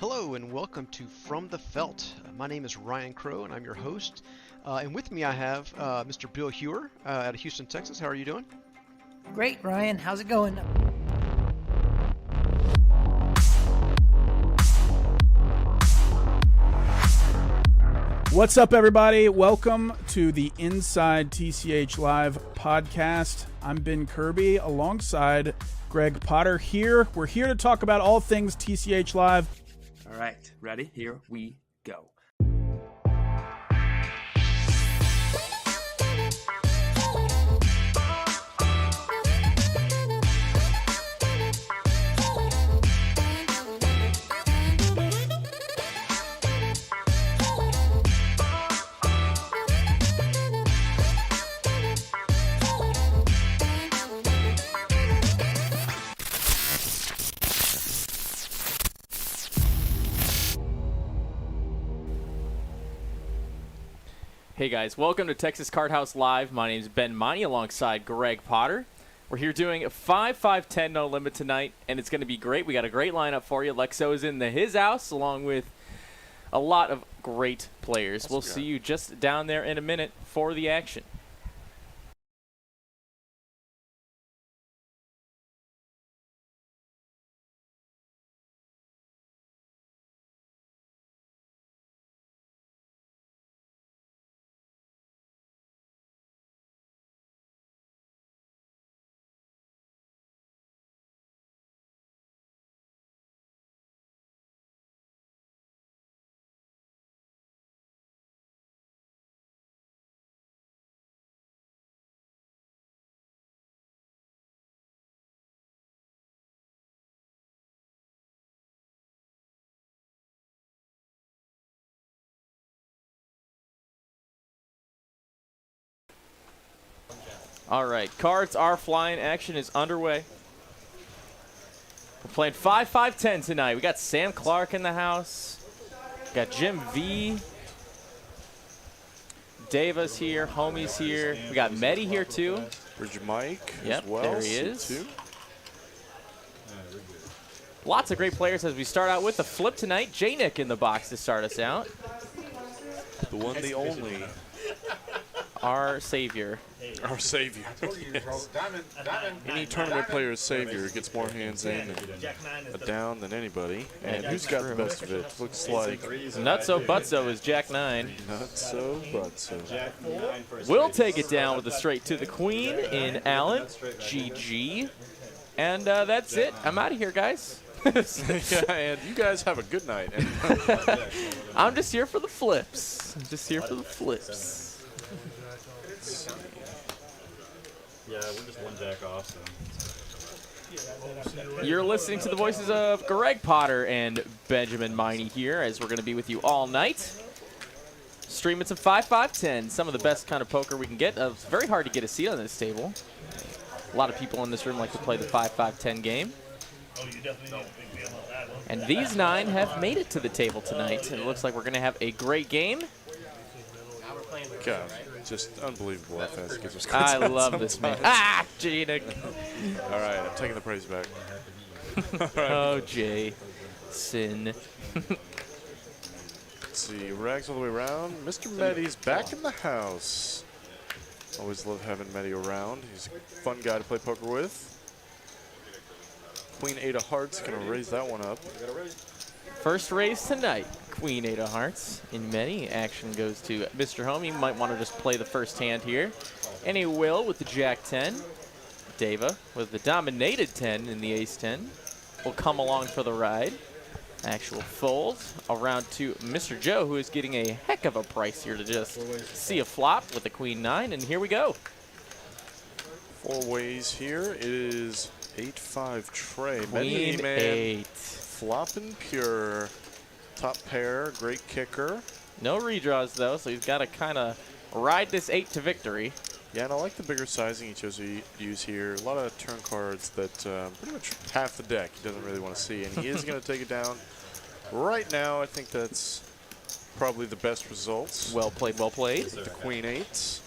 Hello and welcome to From the Felt. My name is Ryan Crow and I'm your host. And with me I have Mr. Bill Hewer out of Houston, Texas. How are you doing? Great, Ryan. How's it going? What's up, everybody? Welcome to the Inside TCH Live podcast. I'm Ben Kirby alongside Greg Potter here. We're here to talk about all things TCH Live. All right, ready? Here we go. Hey guys, welcome to Texas Card House Live. My name is Ben Monty alongside Greg Potter. We're here doing a 5-5-10 no limit tonight, and it's going to be great. We got a great lineup for you. Lex O is in his house along with a lot of great players. We'll see you just down there in a minute for the action. All right, cards are flying. Action is underway. We're playing 5-5-10 tonight. We got Sam Clark in the house. We got Jim V. Deva's here. Homie's here. We got Medi here too. Where's your mic? Yep, as well? there he is. Lots of great players as we start out with the flip tonight. J-Nick in the box to start us out. The one, the only. Our savior. Our savior. Yes. Any tournament player's savior gets more hands in and a down than anybody. And who's got the best of it? Looks like Nutso Butso is Jack 9. Nutso Butso. We'll take it down with a straight to the queen in Allen. GG. And that's it. I'm out of here, guys. Yeah, and you guys have a good night. I'm just here for the flips. Yeah, we're just one jack off. So. You're listening to the voices of Greg Potter and Benjamin Miney here, as we're going to be with you all night. Streaming some 5-5-10, some of the best kind of poker we can get. It's very hard to get a seat on this table. A lot of people in this room like to play the 5-5-10 game. And these 9 have made it to the table tonight. And it looks like we're going to have a great game. God, just unbelievable how fast it gives us I love this man. Ah, Gina. All right, I'm taking the praise back. Oh, Jason. Let's see, rags all the way around. Mr. Medi's back in the house. Always love having Medi around. He's a fun guy to play poker with. Queen 8 of hearts, gonna raise that one up. First raise tonight. Queen 8 of hearts. In many, action goes to Mr. Home. He might want to just play the first hand here. And he will with the Jack 10. Deva with the dominated 10 in the Ace 10 will come along for the ride. Actual fold around to Mr. Joe, who is getting a heck of a price here to just see a flop with the Queen 9. And here we go. 4 ways here. It is 8-5 tray. Queen 8. Flopping pure. Top pair, great kicker. No redraws though, so he's got to kind of ride this 8 to victory. Yeah, and I like the bigger sizing he chose to use here. A lot of turn cards that pretty much half the deck he doesn't really want to see, and he is going to take it down. Right now, I think that's probably the best results. Well played, well played. The Queen 8s.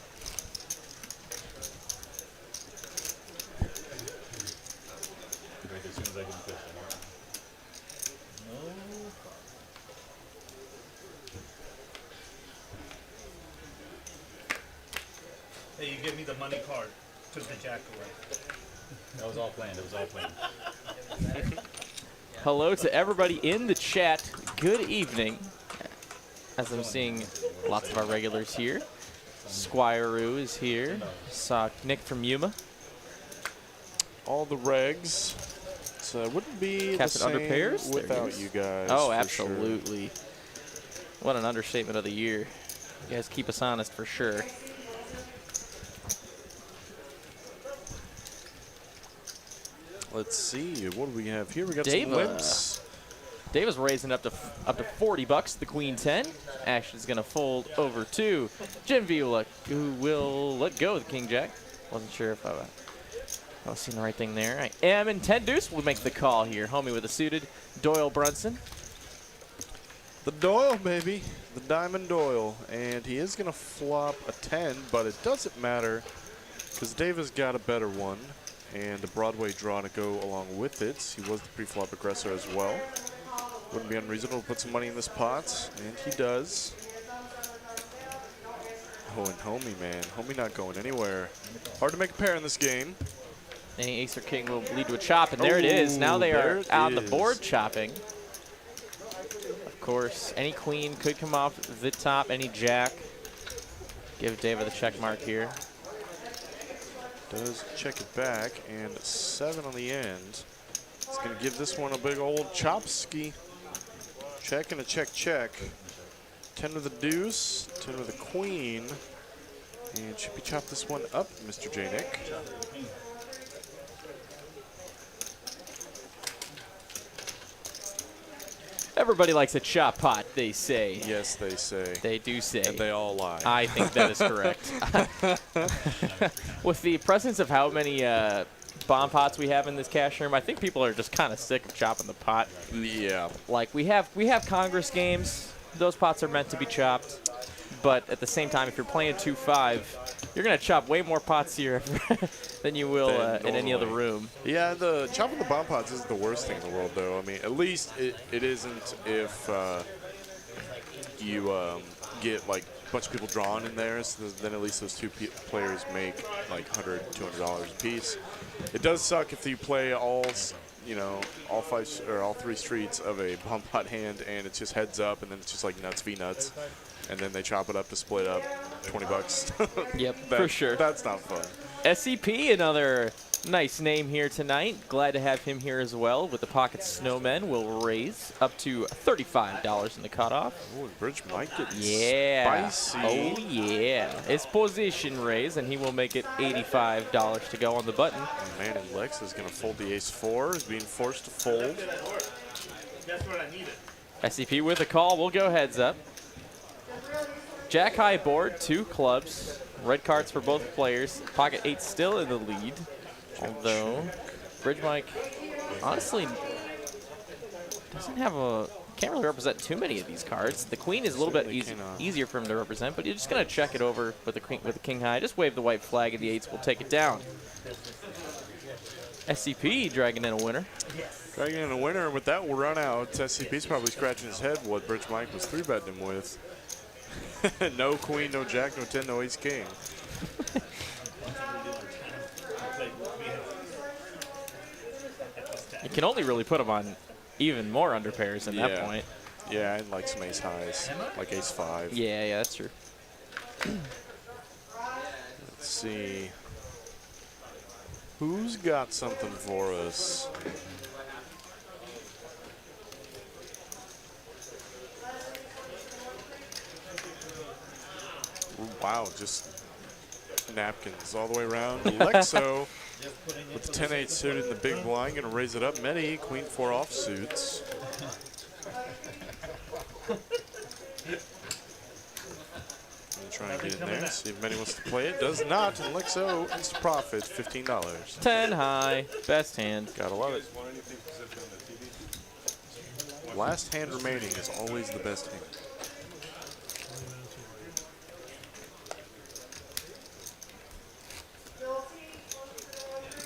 give me the money card. Took the jack away. That was all planned. It was all planned. Hello to everybody in the chat. Good evening. As I'm seeing lots of our regulars here. Squireroo is here. Saw Nick from Yuma. All the regs. So it wouldn't be Captain the same Underpairs without you guys. Oh, for absolutely. What an understatement of the year. You guys keep us honest for sure. Let's see. What do we have here? We got Dava. some limps. Dave's raising up to $40. The queen 10. Action's gonna fold over to Jim Viola, who will let go of the king jack. Wasn't sure if I was seeing the right thing there. I am in 10 deuce. We'll make the call here. Homie with a suited Doyle Brunson. The Doyle, baby. The Diamond Doyle. And he is going to flop a 10, but it doesn't matter because Dava's got a better one and a Broadway draw to go along with it. He was the pre-flop aggressor as well. Wouldn't be unreasonable to put some money in this pot, and he does. Oh, and Homie, man. Homie not going anywhere. Hard to make a pair in this game. Any ace or king will lead to a chop, and there it is. Now they are on the board chopping. Of course, any queen could come off the top, any jack. Give Dava the check mark here. Does check it back, and 7 on the end. It's going to give this one a big old chopski. Check and a check, check. 10 with the deuce, 10 with the queen. And should we chop this one up, Mr. J. Nick? Everybody likes a chop pot, they say. Yes, they say. They do say. And they all lie. I think that is correct. With the presence of how many bomb pots we have in this cash room, I think people are just kind of sick of chopping the pot. Yeah. Like we have Congress games. Those pots are meant to be chopped. But at the same time, if you're playing 2-5, you're going to chop way more pots here than you will in any other room. Yeah, the chopping the bomb pots isn't the worst thing in the world, though. I mean, at least it isn't if you get, like, a bunch of people drawn in there. So then at least those two players make, like, $100, $200 a piece. It does suck if you play all 3 streets of a bomb pot hand and it's just heads up and then it's just like nuts v nuts. And then they chop it up to split up $20. Yep, for sure. That's not fun. SCP, another nice name here tonight. Glad to have him here as well. With the Pocket Snowmen, will raise up to $35 in the cutoff. Oh, Bridge might get spicy. Oh, yeah. It's position raise, and he will make it $85 to go on the button. Oh, man, and Lex is going to fold the ace-4. Is being forced to fold. That's what I needed. SCP with a call. We'll go heads up. Jack high board, 2 clubs. Red cards for both players. Pocket 8 still in the lead. Although, Bridge Mike honestly doesn't have can't really represent too many of these cards. The queen is a little bit easier for him to represent, but you're just going to check it over with the king high. Just wave the white flag and the 8s will take it down. SCP dragging in a winner. Dragging in a winner, and with that we'll run out. SCP's probably scratching his head what Bridge Mike was 3-betting him with. No queen, no jack, no 10, no ace king. You can only really put him on even more under pairs at that point. Yeah, and like some ace highs, like ace 5. Yeah, that's true. Let's see. Who's got something for us? Wow, just napkins all the way around. Lex O with the 10-8 suited in the big blind, going to raise it up. Many, queen 4 offsuits. Try and get in there, see if Many wants to play it. Does not, and Lex O is profit, $15. 10 high, best hand. Gotta love it. Last hand remaining is always the best hand.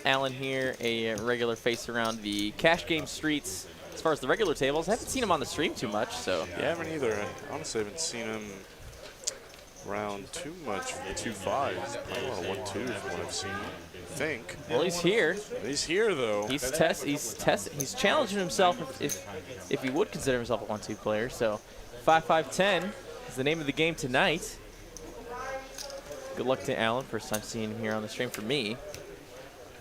Alan here, a regular face around the cash game streets. As far as the regular tables, I haven't seen him on the stream too much, so. Yeah, I haven't either. I honestly haven't seen him around too much for the 2-5. I don't know 1-2 is what I've seen. I think. Well, he's here. He's here though. He's challenging himself if he would consider himself a 1-2 player. So 5-5-10 is the name of the game tonight. Good luck to Alan. First time seeing him here on the stream for me.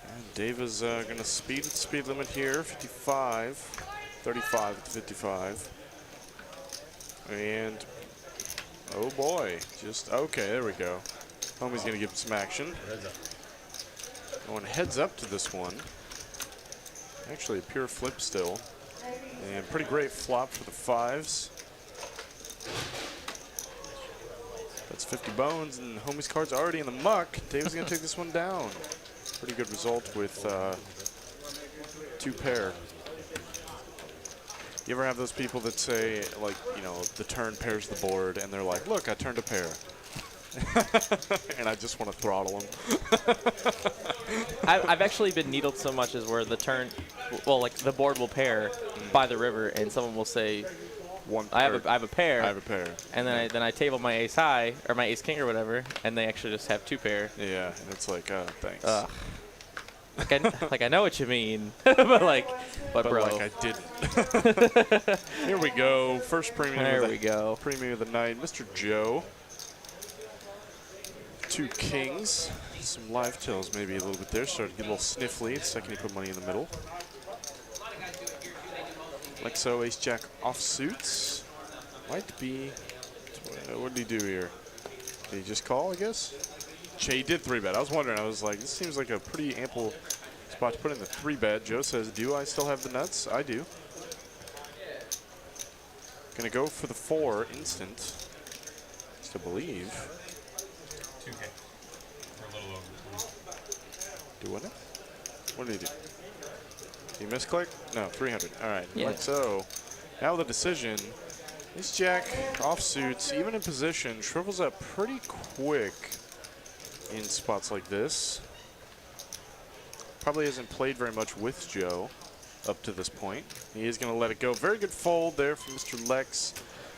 And Dave is going to speed the speed limit here. 55, 35 to 55. And oh boy, just okay. There we go. Homie's going to give him some action. Going heads up to this one. Actually, a pure flip still. And pretty great flop for the 5s. That's 50 bones, and homie's card's already in the muck. Dave's going to take this one down. Pretty good result with 2 pair. You ever have those people that say, like, you know, the turn pairs the board, and they're like, look, I turned a pair. And I just want to throttle them. I've actually been needled so much as where the turn, well, like the board will pair by the river, and someone will say, I have a pair. I have a pair. And then I table my ace high or my ace king or whatever, and they actually just have 2 pair. Yeah, and it's like, oh, thanks. Like I know what you mean, but bro. Like I didn't. Here we go. First premium. Premium of the night, Mr. Joe. 2 kings. Some live tails maybe a little bit there. Started to get a little sniffly the second he put money in the middle. Lex O, ace jack offsuits. Might be. What did he do here? Did he just call, I guess? He did 3-bet. I was wondering. I was like, this seems like a pretty ample spot to put in the 3-bet. Joe says, do I still have the nuts? I do. Gonna go for the 4 instant. To believe. 2K. Or a little over. Doing it? What did he do? Did he misclick? No, 300. All right. Yeah. So now the decision. Ace jack offsuits, even in position, shrivels up pretty quick in spots like this. Probably hasn't played very much with Joe up to this point. He is going to let it go. Very good fold there from Mr. Lex.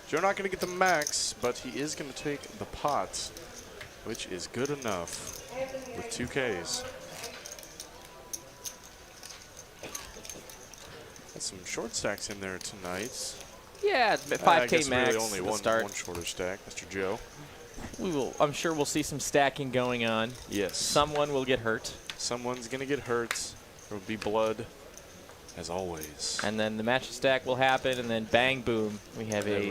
Joe not going to get the max, but he is going to take the pot, which is good enough with 2 Ks. Got some short stacks in there tonight. Yeah, 5K max. Really only one shorter stack, Mr. Joe. I'm sure we'll see some stacking going on. Yes. Someone will get hurt. Someone's going to get hurt. There will be blood, as always. And then the match stack will happen, and then bang, boom, we have a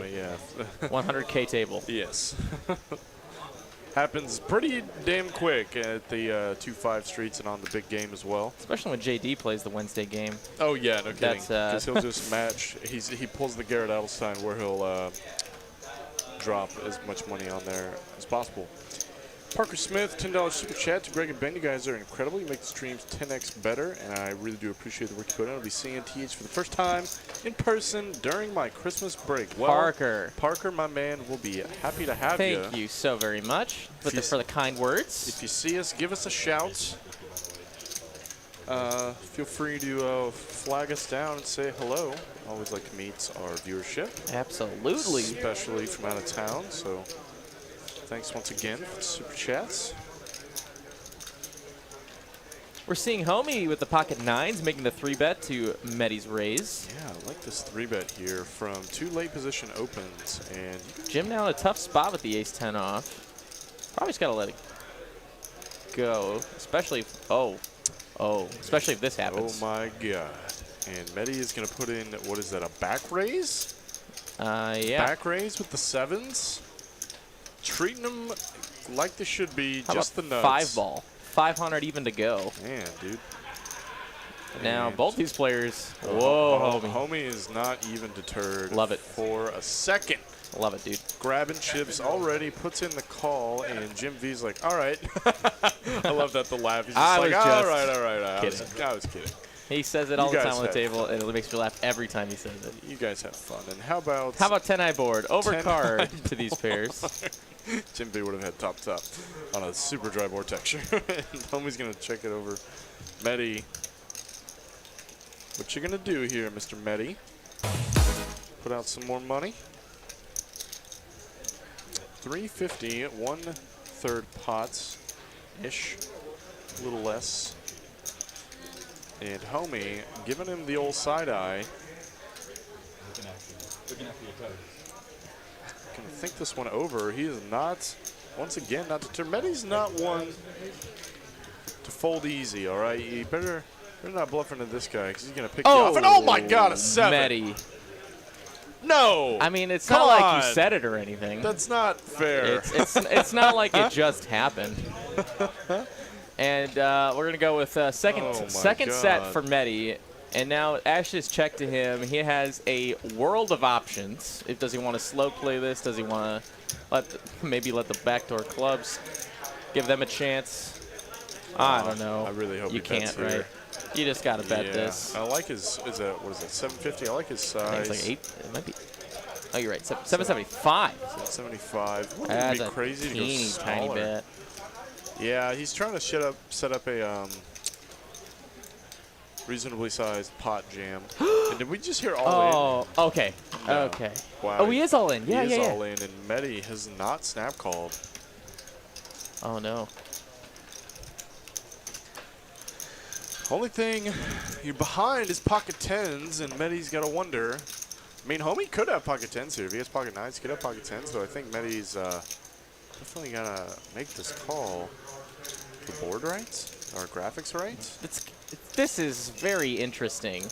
100K table. Yes. Happens pretty damn quick at the 2-5 streets and on the big game as well. Especially when JD plays the Wednesday game. Oh, yeah, no kidding. That's, because he'll just match. He pulls the Garrett Adelstein where he'll drop as much money on there as possible. Parker Smith, $10 super chat to Greg and Ben. You guys are incredible. You make the streams 10x better, and I really do appreciate the work you put in. I'll be seeing TH for the first time in person during my Christmas break. Well, Parker, my man, will be happy to have you. Thank you so very much for the kind words. If you see us, give us a shout. Feel free to flag us down and say hello. Always like to meet our viewership. Absolutely. Especially from out of town, so thanks once again for the super chats. We're seeing Homie with the pocket 9s making the 3-bet to Medi's raise. Yeah, I like this 3-bet here from 2 late position opens. And Jim now in a tough spot with the ace-10 off. Probably just got to let it go, especially if, especially if this happens. Oh my God. And Medi is going to put in, what is that, a back raise? Yeah. Back raise with the 7s. Treating them like they should be, How just the about nuts. 5-ball. 500 even to go. Man, dude. Now, and both these players. Whoa, Homie. Homie is not even deterred. Love it. For a second. Love it, dude. Grabbing chips already, puts in the call, and Jim V's like, all right. I love that, the laugh. He's just like, all right. I was kidding. He says it all the time on the table, and it makes me laugh every time he says it. You guys have fun. And how about 10-eye board? Overcard to these pairs. Jim V would have had top on a super dry board texture. And Homie's going to check it over. Medi. What you going to do here, Mr. Medi? Put out some more money. 350, 1/3 pots-ish, a little less. And Homie giving him the old side eye. Looking after your toes. Gonna think this one over. He is not, once again, not determined. Medi's not one to fold easy, all right? You better not bluff into this guy because he's gonna pick you off. And oh my God, a 7. Medi. No. I mean, it's Come not like on. you said it or anything. That's not fair. It's not like it just happened. And we're gonna go with second set for Medi. And now Ash is checked to him. He has a world of options. Does he want to slow play this? Does he want to maybe let the backdoor clubs give them a chance? I don't know. I really hope you he bets can't, here. right? You just gotta bet this. I like his. What is it? 750. I like his size. It's like 8. It might be. Oh, you're right. 775. 775. Wouldn't it That's be a crazy to go teeny tiny smaller? bit. Yeah, he's trying to set up a reasonably sized pot jam. And did we just hear all in? Oh, okay. No. Okay. Wow. Oh, he is all in. Yeah, he yeah, is yeah. all in, and Medi has not snap called. Oh, no. Only thing you're behind is pocket 10s, and Medi's got to wonder. I mean, Homie could have pocket 10s here. If he has pocket 9s, he could have pocket 10s, though I think Medi's definitely got to make this call. The board rights? Or graphics rights? This is very interesting.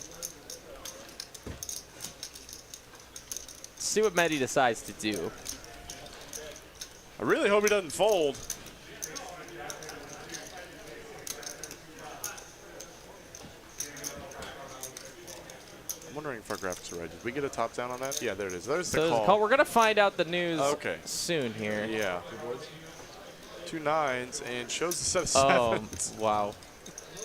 See what Medi decides to do. I really hope he doesn't fold. I'm wondering if our graphics are right. Did we get a top down on that? Yeah, there it is. There's So the there's call. a call. We're going to find out the news Okay. soon here. Yeah. 2 9s and shows the set Oh, of 7s. wow.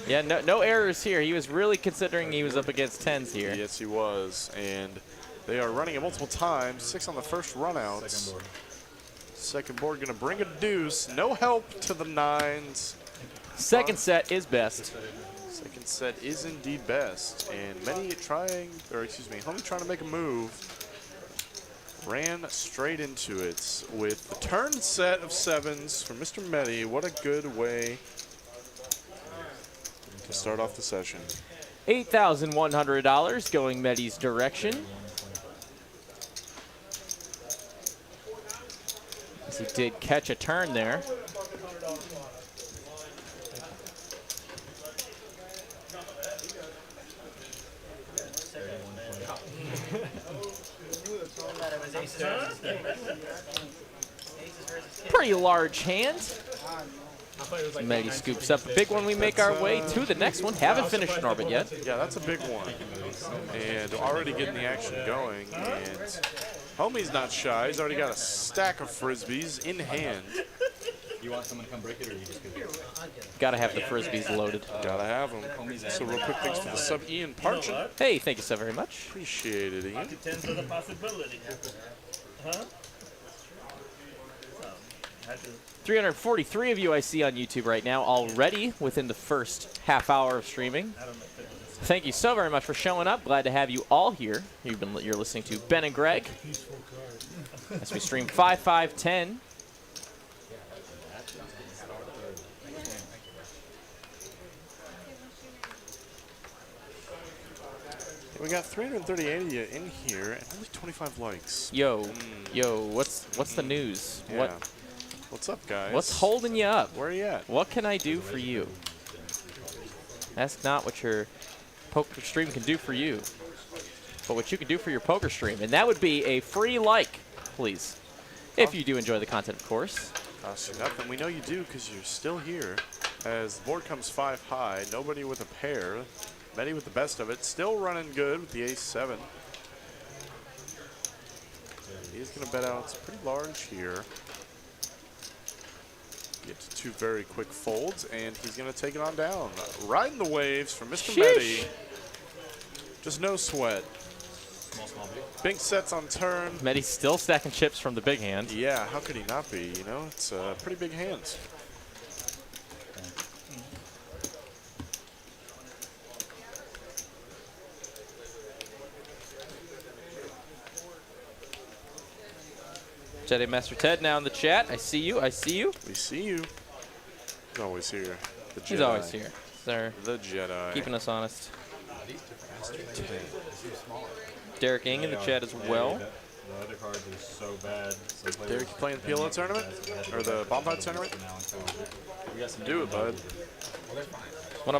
Yeah, no errors here. He was really considering he was up against 10s here. Yes, he was. And they are running it multiple times. 6 on the first runouts. Second board. Second board going to bring a deuce. No help to the 9s. Second set is best. Second set is indeed best. And Homie trying to make a move. Ran straight into it with the turn set of 7s for Mr. Medi. What a good way to start off the session. $8,100 going Medi's direction. As he did catch a turn there. Pretty large hand. Medi scoops up a big one. We make our way to the next one. Haven't finished an orbit yet. Yeah, that's a big one. And already getting the action going. And Homie's not shy. He's already got a stack of Frisbees in hand. You want someone to come break it, or you just go? Gotta have the Frisbees loaded. Gotta have them. So real quick, thanks for the sub, Ian Parchin. Hey, thank you so very much. Appreciate it, Ian. Tens of the possibility. Huh? 343 of you I see on YouTube right now already within the first half hour of streaming. Thank you so very much for showing up. Glad to have you all here. You're listening to Ben and Greg as we stream 5-5-10. We got 338 of you in here and only 25 likes. Yo, what's the news? Yeah. What's up, guys? What's holding you up? Where are you at? What can I do for you? That's not what your poker stream can do for you, but what you can do for your poker stream. And that would be a free like, please. If you do enjoy the content, of course. Costs you nothing. We know you do because you're still here. As the board comes 5 high, nobody with a pair. Medi with the best of it. Still running good with the ace-7. He's going to bet out. It's pretty large here. Get to 2 very quick folds, and he's going to take it on down. Riding the waves from Mr. Medi. Just no sweat. Small, Big sets on turn. Medi's still stacking chips from the big hand. Yeah, how could he not be? You know, it's pretty big hands. Jedi Master Ted now in the chat. I see you. I see you. We see you. He's always here. The Jedi. He's always here. Sir. The Jedi. Keeping us honest. Derek Ing in the chat as well. The other cards are so bad. Derek, you playing the PLO tournament? Or the Bomb Fight tournament? Do it, bud. One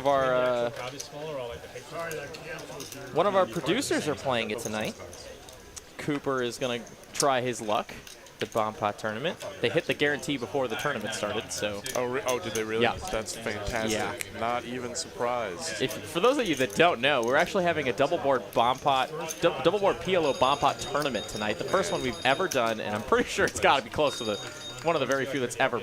of our producers are playing it tonight. Cooper is going to try his luck at the Bomb Pot tournament. They hit the guarantee before the tournament started, so. Oh, did they really? Yeah. That's fantastic. Yeah. Not even surprised. For those of you that don't know, we're actually having a double board PLO Bomb Pot tournament tonight. The first one we've ever done, and I'm pretty sure it's got to be close to one of the very few that's ever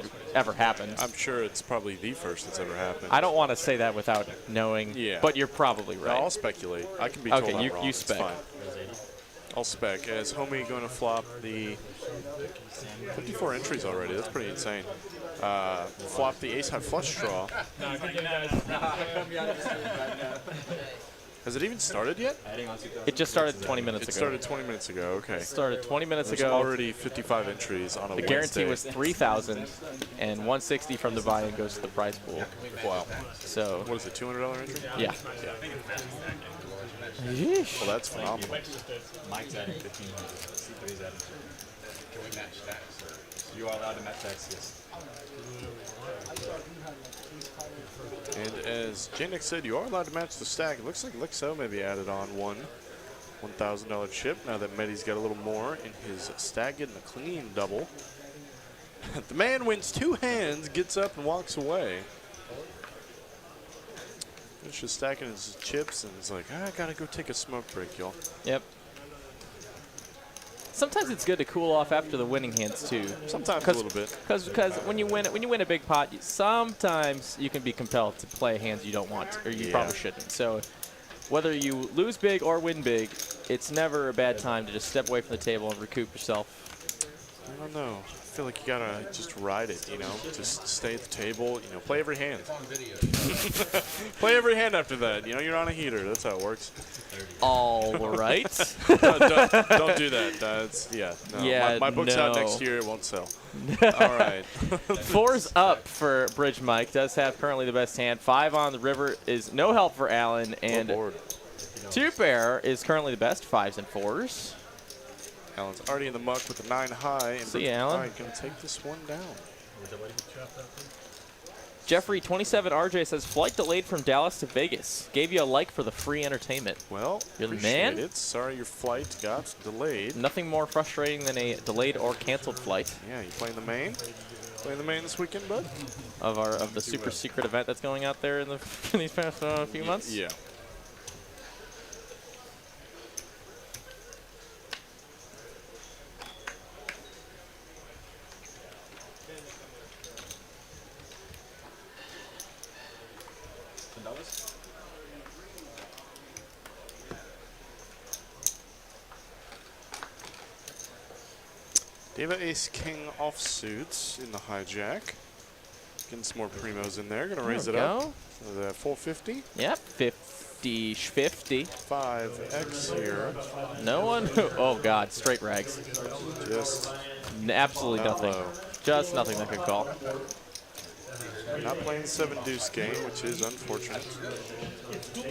happened. I'm sure it's probably the first that's ever happened. I don't want to say that without knowing, but you're probably right. No, I'll speculate. I can be told I'm wrong. You spec. It's fine. I'll spec. Is Homie going to flop the 54 entries already? That's pretty insane. Flop the ace-high flush draw. Has it even started yet? It just started 20 minutes ago. It started 20 minutes ago, okay. It started 20 minutes There's ago. already 55 entries on a The guarantee was 3,000, and 160 from the buy-in goes to the prize pool. Wow. So. What is it, $200 entry? Yeah. Well, that's phenomenal. Mike's adding 1,500. C3's adding 200. Can we match stacks? You are allowed to match stacks, yes. And as J-Nick said, you are allowed to match the stack. It looks like Lex O maybe added on one $1,000 chip now that Medi's got a little more in his stack, getting a clean double. The man wins 2 hands, gets up and walks away. He's just stacking his chips and he's like, I gotta go take a smoke break, y'all. Yep. Sometimes it's good to cool off after the winning hands too. Sometimes a little bit. Because when you win a big pot, sometimes you can be compelled to play hands you don't want or you probably shouldn't. So whether you lose big or win big, it's never a bad time to just step away from the table and recoup yourself. I don't know. I feel like you gotta just ride it, you know? Just stay at the table, you know, play every hand. Play every hand after that. You know, you're on a heater. That's how it works. All right. Don't do that. No. Yeah, my book's out next year. It won't sell. All right. 4's up for Bridge Mike. Does have currently the best hand. 5 on the river is no help for Allen. And 2 pair is currently the best. 5s and 4s. Allen's already in the muck with the 9 high. And see Allen. Gonna take this one down. Jeffrey 27 RJ says flight delayed from Dallas to Vegas. Gave you a like for the free entertainment. Well, you're the man. It. Sorry your flight got delayed. Nothing more frustrating than a delayed or canceled flight. Yeah, you playing the main? Playing the main this weekend, bud? Of the super secret event that's going out there in these past few months. Yeah. Diva Ace King offsuits in the hijack. Getting some more primos in there. Gonna raise it up. The 450. Yep, 50. 5x here. No one. Oh God, straight rags. Just absolutely nothing. Just nothing that could call. Not playing 7 deuce game, which is unfortunate. Do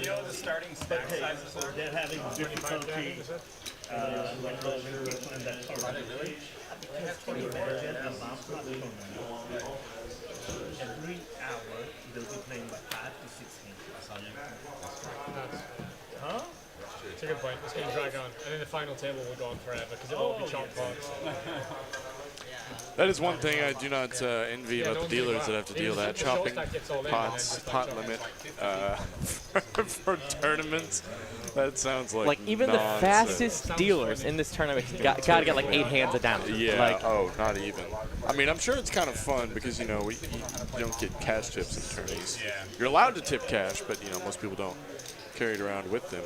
you know the starting stack sizes are? They're having difficulty. Every hour they'll be playing by 5 to 6 hands. Huh? It's a good point. It's going to drag on. And then the final table will go on forever because it will be chomp pots. That is one thing I do not envy about the dealers that have to deal with that. Chopping pots, pot limit for tournaments. That sounds like even nonsense. the fastest dealers in this tournament got to get like 8 hands a down. Yeah, not even. I mean, I'm sure it's kind of fun because, you know, you don't get cash tips in tournaments. You're allowed to tip cash, but, you know, most people don't carry it around with them.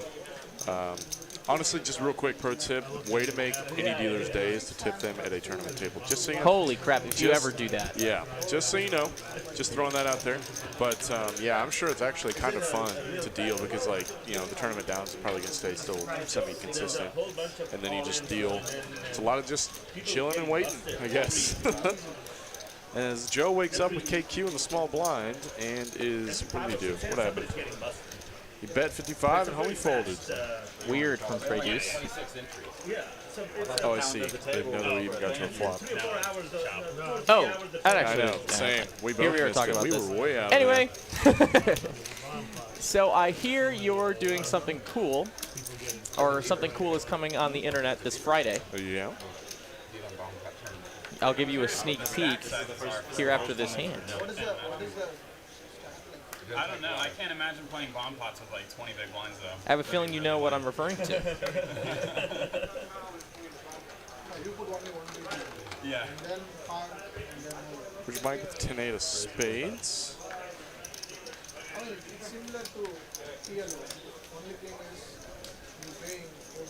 Honestly, just real quick pro tip, way to make any dealer's day is to tip them at a tournament table. Just so you know. Holy crap, if you ever do that. Yeah, just so you know. Just throwing that out there. But, yeah, I'm sure it's actually kind of fun to deal because, like, you know, the tournament downs is probably going to stay still semi-consistent. And then you just deal. It's a lot of just chilling and waiting, I guess. As Joe wakes up with KQ in the small blind and is, what did he do? What happened? He bet 55 and homie folded. Weird from Trade Use. Oh, I see. They didn't know that we even got to a flop. Oh, that actually. I know, same. We both Here we were missed talking it. about We this. were way out Anyway, so I hear you're doing something cool, or something cool is coming on the internet this Friday. Yeah. I'll give you a sneak peek here after this hand. I don't know. I can't imagine playing bomb pots with like 20 big blinds though. I have a feeling you know what I'm referring to. Yeah. Bridge Mike with 10-8 of spades.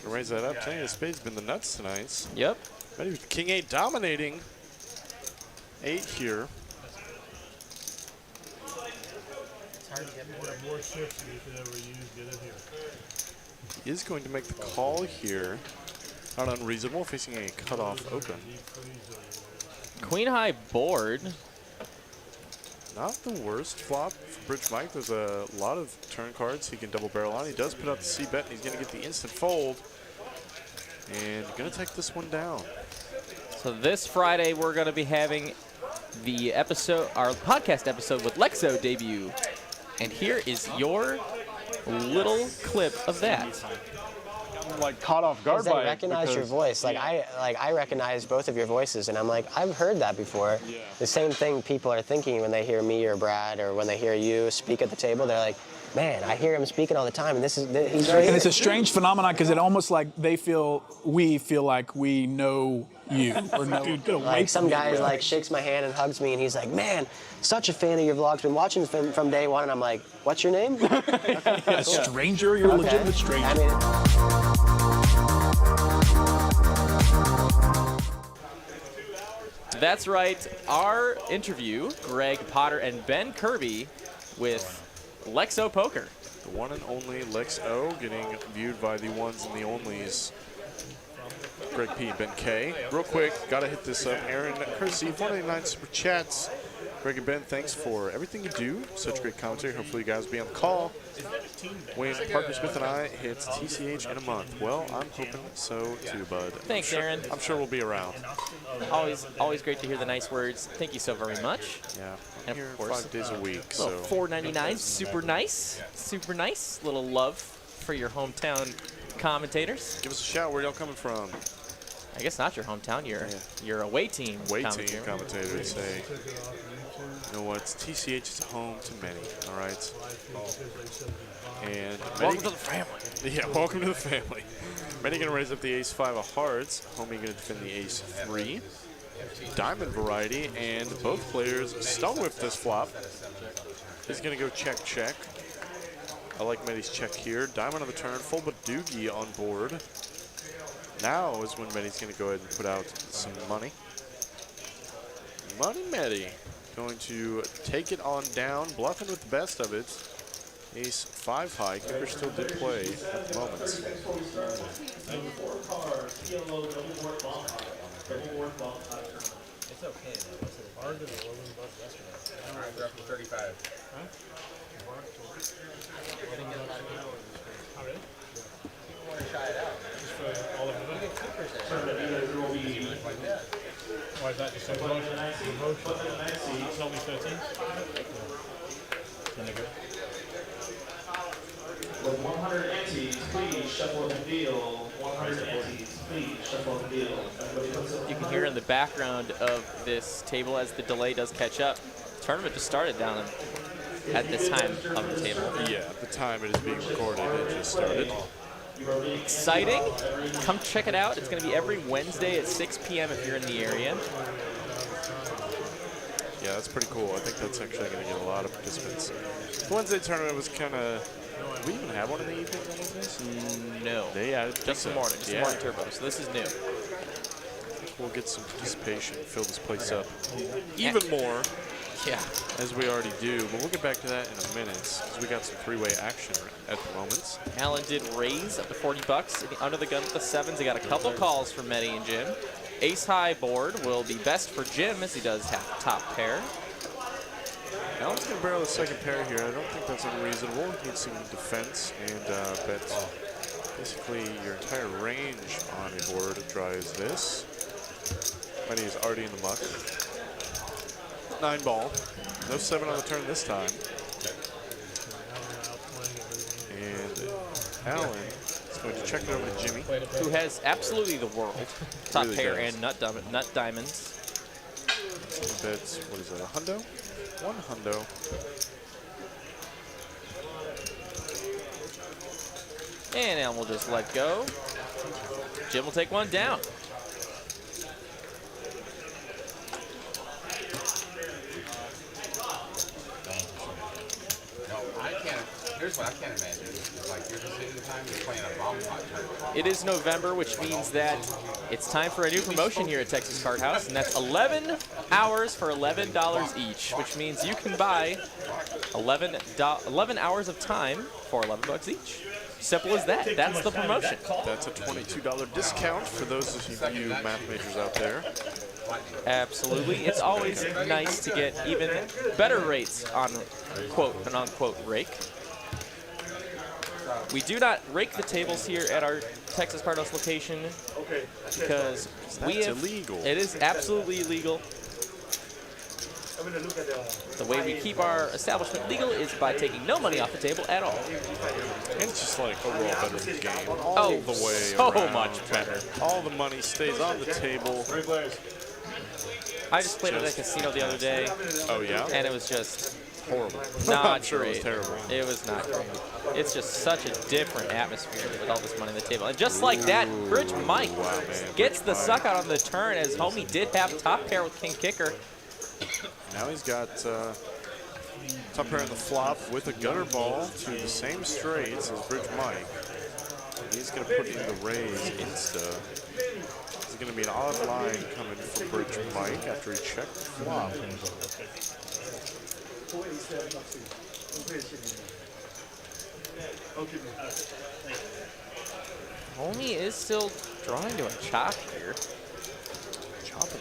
Raise that up. 10-8 of spades been the nuts tonight. Yep. Ready with King 8 dominating. 8 here. He is going to make the call here. Not unreasonable, facing a cutoff open. Queen high board. Not the worst flop for Bridge Mike. There's a lot of turn cards he can double barrel on. He does put out the C bet, and he's going to get the instant fold. And going to take this one down. So this Friday we're going to be having the episode, our podcast episode with Lex O debut. And here is your little clip of that. Like caught off guard by I recognize your voice. Like I recognize both of your voices, and I'm like, I've heard that before. Yeah. The same thing people are thinking when they hear me or Brad, or when they hear you speak at the table. They're like, man, I hear him speaking all the time, and this is he's right. And it's a strange phenomenon because it almost like we feel like we know you or know. Like some guy like shakes my hand and hugs me, and he's like, man, such a fan of your vlogs. Been watching from day one, and I'm like, what's your name? A stranger, you're a legitimate stranger. I mean, That's right. Our interview, Greg Potter and Ben Kirby with Lex O Poker. The one and only Lex O getting viewed by the ones and the onlys. Greg P and Ben K. Real quick, gotta hit this up. Aaron Kersey, 499 super chats. Greg and Ben, thanks for everything you do. Such great commentary. Hopefully you guys will be on the call when Parker Smith and I hits TCH in a month. Well, I'm hoping so too, bud. Thanks, Aaron. I'm sure we'll be around. Always great to hear the nice words. Thank you so very much. Yeah, And here of course, 5 days a week. Little So $4.99, super nice, super nice. Little love for your hometown commentators. give us a shout. Where y'all coming from? I guess not your hometown. Your away team. Away team commentator. commentators say, you know what? TCH is home to many. All right. And Welcome to the family. Yeah, welcome to the family. Many gonna raise up the ace-5 of hearts. Homie gonna defend the ace-3. Diamond variety, and both players stun whip this flop. He's gonna go check, check. I like Medi's check here. Diamond on the turn, full Badoogie on board. Now is when Medi's gonna go ahead and put out some money. Money Medi going to take it on down, bluffing with the best of it. Ace-5 high. Kicker still did play at the moment. It's okay though. What's it? Harder than 11 bucks yesterday. All right, they're up to 35. Huh? Oh, really? You want to try it out? Just for all of them? Why is that just a promotion? It's only 13? Then they go. With 100 antes, please shuffle the deal. 100 antes, please shuffle the deal. You can hear in the background of this table as the delay does catch up. Tournament just started down at this time of the table. Yeah, at the time it is being recorded, it just started. Exciting. Come check it out. It's going to be every Wednesday at 6 p.m. if you're in the area. Yeah, that's pretty cool. I think that's actually going to get a lot of participants. The Wednesday tournament was kind of Do we even have one in the evenings on these days? No. Yeah, Just the morning. Just the morning turbo. So this is new. We'll get some participation, fill this place up even more. Yeah. As we already do, but we'll get back to that in a minute because we got some three-way action at the moment. Alan did raise up to 40 bucks under the gun with the sevens. He got a couple calls from Medi and Jim. Ace high board will be best for Jim as he does have top pair. Alan's going to barrel the second pair here. I don't think that's unreasonable. He needs some defense and bet basically your entire range on a board drives this. Medi is already in the muck. 9 ball. No 7 on the turn this time. And Alan is going to check it over to Jimmy, who has absolutely the world. Top really pair does. and nut diamonds. Bets, what is that, a hundo? 1 hundo. And Alan will just let go. Jim will take one down. Here's what I can't imagine. It's like you're just sitting the time you're playing a bomb pot tournament. It is November, which means that it's time for a new promotion here at Texas Card House, and that's 11 hours for $11 each, which means you can buy 11 hours of time for $11 each. Simple as that. That's the promotion. That's a $22 discount for those of you math majors out there. Absolutely. It's always nice to get even better rates on quote and unquote rake. We do not rake the tables here at our Texas Card House location because That's illegal. It is absolutely illegal. The way we keep our establishment legal is by taking no money off the table at all. And it's just like overall better in the game. All Oh, the way so around. much better. All the money stays on the table. I just played at a casino the other day. Oh yeah? And it was just horrible. I'm Not sure great. it was terrible. It was not great. It's just such a different atmosphere with all this money on the table. And just like that, Bridge Mike gets the suck out on the turn as homie did have top pair with King Kicker. Now he's got top pair in the flop with a gutter ball to the same straights as Bridge Mike. And he's going to put in the raise insta. It's going to be an odd line coming from Bridge Mike after he checked the flop. Homie is still drawing to a chop here.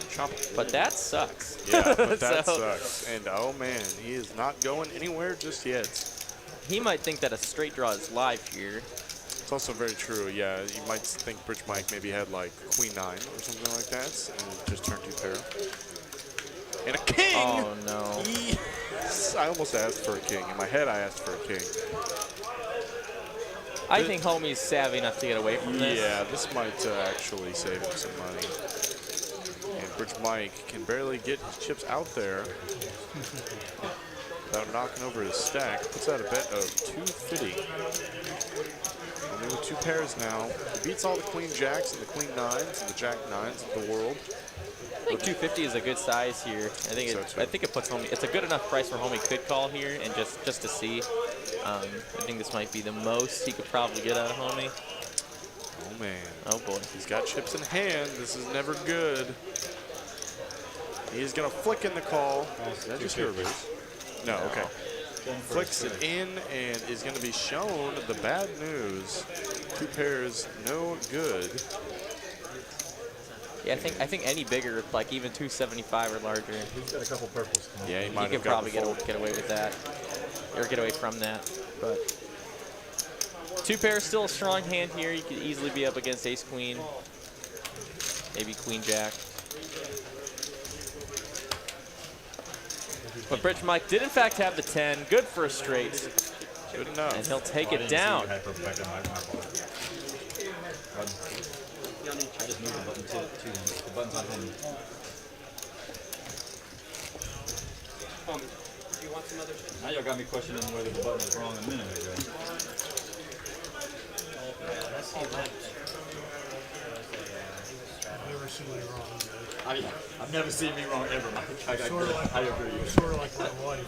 Chopping. But that sucks. Yeah, but that sucks. And oh man, he is not going anywhere just yet. He might think that a straight draw is live here. It's also very true, yeah. You might think Bridge Mike maybe had like Queen 9 or something like that, and just turned 2 pair. And a king! Oh no. Yes! I almost asked for a king. In my head, I asked for a king. I think homie's savvy enough to get away from this. Yeah, this might actually save him some money. And Bridge Mike can barely get his chips out there without knocking over his stack. Puts out a bet of 250. Only with 2 pairs now. He beats all the Queen Jacks and the Queen 9s and the Jack 9s of the world. I think 250 is a good size here. I think it puts homie. It's a good enough price where homie could call here and just to see. I think this might be the most he could probably get out of homie. Oh man. Oh boy. He's got chips in hand. This is never good. He's gonna flick in the call. Did I just hear a raise? No, okay. Flicks it in and is gonna be shown the bad news. 2 pairs, no good. Yeah, I think any bigger, like even 275 or larger. He's got a couple purples. Yeah, he could probably get away with that, or get away from that. But 2 pairs still a strong hand here. You could easily be up against Ace Queen, maybe Queen Jack. But Bridge Mike did in fact have the 10. Good for a straight. Good enough. And he'll take it down. I just moved the button to him. The button's on him. Now y'all got me questioning whether the button was wrong a minute ago. I've never seen me wrong ever, Mike. I agree. Sort of like my wife.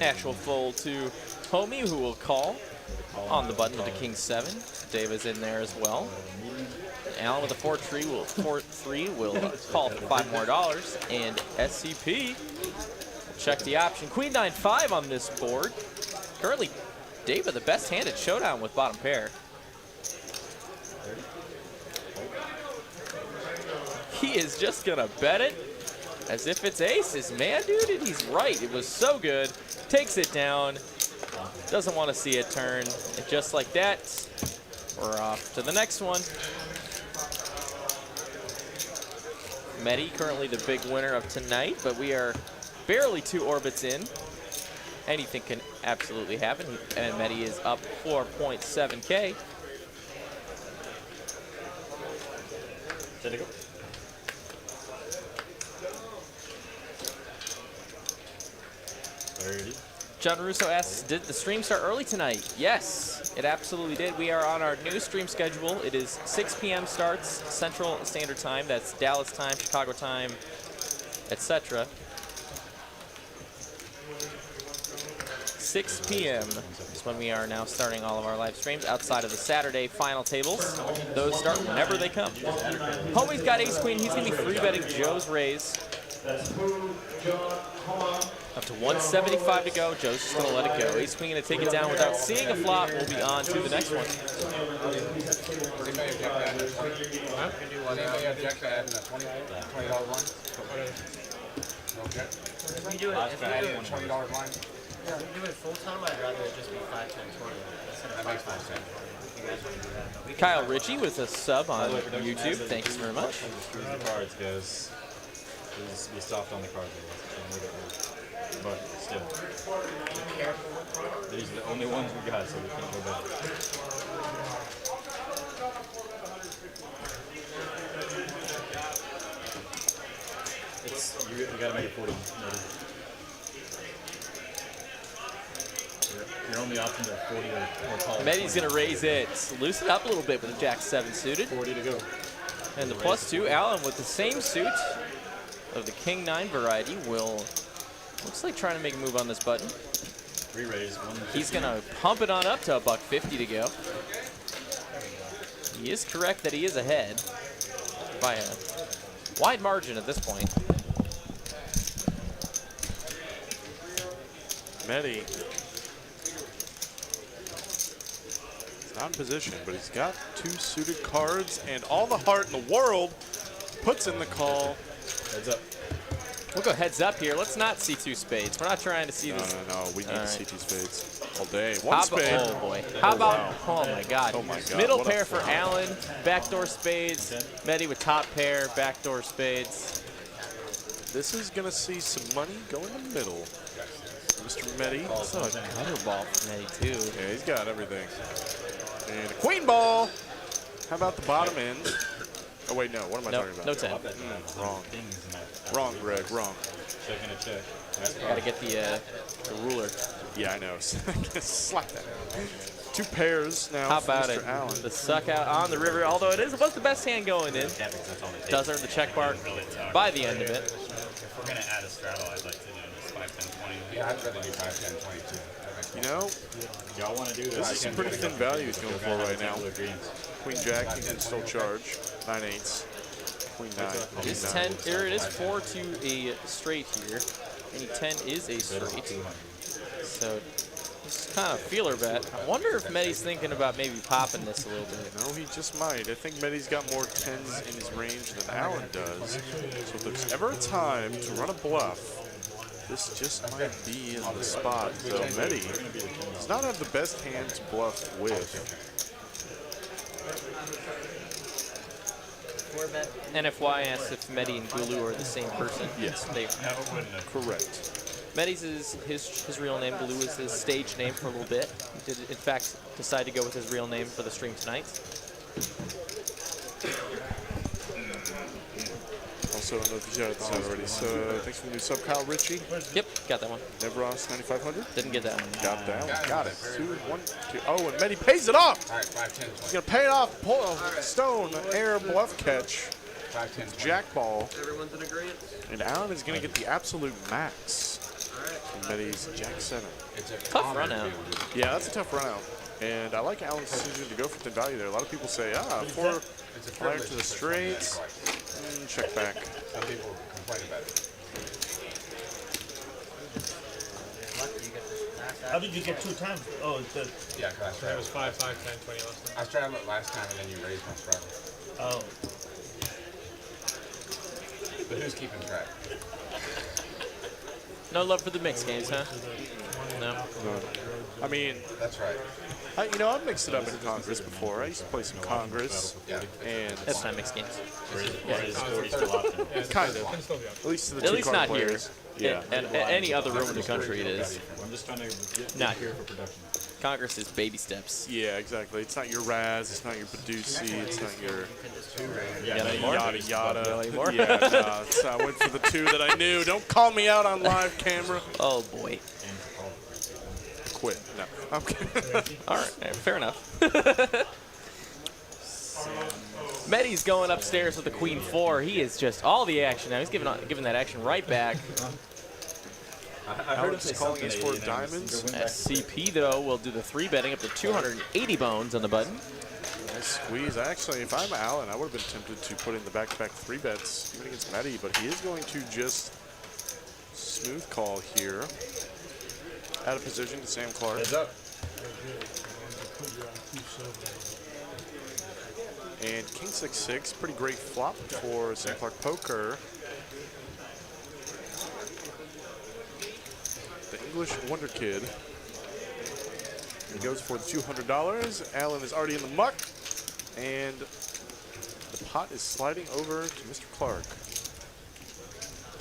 Actual fold to Homie, who will call on the button with the king 7. David's in there as well. Alan with a 4-3 will call for $5 more. And SCP will check the option. Queen 9-5 on this board. Currently, David the best hand at showdown with bottom pair. He is just gonna bet it as if it's aces, man, dude. And he's right. It was so good. Takes it down. Doesn't want to see it turn. And just like that, we're off to the next one. Medi currently the big winner of tonight, but we are barely 2 orbits in. Anything can absolutely happen, and Medi is up 4.7K. John Russo asks, did the stream start early tonight? Yes, it absolutely did. We are on our new stream schedule. It is 6 p.m. starts, Central Standard Time. That's Dallas time, Chicago time, etc. 6 p.m. is when we are now starting all of our live streams outside of the Saturday final tables. Those start whenever they come. Homie's got ace queen. He's going to be free betting Joe's raise. Up to 175 to go. Joe's just going to let it go. Ace queen going to take it down without seeing a flop. We'll be on to the next one. If we do it full time, I'd rather it just be 5, 10, 20. That makes more sense. Kyle Ritchie with a sub on YouTube. Thanks very much. The cards, guys. Please be soft on the cards. But still. These are the only ones we got, so we can't go back. You gotta make it 40. Your only options are 40 or call. Medi's going to raise it. Loosen up a little bit with the Jack 7 suited. 40 to go. And the +2, Allen with the same suit of the King 9 variety will, looks like trying to make a move on this button. Re-raise. He's going to pump it on up to $1.50 to go. He is correct that he is ahead by a wide margin at this point. Medi. Not in position, but he's got 2 suited cards, and all the heart in the world puts in the call. Heads up. We'll go heads up here. Let's not see 2 spades. We're not trying to see this. No. We need to see 2 spades all day. One spade. Oh, boy. How about, oh, my God. Oh, my God. Middle pair for Allen. Backdoor spades. Medi with top pair. Backdoor spades. This is going to see some money go in the middle. Mr. Medi. It's a gutter ball for Medi, too. Yeah, he's got everything. And a queen ball. How about the bottom end? Oh, wait, no. What am I talking about? No 10. Wrong. Wrong, Greg. Wrong. Checking a check. Got to get the ruler. Yeah, I know. Slap that. 2 pairs now. How about Mr. it? Allen. The suck out on the river, although it was the best hand going in. Does earn the check mark by the end of it. If we're going to add a straddle, I'd like to do this 5, 10, 20. Yeah, I'd rather do 5, 10, 22. You know, y'all want to do this is some pretty thin value he's going for right now. Queen Jack, he can still charge. 9-8s. Queen 9. It is 10. There it is 4 to a straight here. Any 10 is a straight. So this is kind of feeler bet. I wonder if Medi's thinking about maybe popping this a little bit. No, he just might. I think Medi's got more 10s in his range than Allen does. So if there's ever a time to run a bluff, this just might be in the spot. So Medi does not have the best hand to bluff with. NFY asks if Medi and Gulu are the same person. Yes. They are. Correct. Medi's is his real name. Gulu is his stage name for a little bit. He did, in fact, decide to go with his real name for the stream tonight. Also, I don't know if you shouted this out already. So, thanks for the new sub, Kyle Ritchie. Yep, got that one. Nevros 9500. Didn't get that one. Got that one. Got it. 2, 1, 2. Oh, and Medi pays it off. All right, 5, 10, 20. He's gonna pay it off. Pull a stone, air bluff catch. Jack ball. Everyone's in agreement. And Allen is going to get the absolute max. From Betty's Jack 7. Tough run out. Yeah, that's a tough run out. And I like Allen's decision to go for thin value there. A lot of people say, four flyer to the straights. Check back. Some people complain about it. How did you get 2 times? Oh, it's the... Yeah, because It was 5, 10, 20 last time. I straddled it last time, and then you raised my straddle. Oh. But who's keeping track? No love for the mixed games, huh? No. I mean, that's right. I've mixed it up in Congress before. I used to play some Congress. And that's not mixed games. Kind of. At least to the At least not players. here. Yeah. And any other room in the country it is. I'm just trying to get not here for production. Congress is baby steps. Yeah, exactly. It's not your Raz, it's not your Paducey, it's not your yada yada. Yeah, I went for the 2 that I knew. Don't call me out on live camera. Oh boy. Quit. No. I'm kidding. All right, fair enough. Medi's going upstairs with the Queen 4. He is just all the action now. He's giving that action right back. I heard him calling his 4 diamonds. SCP, though, will do the 3 betting up to 280 bones on the button. Nice squeeze. Actually, if I'm Allen, I would have been tempted to put in the back-to-back 3 bets, even against Medi, but he is going to just smooth call here. Out of position to Sam Clark. Heads up. And King 6-6, pretty great flop for Sam Clark Poker. The English Wonder Kid. He goes for the $200. Allen is already in the muck. And the pot is sliding over to Mr. Clark.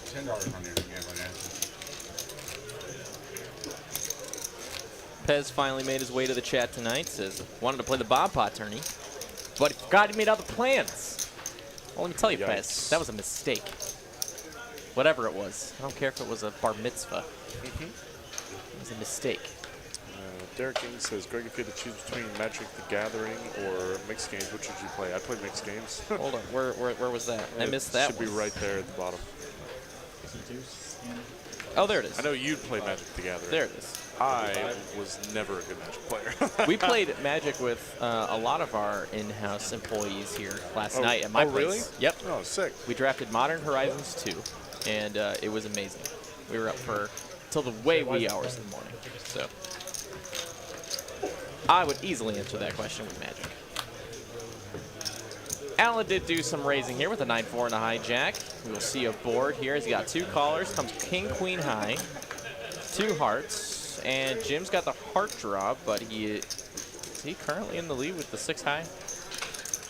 $10 on your gambling answer. Pez finally made his way to the chat tonight. Says, wanted to play the Bob Pot tourney, but he forgot he made all the plans. Well, let me tell you, Pez, that was a mistake. Whatever it was. I don't care if it was a bar mitzvah. It was a mistake. Derek King says, Greg, if you had to choose between Magic the Gathering or mixed games, which would you play? I played mixed games. Hold on, where was that? I missed that Should be right there at the bottom. Oh, there it is. I know you'd play Magic the Gathering. There it is. I was never a good Magic player. We played Magic with a lot of our in-house employees here last night at my place. Really? Yep. Oh, sick. We drafted Modern Horizons 2, and it was amazing. We were up for till the wee hours in the morning. So I would easily answer that question with Magic. Allen did do some raising here with a 9-4 and a hijack. We will see a board here. He's got 2 callers. Comes King, Queen high, 2 hearts, and Jim's got the heart draw, but is he currently in the lead with the 6 high?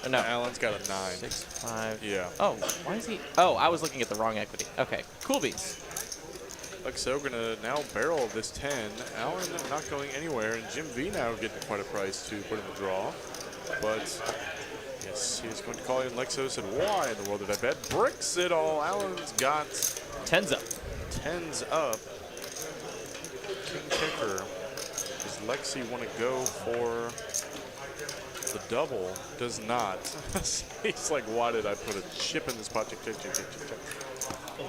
No, Allen's got a 9. 6-5. Yeah. Oh, why is he? Oh, I was looking at the wrong equity. Okay, cool beans. Lex O gonna now barrel this 10. Allen not going anywhere, and Jim V now getting quite a price to put in the draw. But yes, he's going to call in. Lex O said, why in the world did I bet? Bricks it all. Allen's got 10s up. 10s up. King kicker. Does Lexi want to go for the double? Does not. He's like, why did I put a chip in this pot? Tick, tick, tick, tick, tick, tick.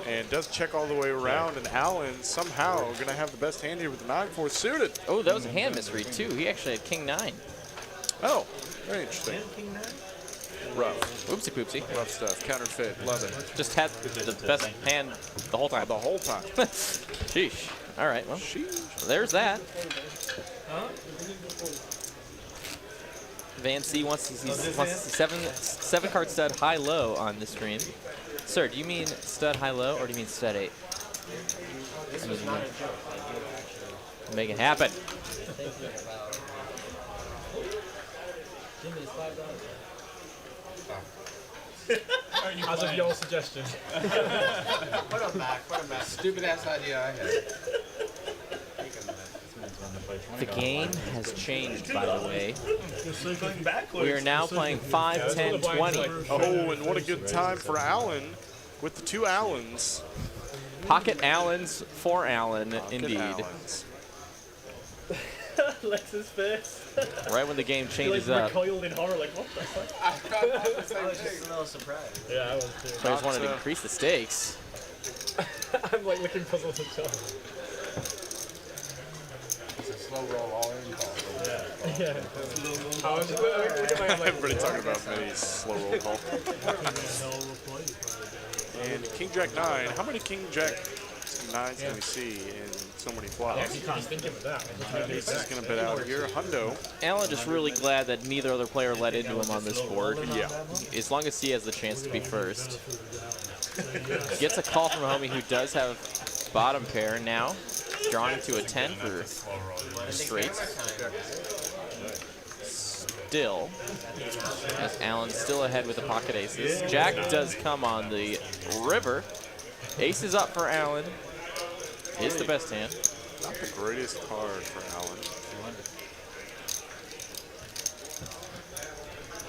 And does check all the way around, and Allen somehow going to have the best hand here with the 9-4 suited. Oh, that was a hand misread, too. He actually had King 9. Oh, very interesting. Rough. Oopsie poopsie. Rough stuff. Counterfeit. Love it. Just had the best hand the whole time. The whole time. Sheesh. All right, well, there's that. Van C wants to see seven card stud high low on the stream. Sir, do you mean stud high low or do you mean stud 8? I mean, make it happen. As of your suggestion. Put him back. Stupid ass idea I had. The game has changed, by the way. We are now playing 5, 10, 20. Oh, and what a good time for Allen with the 2 Allens. Pocket Allens for Allen, indeed. Allens. Lex's face. Right when the game He changes like up. recoiled in horror, like, what the fuck? I was just a little surprised. Yeah, I was too. Players wanted to increase the stakes. I'm like looking puzzled as well. It's a slow roll all in call. Yeah. I was just, look at my, I'm like, Everybody talking about Mitty's slow roll call. And King Jack 9. How many King Jack 9s can we see in so many flops? you can't think of that. He's just going to bet out here. Hundo. Alan just really glad that neither other player let into him on this board. Yeah. As long as he has the chance to be first. Gets a call from a homie who does have bottom pair now. Drawing to a 10 for a straight. Still, as Alan's still ahead with the pocket aces. Jack does come on the river. Ace is up for Alan. Is the best hand. Not the greatest card for Alan.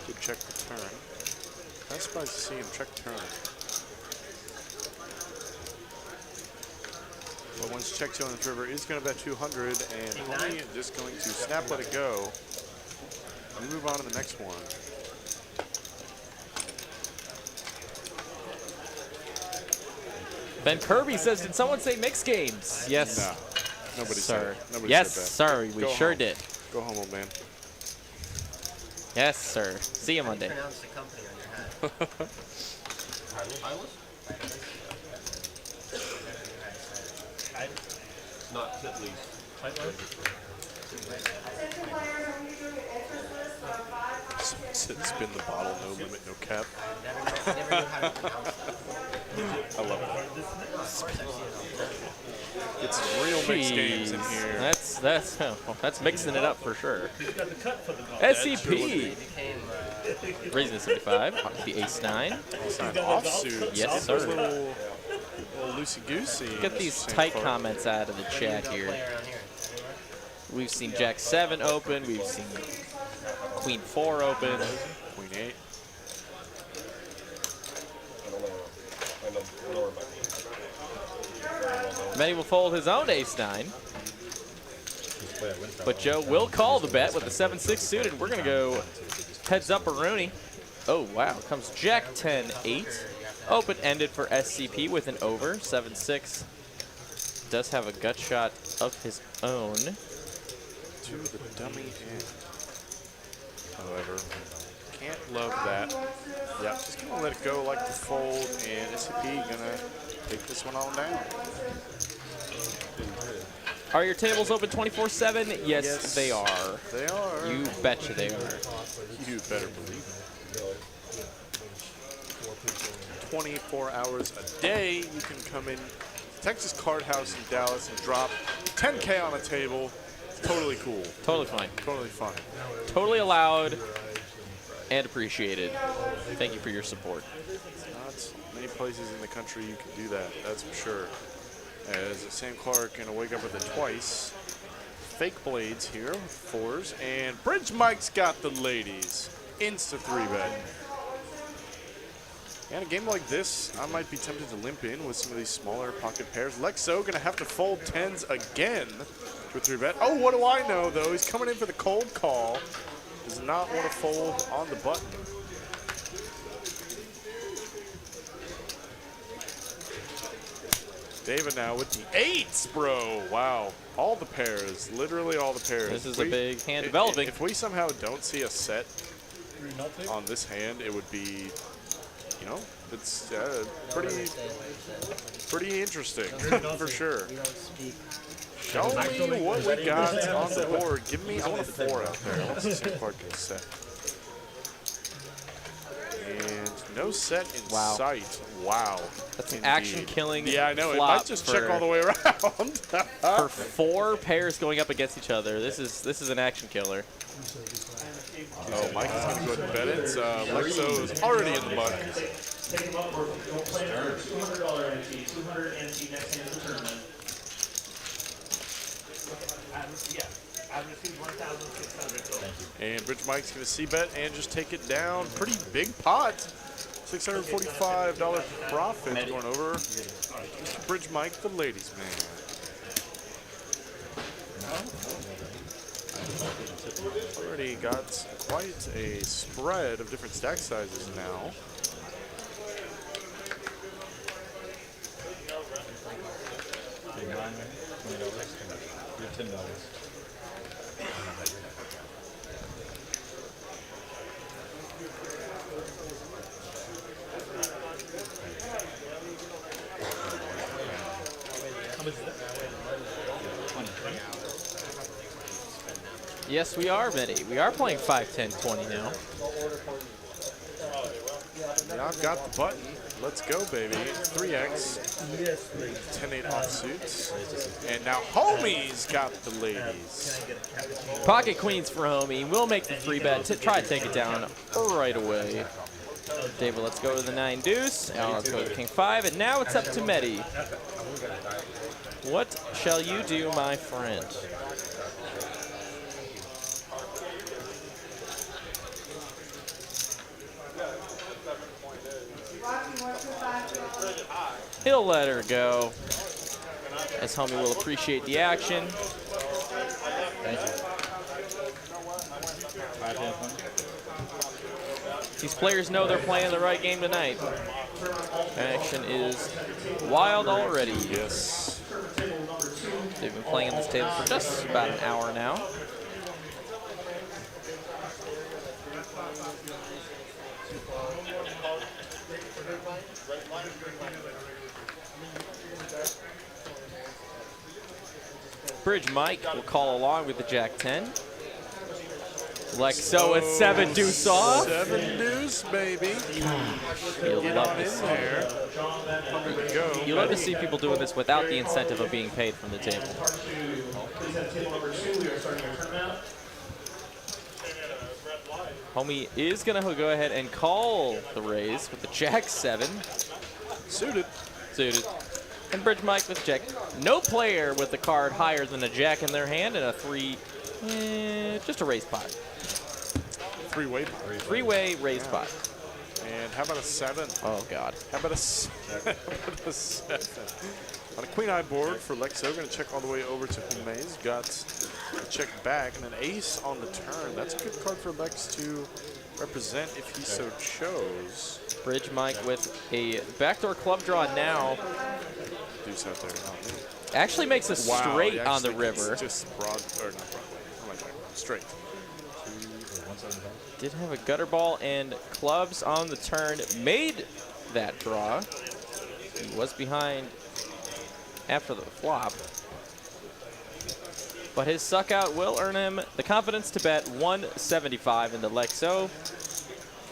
Did check the turn. I'm surprised to see him check turn. But once check two on this river is going to bet 200, and Homie is just going to snap, let it go, and move on to the next one. Ben Kirby says, did someone say mixed games? Yes. No, nobody sir. said. Nobody yes, said that. sir. We Go sure home. did. Go home, old man. Yes, sir. See you Monday. Pronounce the company on your hat. Not Titley's. Spin the bottle, no limit, no cap. Never knew how to pronounce it. I love it. It's some real mixed games in here. That's mixing it up for sure. SCP. Raising to 75. The ace 9. Offsuit. Yes, sir. Little loosey-goosey. Get these tight comments out of the chat here. We've seen Jack 7 open. We've seen Queen 4 open. Queen 8. Many will fold his own ace 9. But Joe will call the bet with the 7-6 suited. We're going to go heads up a Rooney. Oh, wow. Comes Jack 10-8. Open-ended for SCP with an over. 7-6. Does have a gut shot of his own. To the dummy end. However, can't love that. Yeah, just going to let it go like the fold, and SCP going to take this one on down. Are your tables open 24/7? Yes, they are. They are. You betcha they are. You better believe it. 24 hours a day, you can come in Texas Card House in Dallas and drop 10K on a table. It's totally cool. Totally fine. Totally fun. Totally allowed and appreciated. Thank you for your support. Not many places in the country you can do that, that's for sure. As Sam Clark going to wake up with it twice. Fake blades here with 4s. And Bridge Mike's got the ladies. Insta 3-bet. And a game like this, I might be tempted to limp in with some of these smaller pocket pairs. Lex O going to have to fold 10s again with 3-bet. Oh, what do I know, though? He's coming in for the cold call. Does not want to fold on the button. David now with the 8s, bro. Wow. All the pairs. Literally all the pairs. This is a big hand developing. If we somehow don't see a set on this hand, it would be, you know, it's pretty interesting, for sure. Show me what we got on the board. Give me, I want a 4 out there. I want to see Clark get a set. And no set in sight. Wow. That's an action-killing. Yeah, I know. It might just check all the way around. For 4 pairs going up against each other, this is an action killer. Oh, Mike is going to go ahead and bet it. Lex O is already in the buck. Take them up, don't play for $200 NT, 200 NT next hand of the tournament. I've received 1,600. And Bridge Mike's going to c-bet and just take it down. Pretty big pot. $645 profit going over. Mr. Bridge Mike, the ladies man. I Already got quite a spread of different stack sizes now. You're $10. Yes, we are, Mitty. We are playing 5, 10, 20 now. Yeah, I've got the button. Let's go, baby. 3x. 10-8 offsuits. And now Homie's got the ladies. Pocket queens for Homie. We'll make the 3-bet. Try to take it down right away. David, let's go to the 9 deuce. Now let's go to the king 5. And now it's up to Medi. What shall you do, my friend? He'll let her go, as Homie will appreciate the action. These players know they're playing the right game tonight. Action is wild already. Yes. They've been playing on this table for just about an hour now. Bridge Mike will call along with the Jack 10. Lex O at 7 deuce off. 7 deuce, baby. You'll love to see there. You love to see people doing this without the incentive of being paid from the table. Homie is going to go ahead and call the raise with the Jack 7. Suited. And Bridge Mike with Jack. No player with a card higher than a Jack in their hand and a 3, just a raise pot. Three-way. Three-way raise pot. And how about a 7? Oh, God. How about a 7? On a queen-eye board for Lex O, going to check all the way over to Hume's. Got a check back and an ace on the turn. That's a good card for Lex to represent if he so chose. Bridge Mike with a backdoor club draw now. Deuce out there. Actually makes a straight on the river. Just broad, or not Broadway. Oh my God. Straight. Did have a gutter ball and clubs on the turn. Made that draw. He was behind after the flop. But his suck out will earn him the confidence to bet 175 into Lex O.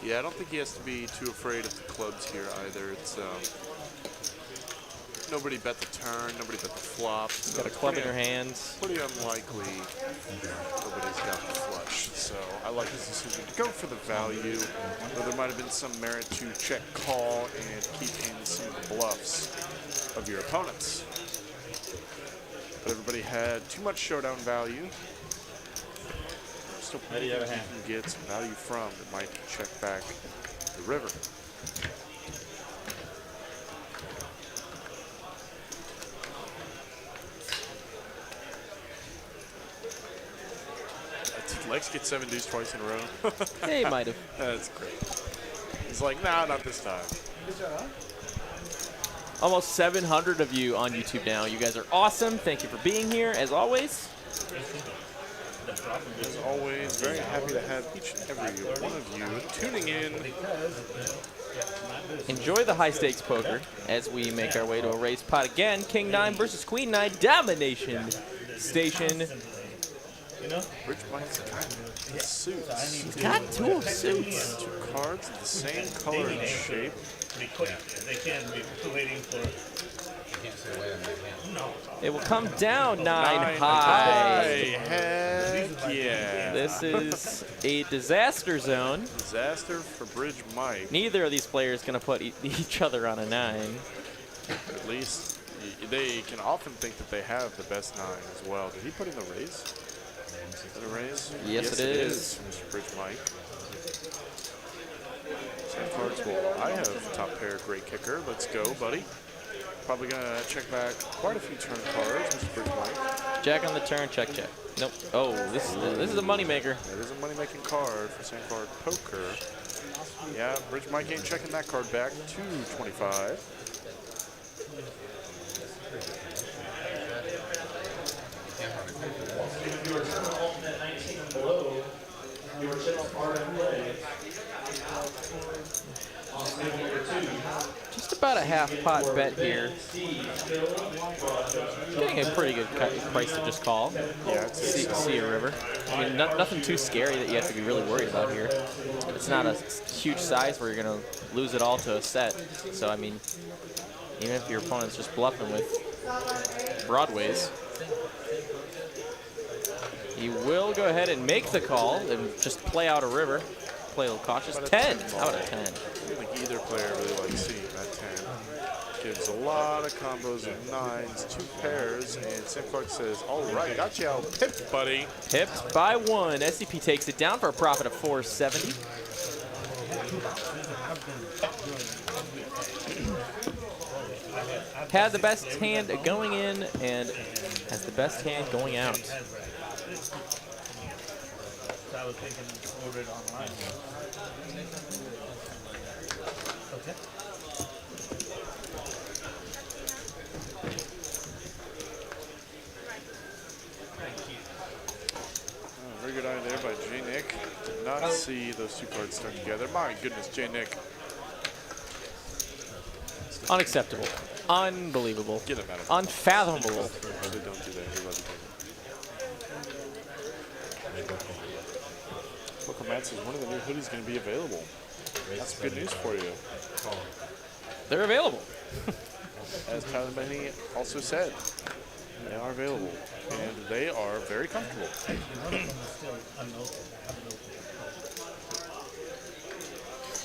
Yeah, I don't think he has to be too afraid of the clubs here either. It's nobody bet the turn, nobody bet the flop. So got a club in your hands. Pretty unlikely nobody's got the flush. So I like this decision to go for the value. Though there might have been some merit to check call and keep in some of the bluffs of your opponents. But everybody had too much showdown value. Still plenty you can get some value from that might check back the river. Did Lex get 7 deuce twice in a row? Yeah, he might have. That's great. He's like, nah, not this time. Almost 700 of you on YouTube now. You guys are awesome. Thank you for being here, as always. As always, very happy to have each and every one of you tuning in. Enjoy the high-stakes poker as we make our way to a raise pot again. King 9 versus Queen 9 domination station. Rich Mike's got suits. He's got 2 of suits. 2 cards of the same color and shape. They can't be waiting for. It will come down 9 high. Heck yeah. This is a disaster zone. Disaster for Bridge Mike. Neither of these players going to put each other on a 9. At least they can often think that they have the best 9 as well. Did he put in the raise? Is it a raise? Yes, it is. Mr. Bridge Mike. Same cards. Well, I have top pair, great kicker. Let's go, buddy. Probably going to check back quite a few turn cards, Mr. Bridgeway. Jack on the turn, check. Nope. Oh, this is a moneymaker. That is a money-making card for Sandcard Poker. Yeah, Bridge Mike ain't checking that card back. 225. If your turn alternate 19 and below, your chips are in play. On table number 2. Just about a half pot bet here. Getting a pretty good price to just call. Yeah, see a river. I mean, nothing too scary that you have to be really worried about here. It's not a huge size where you're going to lose it all to a set. So, I mean, even if your opponent's just bluffing with broadways, he will go ahead and make the call and just play out a river. Play a little cautious. 10. How about a 10? I think either player really likes seeing that 10. Gives a lot of combos of 9s, 2 pairs, and Sam Clark says, all right, got you out. Pipped, buddy. Pipped by 1. SCP takes it down for a profit of 470. Had the best hand going in and has the best hand going out. I was thinking order it online. Okay. Very good eye there by J. Nick. Did not see those two cards start together. My goodness, J. Nick. Unacceptable. Unbelievable. Get him out of Unfathomable. They don't do that. Everybody Local Matt says one of the new hoodies going to be available. That's good news for you. They're available. As Tyler Benny also said, they are available. And they are very comfortable.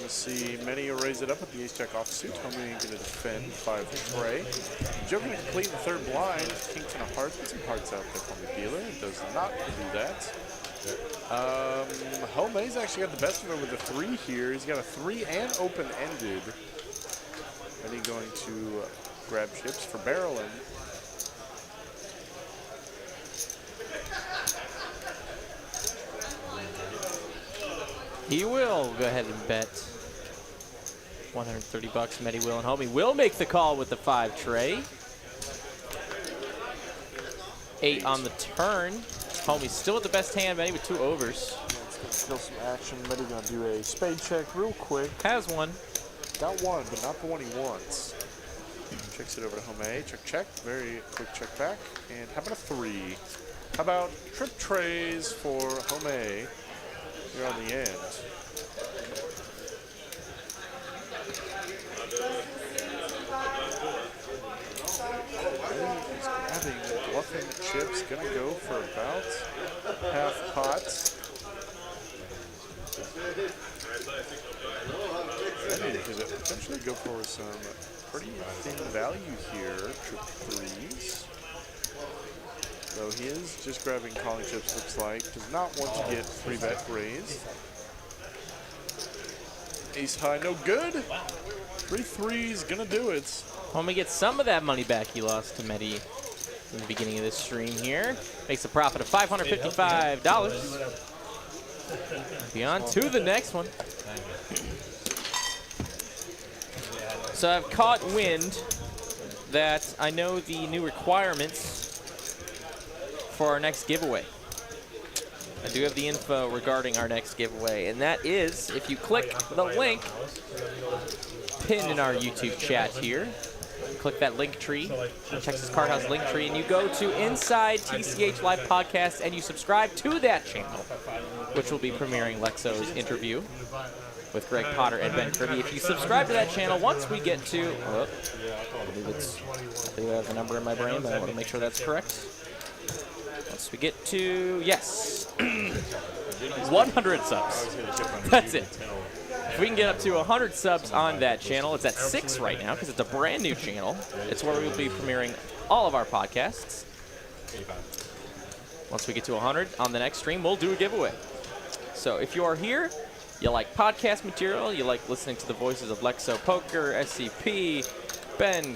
Let's see, many will raise it up with the ace-jack offsuit. Homie going to defend 5 tray. Joker to complete the third blind. King 10 of hearts. Put some hearts out there for the dealer. It does not do that. Homie's actually got the best of it with a 3 here. He's got a 3 and open-ended. And he's going to grab chips for barreling. He will go ahead and bet 130 bucks. Medi will, and Homie will make the call with the 5 tray. 8 on the turn. Homie's still with the best hand. Medi with 2 overs. Let's go some action. Medi gonna do a spade check real quick. Has one. Got one, but not the one he wants. Checks it over to Homie. Check, check. Very quick check back. And how about a 3? How about trip trays for Homie here on the end? He's grabbing bluffing chips. Gonna go for about half pot. Ready to potentially go for some pretty thin value here. Trip 3s. So he is just grabbing calling chips, looks like. Does not want to get 3-bet raised. Ace high, no good. 3 threes, gonna do it. Homie gets some of that money back he lost to Medi in the beginning of this stream here. Makes a profit of $555. Be on to the next one. So I've caught wind that I know the new requirements for our next giveaway. I do have the info regarding our next giveaway, and that is if you click the link pinned in our YouTube chat here, click that link tree, Texas Card House link tree, and you go to Inside TCH Live Podcast and you subscribe to that channel, which will be premiering Lex O's interview with Greg Potter and Ben Kirby. If you subscribe to that channel, once we get to, I think I have the number in my brain, but I want to make sure that's correct. Once we get to, yes, 100 subs. That's it. If we can get up to 100 subs on that channel, it's at 6 right now because it's a brand new channel. It's where we will be premiering all of our podcasts. Once we get to 100 on the next stream, we'll do a giveaway. So if you are here, you like podcast material, you like listening to the voices of Lex O Poker, SCP, Ben,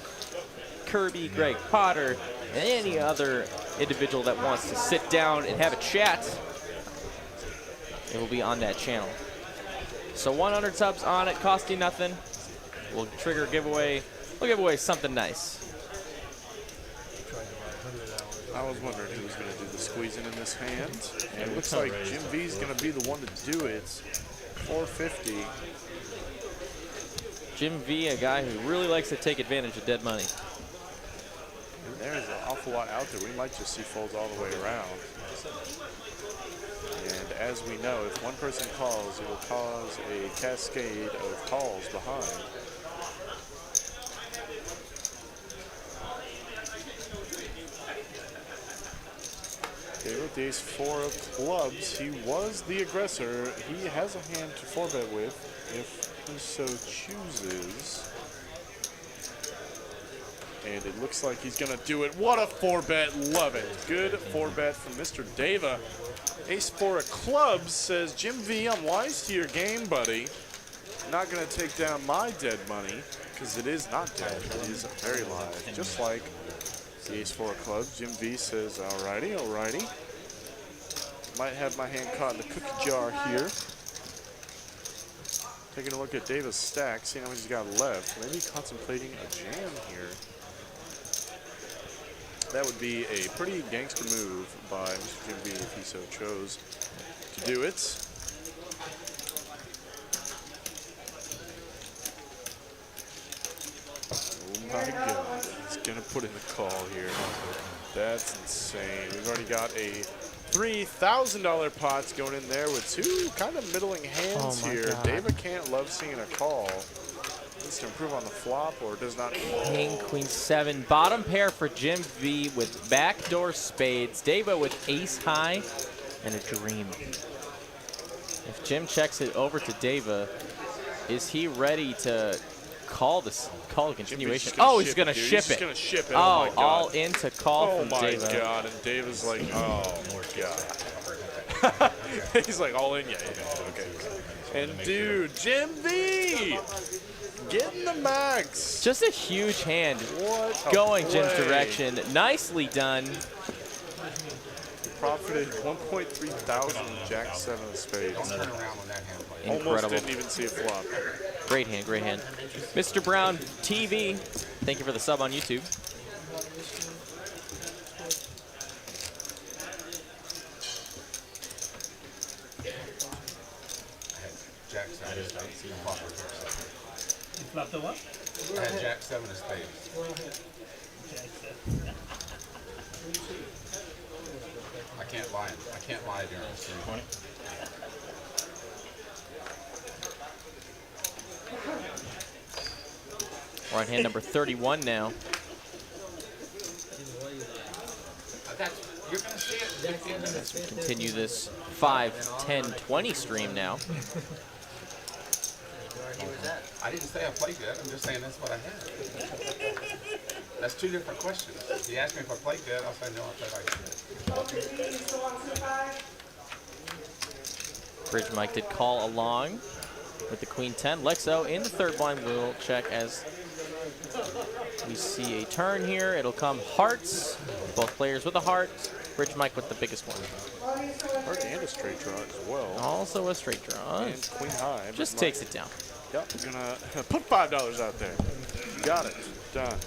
Kirby, Greg Potter, and any other individual that wants to sit down and have a chat, it will be on that channel. So 100 subs on it, cost you nothing. We'll trigger a giveaway. We'll give away something nice. I was wondering who was going to do the squeezing in this hand. And it looks like Jim V's going to be the one to do it. 450. Jim V, a guy who really likes to take advantage of dead money. There's an awful lot out there. We might just see folds all the way around. And as we know, if one person calls, it will cause a cascade of calls behind. Okay, with the ace-4 of clubs, he was the aggressor. He has a hand to 4-bet with, if he so chooses. And it looks like he's going to do it. What a 4-bet. Love it. Good 4-bet from Mr. Deva. Ace-4 of clubs says, Jim V, I'm wise to your game, buddy. Not going to take down my dead money, because it is not dead. It is very live. Just like the ace-4 of clubs. Jim V says, alrighty, alrighty. Might have my hand caught in the cookie jar here. Taking a look at Deva's stack, seeing how much he's got left. Maybe contemplating a jam here. That would be a pretty gangster move by Mr. Jim V if he so chose to do it. Oh my God, he's gonna put in the call here. That's insane. We've already got a $3,000 pots going in there with two kind of middling hands here. God. Deva can't love seeing a call. Needs to improve on the flop or does not. King, Queen 7. Bottom pair for Jim V with backdoor spades. Deva with ace high and a dream. If Jim checks it over to Deva, is he ready to call this? Call a continuation. Oh, he's gonna ship it. He's gonna ship it. Oh, Oh my God. all in to call from Deva. Oh my God! And Deva's like, oh my God. He's like, all in, yeah, okay. And dude, Jim V, getting the max. Just a huge hand. What a going play. Jim's direction. Nicely done. Profited 1.3 thousand Jack 7 of spades. Incredible. Almost didn't even see a flop. Great hand, great hand. Mr. Brown TV, thank you for the sub on YouTube. Jack 7 of spades. You flopped the what? I had Jack 7 of spades. I can't lie. I can't lie during the stream. 20. We're on hand number 31 now. You're gonna see it. As we continue this 5, 10, 20 stream now. I didn't say I played dead. I'm just saying that's what I had. That's two different questions. If he asked me if I played dead, I'll say no. I played like shit. Bridge Mike did call along with the Queen 10. Lex O in the third blind will check as we see a turn here. It'll come hearts. Both players with a heart. Bridge Mike with the biggest one. Heart and a straight draw as well. Also a straight draw. And Queen high. Just takes it down. Yep, I'm gonna put $5 out there. Got it. Done.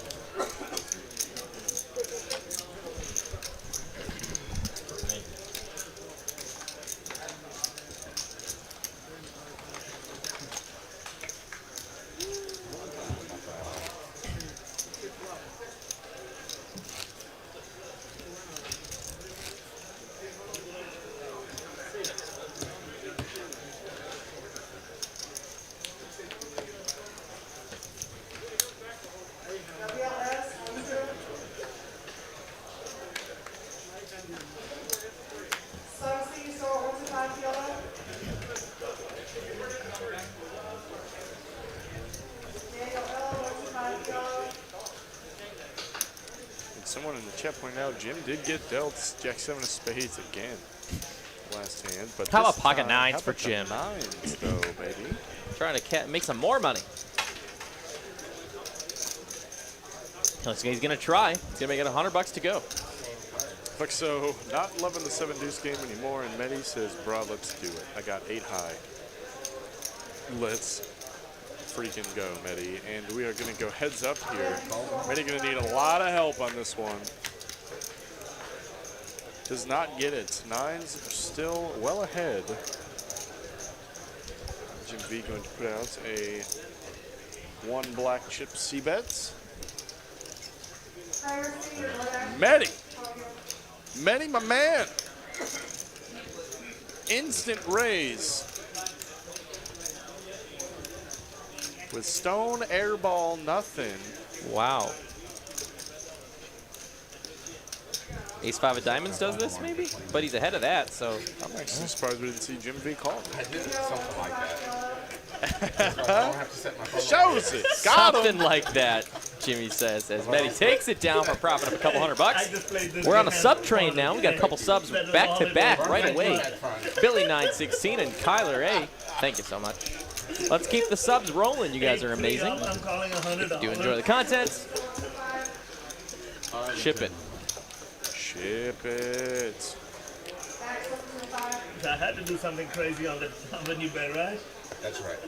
Someone in the chat pointed out Jim did get dealt Jack 7 of spades again last hand. But how about this pocket time, nines how for about the Jim? Nines though, baby. Trying to make some more money. He's going to try. He's going to make it $100 to go. So not loving the 7 deuce game anymore, and Medi says, "Bro, let's do it. I got 8 high. Let's freaking go, Medi." And we are going to go heads up here. Medi going to need a lot of help on this one. Does not get it. Nines still well ahead. Jim V going to put out a 1 black chip C-bets. Medi, my man. Instant raise. With stone, airball, nothing. Wow. Ace-5 of diamonds does this, maybe? But he's ahead of that, so. I'm actually surprised we didn't see Jim V call. I did something like that. I don't have to set my phone Shows it. Got Something him. like that, Jimmy says, as Medi takes it down for a profit of a couple $100. We're on a sub train now. We got a couple subs back to back right away. Billy916 and Kyler A. Thank you so much. Let's keep the subs rolling. You guys are amazing. I'm calling $100. Do enjoy the content. Ship it. Ship it. I had to do something crazy on the new bet, right? That's right.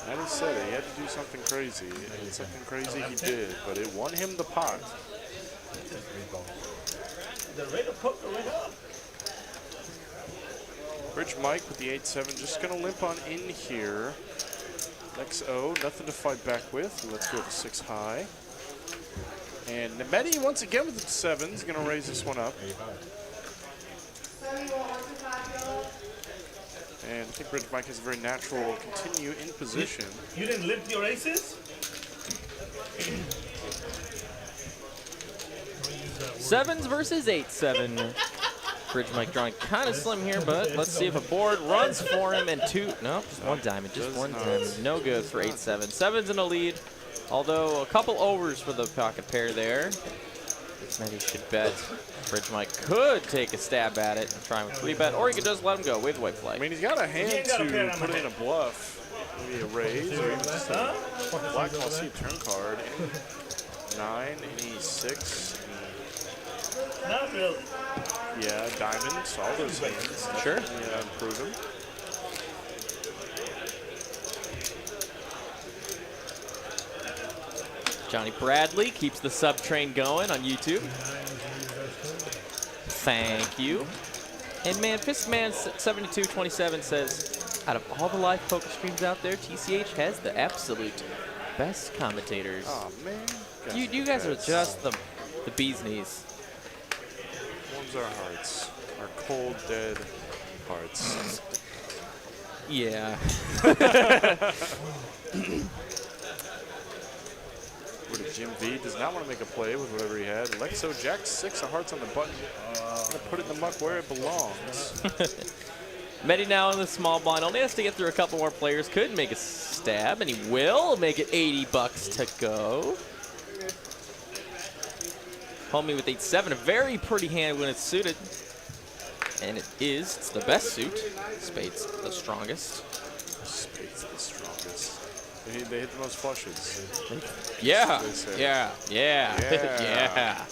And he said it. He had to do something crazy, and something crazy he did, but it won him the pot. The rate of poker went up. Bridge Mike with the 8-7, just going to limp on in here. Lex O, nothing to fight back with. Let's go to 6 high. And Medi once again with the 7s, going to raise this one up. And I think Bridge Mike has a very natural continue in position. You didn't limp your aces? 7s versus 8-7. Bridge Mike drawing kind of slim here, but let's see if a board runs for him. And 2, no, just 1 diamond, just 1 diamond. No good for 8-7. 7's in a lead, although a couple overs for the pocket pair there. Medi should bet. Bridge Mike could take a stab at it and try with 3-bet, or he could just let him go. Wave the white flag. I mean, he's got a hand to put in a bluff, maybe a raise, or even just a black call, see a turn card. 9, any 6. Not really. Yeah, diamonds, all those hands. Sure. Yeah, improve him. Johnny Bradley keeps the sub train going on YouTube. Thank you. And man, Fistman7227 says, out of all the live poker streams out there, TCH has the absolute best commentators. Oh man. You guys are just the bee's knees. Warms our hearts. Our cold, dead hearts. Yeah. Jim V does not want to make a play with whatever he had. Lex O Jack 6 of hearts on the button. Gonna put it in the muck where it belongs. Medi now in the small blind. Only has to get through a couple more players. Could make a stab, and he will make it $80 to go. Homie with 8-7, a very pretty hand when it's suited. And it is. It's the best suit. Spades the strongest. Spades the strongest. They hit the most flushes. Yeah. Yeah. Yeah.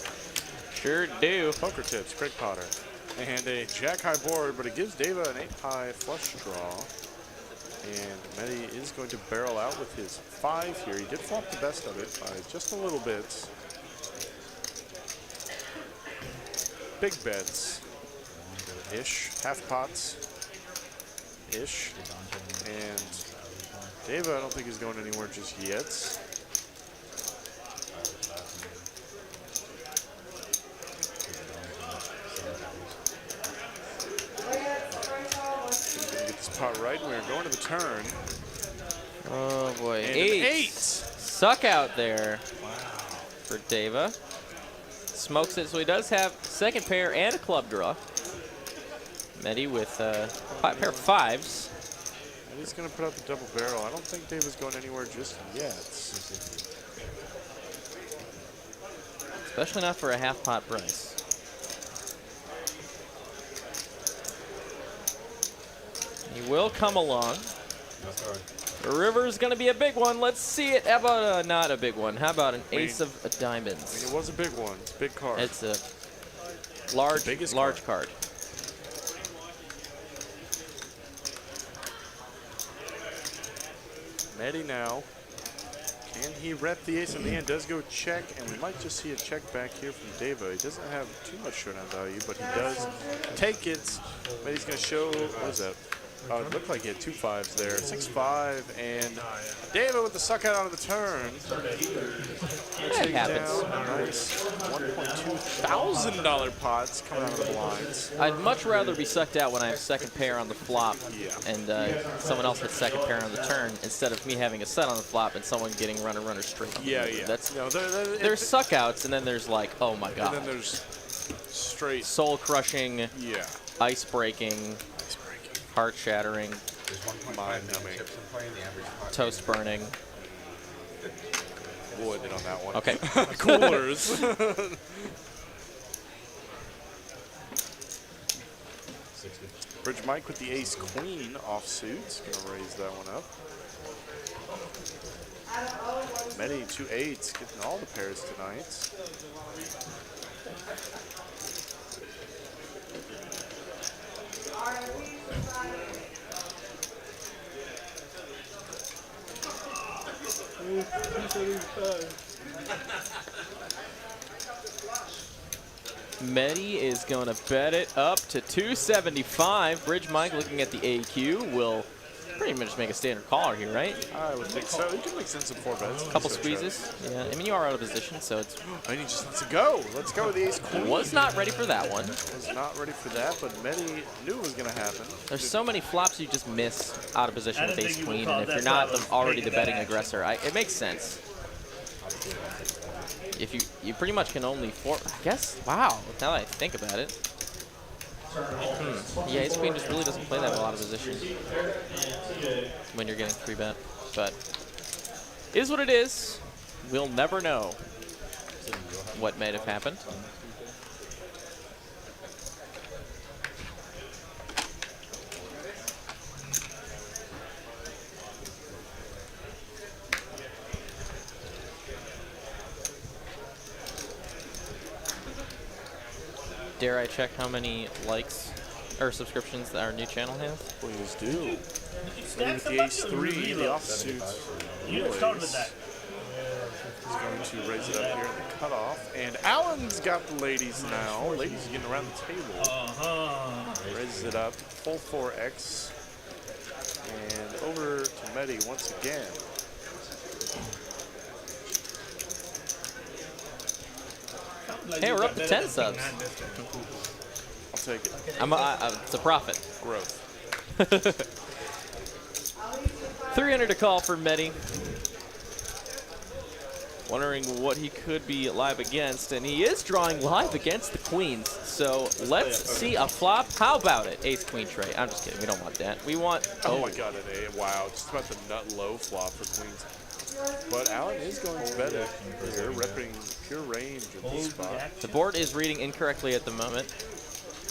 Sure do. Poker tips, Craig Potter. And a jack high board, but it gives Deva an 8 high flush draw. And Medi is going to barrel out with his 5 here. He did flop the best of it by just a little bit. Big bets. Ish. Half pots. Ish. And Deva, I don't think he's going anywhere just yet. Get this pot right, and we're going to the turn. Oh boy, And 8. Suck out there for Deva. Smokes it, so he does have second pair and a club draw. Medi with a pair of 5s. And he's going to put out the double barrel. I don't think Deva's going anywhere just yet. Especially not for a half pot price. He will come along. The river's going to be a big one. Let's see it. How about not a big one? How about an ace of diamonds? I mean, it was a big one. It's a big card. It's a large card. Medi now. Can he rep the ace in the end? Does go check, and we might just see a check back here from Deva. He doesn't have too much showdown value, but he does take it. Medi's going to show, what is that? Oh, it looked like he had 2 5s there. 6-5, and Deva with the suck out on the turn. That happens. Nice $1,200 pots coming out of the blinds. I'd much rather be sucked out when I have second pair on the flop and someone else hits second pair on the turn instead of me having a set on the flop and someone getting runner straight. Yeah. That's, no, there's suck outs, and then there's like, oh my god. And then there's straight soul crushing, ice breaking, heart shattering, mind numbing, toast burning. Wood in on that one. Okay. Coolers. Bridge Mike with the ace queen offsuit. Gonna raise that one up. Medi 2 8s, getting all the pairs tonight. Medi is going to bet it up to 275. Bridge Mike looking at the AQ will pretty much make a standard caller here, right? I would think so. You can make sense of 4 bets. Couple squeezes. Yeah, I mean, you are out of position, so it's... And he just lets it go. Let's go with the ace queen. Was not ready for that one. Was not ready for that, but Medi knew it was going to happen. There's so many flops you just miss out of position with ace queen, and if you're not already the betting aggressor, it makes sense. If you pretty much can only I guess, wow, now that I think about it. Yeah, ace queen just really doesn't play that well out of position when you're getting 3-bet, but it is what it is. We'll never know what might have happened. Dare I check how many likes or subscriptions that our new channel has? Please do. With the ace 3, the offsuit. You started with that. He's going to raise it up here in the cutoff. And Alan's got the ladies now. Ladies are getting around the table. Raises it up. Full 4x. And over to Medi once again. Hey, we're up to 10 subs. I'll take it. It's a profit. Growth. 300 to call for Medi. Wondering what he could be live against, and he is drawing live against the queens. So let's see a flop. How about it? Ace queen tray. I'm just kidding. We don't want that. We want. Oh my god, wow. Just about the nut low flop for queens. But Alan is going to bet it here, repping pure range of this spot. The board is reading incorrectly at the moment.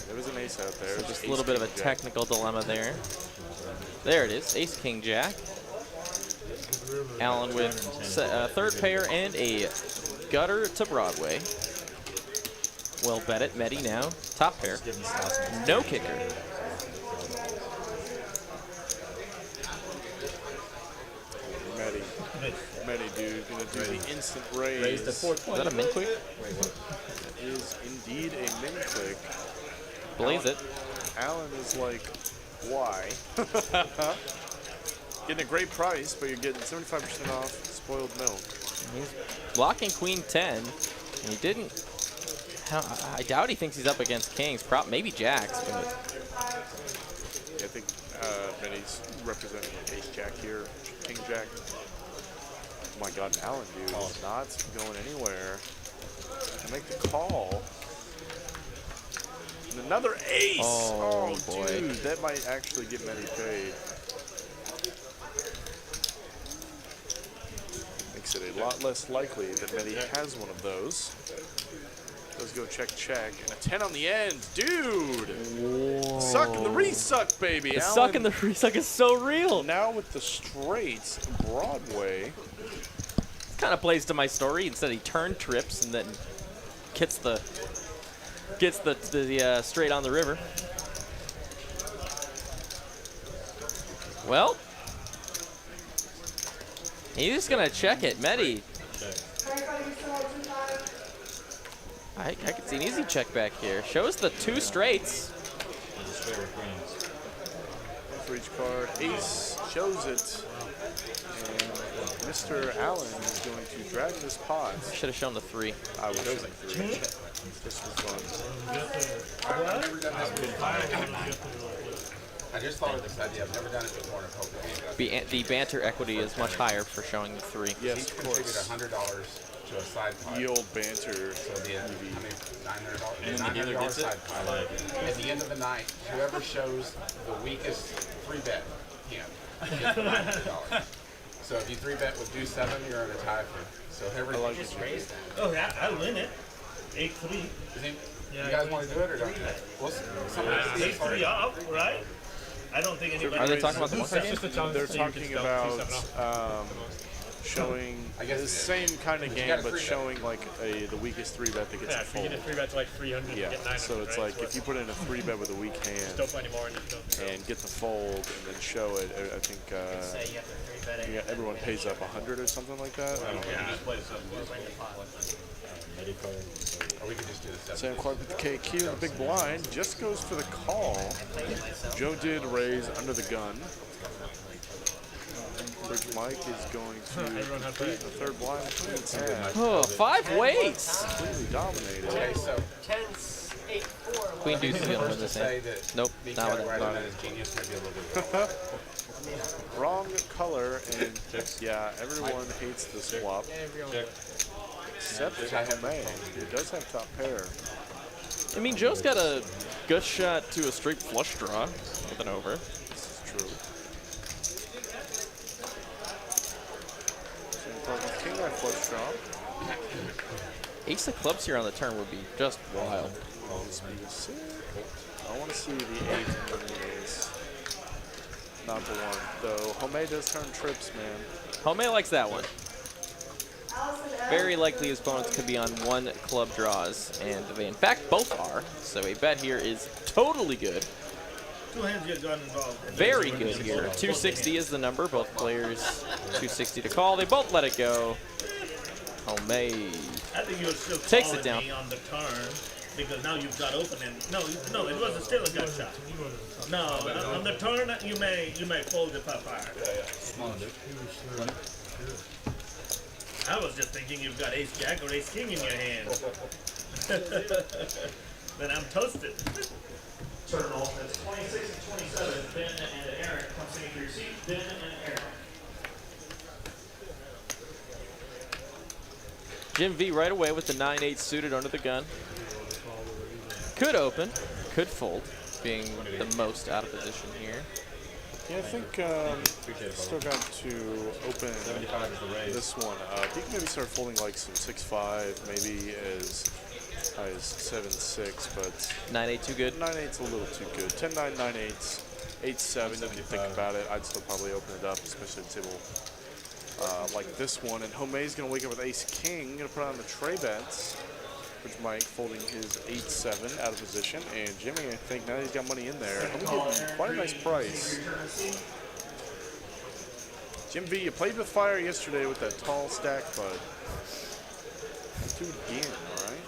There was an ace out there. So just a little bit of a technical dilemma there. There it is, ace king jack. Alan with third pair and a gutter to Broadway. Will bet it. Medi now, top pair. No kicker. Medi, dude, gonna do the instant raise. Is that a min quick? That is indeed a min quick. Blaze it. Alan is like, why? Getting a great price, but you're getting 75% off spoiled milk. He's blocking queen 10, and he didn't. I doubt he thinks he's up against kings. Maybe jacks, but. Yeah, I think Medi's representing ace jack here, king jack. Oh my god, Alan, dude, is not going anywhere. To make the call. And another ace! Oh boy. Dude, that might actually get Medi paid. Makes it a lot less likely that Medi has one of those. Does go check, check, and a 10 on the end. Dude! Whoa. suck and the resuck, baby. The suck and the resuck is so real. Now with the straights, Broadway. Kind of plays to my story. Instead, he turn trips and then gets the straight on the river. Well, he's just gonna check it. Medi. I can see an easy check back here. Shows the 2 straights. For each card, ace shows it. And Mr. Allen is going to drag this pot. Should have shown the 3. I would have 3. This was fun. I just thought of this idea. I've never done it before in a poker game. The banter equity is much higher for showing the 3. Yes, Each of course. contribute $100 to a side pot. Ye old banter. So the $900. And then the dealer gets it? Side pot. At the end of the night, whoever shows the weakest 3-bet hand gets the $900. So if you 3-bet with deuce 7, you're in a tie for. So whoever just raised that. Oh yeah, I'll win it. 8-3. You guys want to do it or don't? Well, 8-3 up, right? I don't think anybody. Are they talking about the one game? They're talking about showing the same kind of game, but showing like the weakest 3-bet that gets a If you fold. get a 3-bet to like 300, you get 900. So it's like if you put in a 3-bet with a weak hand don't play anymore and get the fold and then show it, I think everyone pays up 100 or something like that. I don't know. Or we could just do the Sam Clark with the KQ, the big blind, just goes for the call. Joe did raise under the gun. Bridge Mike is going to complete the 3rd blind between its hands. Oh, 5 weights. Completely dominated. Okay, so Queen Deuce is going to win this hand. Nope, not with that. Wrong color, and yeah, everyone hates the swap. Except Holdem, who does have top pair. I mean, Joe's got a good shot to a straight flush draw with an over. This is true. King Eye flush draw. Ace of clubs here on the turn would be just wild. I want to see the 8 and the ace. Not the 1, though. Holdem does turn trips, man. Holdem likes that one. Very likely his opponents could be on 1 club draws, and they in fact both are. So a bet here is totally good. 2 hands get gun involved. Very good here. 260 is the number. Both players 260 to call. They both let it go. Holdem I think you're still takes it down. me on the turn because now you've got open and no, it was still a gut shot. No, on the turn you may fold if I fire. I was just thinking you've got ace jack or ace king in your hand. Then I'm toasted. Turn alternates 26 and 27, Ben and Aaron. Come sitting for your seat, Ben and Aaron. Jim V right away with the 9-8 suited under the gun. Could open, could fold, being the most out of position here. Yeah, I think still got to open this one up. You can maybe start folding like some 6-5, maybe as high as 7-6, but 9-8 too good. 9-8's a little too good. 10-9, 9-8s, 8-7. If you think about it, I'd still probably open it up, especially at a table like this one. And Holdem's gonna wake up with Ace King, gonna put on the tray bets. Bridge Mike folding his 8-7 out of position, and Jimmy, I think now he's got money in there. He'll be getting quite a nice price. Jim V, you played with fire yesterday with that tall stack, bud. Do it again, all right?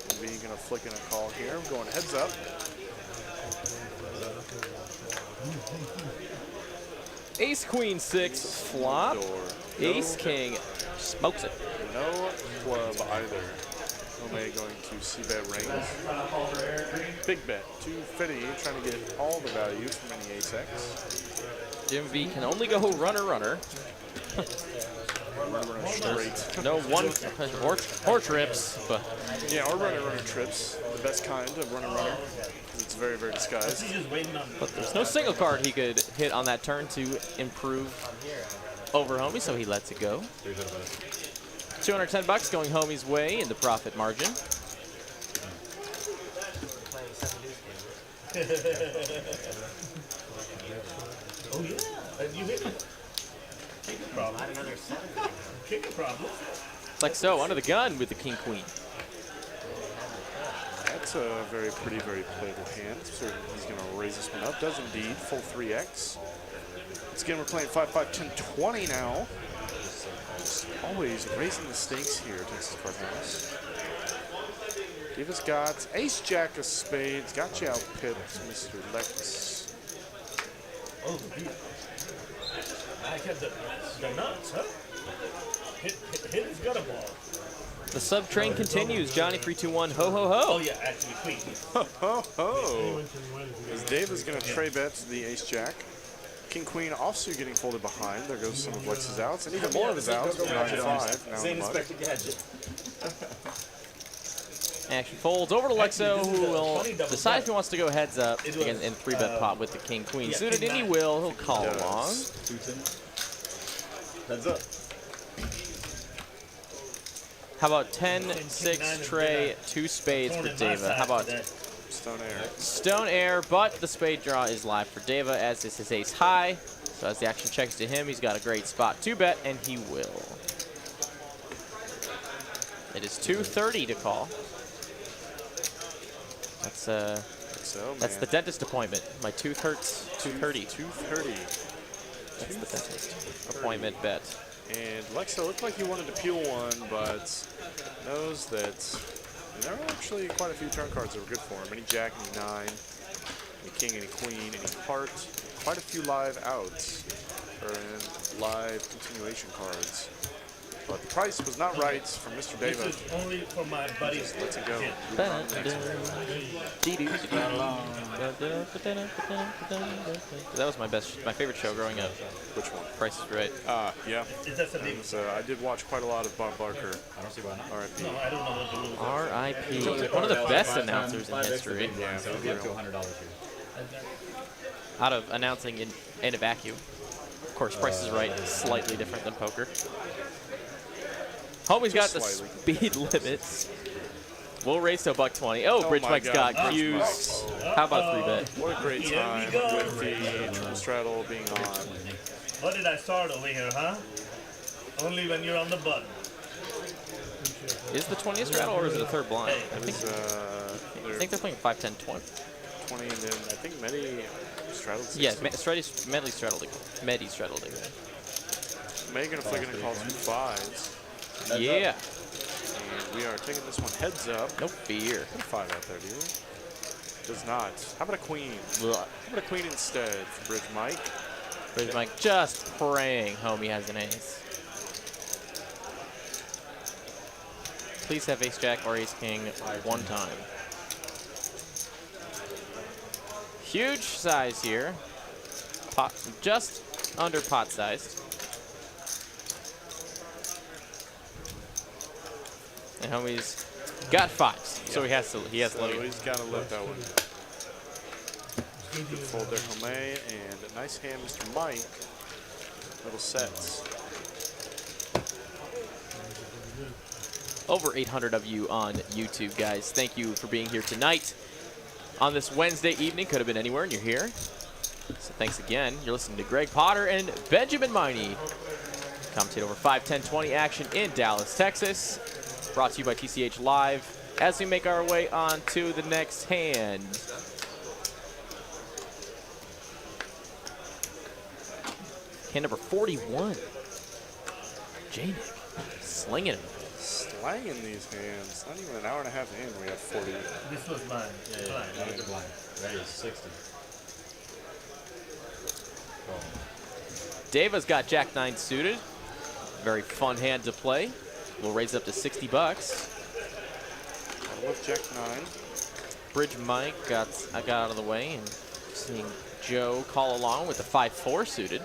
Jim V gonna flick in a call here. I'm going heads up. Ace Queen 6 flop. Ace King smokes it. No club either. Holdem going to c-bet range. Big bet, 250, trying to get all the value from any ace-x. Jim V can only go runner. Runner straight. No one or trips, but yeah, or runner trips, the best kind of runner. It's very, very disguised. But there's no single card he could hit on that turn to improve over Homie, so he lets it go. 210 bucks going Homie's way in the profit margin. Oh yeah, and you hit it. Kick problem. Not another 7. Kick problem. Lex O under the gun with the king queen. That's a very pretty, very playable hand. So he's going to raise this one up. Does indeed. Full 3x. Once again, we're playing 5, 5, 10, 20 now. Just always raising the stakes here, Texas Card House. Davis got ace jack of spades. Got you out pipped, Mr. Lex. Oh, the beat. I kept the nuts, huh? Hit his gutter ball. The sub train continues. Johnny 321. Ho ho ho. Oh yeah, actually queen. Ho ho ho. As Dave is going to tray bet to the ace jack. King queen also getting folded behind. There goes some of Lex's outs, and even more of his outs. 9-5 now in the mud. Action folds over to Lex O, who will decide if he wants to go heads up again in 3-bet pot with the king queen suited, and he will. He'll call along. Heads up. How about 10-6 tray, 2 spades for Deva? How about Stone air? Stone air, but the spade draw is live for Deva, as is his ace high. So as the action checks to him, he's got a great spot to bet, and he will. It is 230 to call. That's the dentist appointment. My tooth hurts. 230. 230. That's the dentist appointment bet. And Lexo looked like he wanted to peel one, but knows that there are actually quite a few turn cards that were good for him. Any jack, any 9, any king, any queen, any heart. Quite a few live outs, or live continuation cards. But the price was not right from Mr. Deva. This is only for my buddies. Let's go. That was my favorite show growing up. Which one? Price is Right. Yeah. Was, I did watch quite a lot of Bob Barker. I don't see why not. R.I.P. No, I don't know what the rules are. R.I.P. One of the best announcers in history. Yeah, so it'll be up to $100 here. Out of announcing in a vacuum. Of course, Price is Right is slightly different than poker. Homie's got the speed limits. We'll race to $120. Oh, Bridge Mike's got Q's. How about 3-bet? What a great time with the straddle being on. What did I start over here, huh? Only when you're on the button. Is the 20th straddle or is it a third blind? I think they're playing 5, 10, 20. 20, and then I think Medi straddled 60. Yeah, Medley straddled it. Medi straddled it. Megan flicking and call 2 5s. Yeah. And we are taking this one heads up. No fear. Put a 5 out there, do you? Does not. How about a queen? How about a queen instead for Bridge Mike? Bridge Mike just praying homie has an ace. Please have ace jack or ace king one time. Huge size here. Pot, just under pot sized. And homie's got 5s, so he has to load. He's got to lift that one. Good fold there, Home, and a nice hand, Mr. Mike. Little sets. Over 800 of you on YouTube, guys. Thank you for being here tonight on this Wednesday evening. Could have been anywhere, and you're here. So thanks again. You're listening to Greg Potter and Benjamin Miney. Commentate over 5, 10, 20 action in Dallas, Texas. Brought to you by TCH Live as we make our way on to the next hand. Hand number 41. J-Nick slinging it. Slanging these hands. Not even an hour and a half in, we have 40. This was mine. Yeah, that was a blind. That is 60. Deva's got Jack 9 suited. Very fun hand to play. We'll raise up to $60. With Jack 9. Bridge Mike got out of the way, and seeing Joe call along with the 5-4 suited.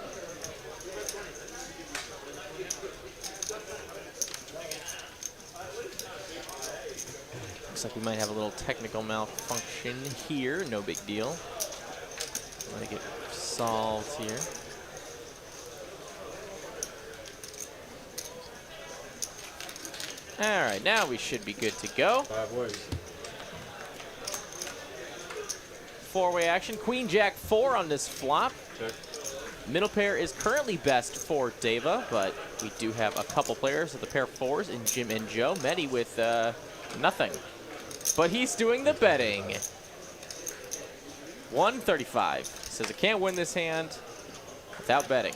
Looks like we might have a little technical malfunction here. No big deal. Let it get solved here. All right, now we should be good to go. 5 ways. four-way action. Queen Jack 4 on this flop. Check. Middle pair is currently best for Deva, but we do have a couple players with the pair fours in Jim and Joe. Medi with nothing. But he's doing the betting. 135. Says I can't win this hand without betting.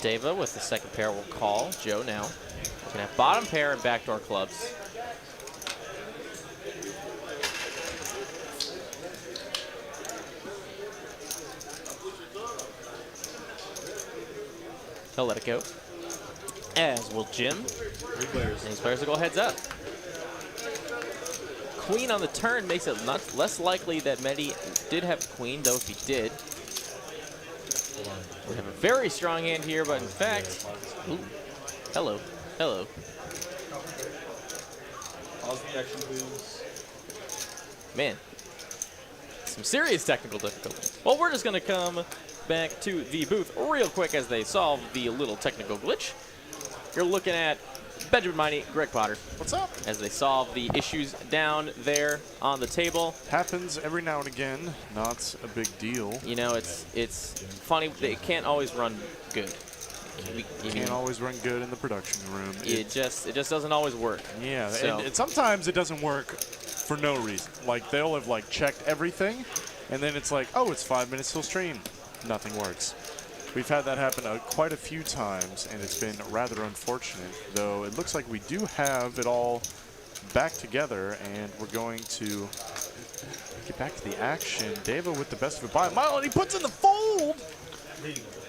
Deva with the second pair will call. Joe now. Looking at bottom pair and backdoor clubs. He'll let it go. As will Jim. Three players. And these players will go heads up. Queen on the turn makes it less likely that Medi did have queen, though if he did. We have a very strong hand here, but in fact, ooh, hello. Pause the action, please. Man, some serious technical difficulties. Well, we're just gonna come back to the booth real quick as they solve the little technical glitch. You're looking at Benjamin Miney, Greg Potter. What's up? As they solve the issues down there on the table. Happens every now and again. Not a big deal. You know, it's funny. It can't always run good. You can't always run good in the production room. It just doesn't always work. Yeah, So- and sometimes it doesn't work for no reason. Like, they'll have, like, checked everything, and then it's like, oh, it's 5 minutes till stream. Nothing works. We've had that happen quite a few times, and it's been rather unfortunate, though it looks like we do have it all back together, and we're going to get back to the action. Deva with the best of it by a mile, and he puts in the fold!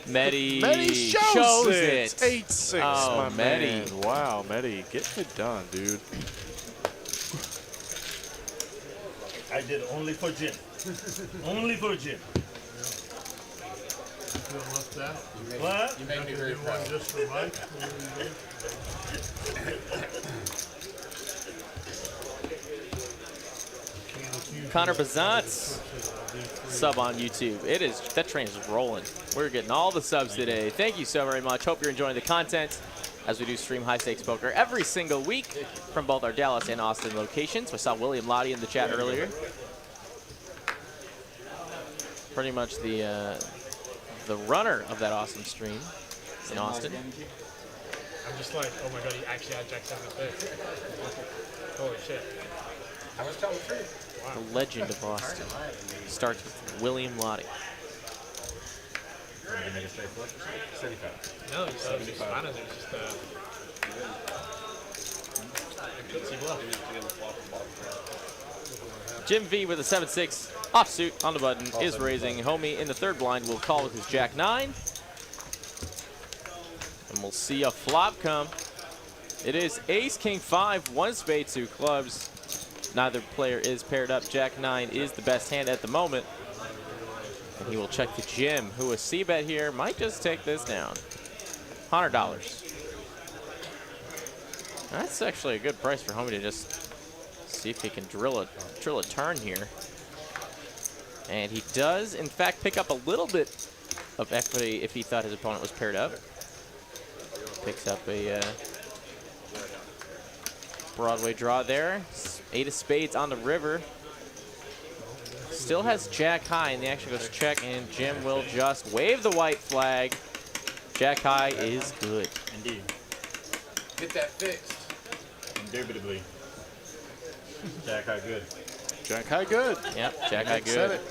Medi shows it. 8-6, oh, my Medi. man. Wow, Medi, getting it done, dude. I did only for Jim. Only for Jim. What? You made me very proud. Just for Mike. Connor Bazant's sub on YouTube. That train is rolling. We're getting all the subs today. Thank you so very much. Hope you're enjoying the content as we do stream high stakes poker every single week from both our Dallas and Austin locations. I saw William Lottie in the chat earlier. Pretty much the runner of that awesome stream in Austin. I'm just like, oh my god, he actually had Jack 7 6. Holy shit. I was telling the truth. Wow. The legend of Austin starts with William Lottie. Did you make a straight flip? 75. No, he said just Spanish. It was just Jim V with a 7-6 offsuit on the button is raising. Homie in the third blind will call with his Jack 9. And we'll see a flop come. It is Ace, King 5, 1 spade, 2 clubs. Neither player is paired up. Jack 9 is the best hand at the moment. And he will check to Jim, who a C-bet here might just take this down. $100. That's actually a good price for Homie to just see if he can drill a turn here. And he does, in fact, pick up a little bit of equity if he thought his opponent was paired up. Picks up a Broadway draw there. 8 of spades on the river. Still has Jack high, and the action goes check, and Jim will just wave the white flag. Jack high is good. Indeed. Get that fixed. Indubitably. Jack high good. Jack high good. Yep, Jack high Said good. it.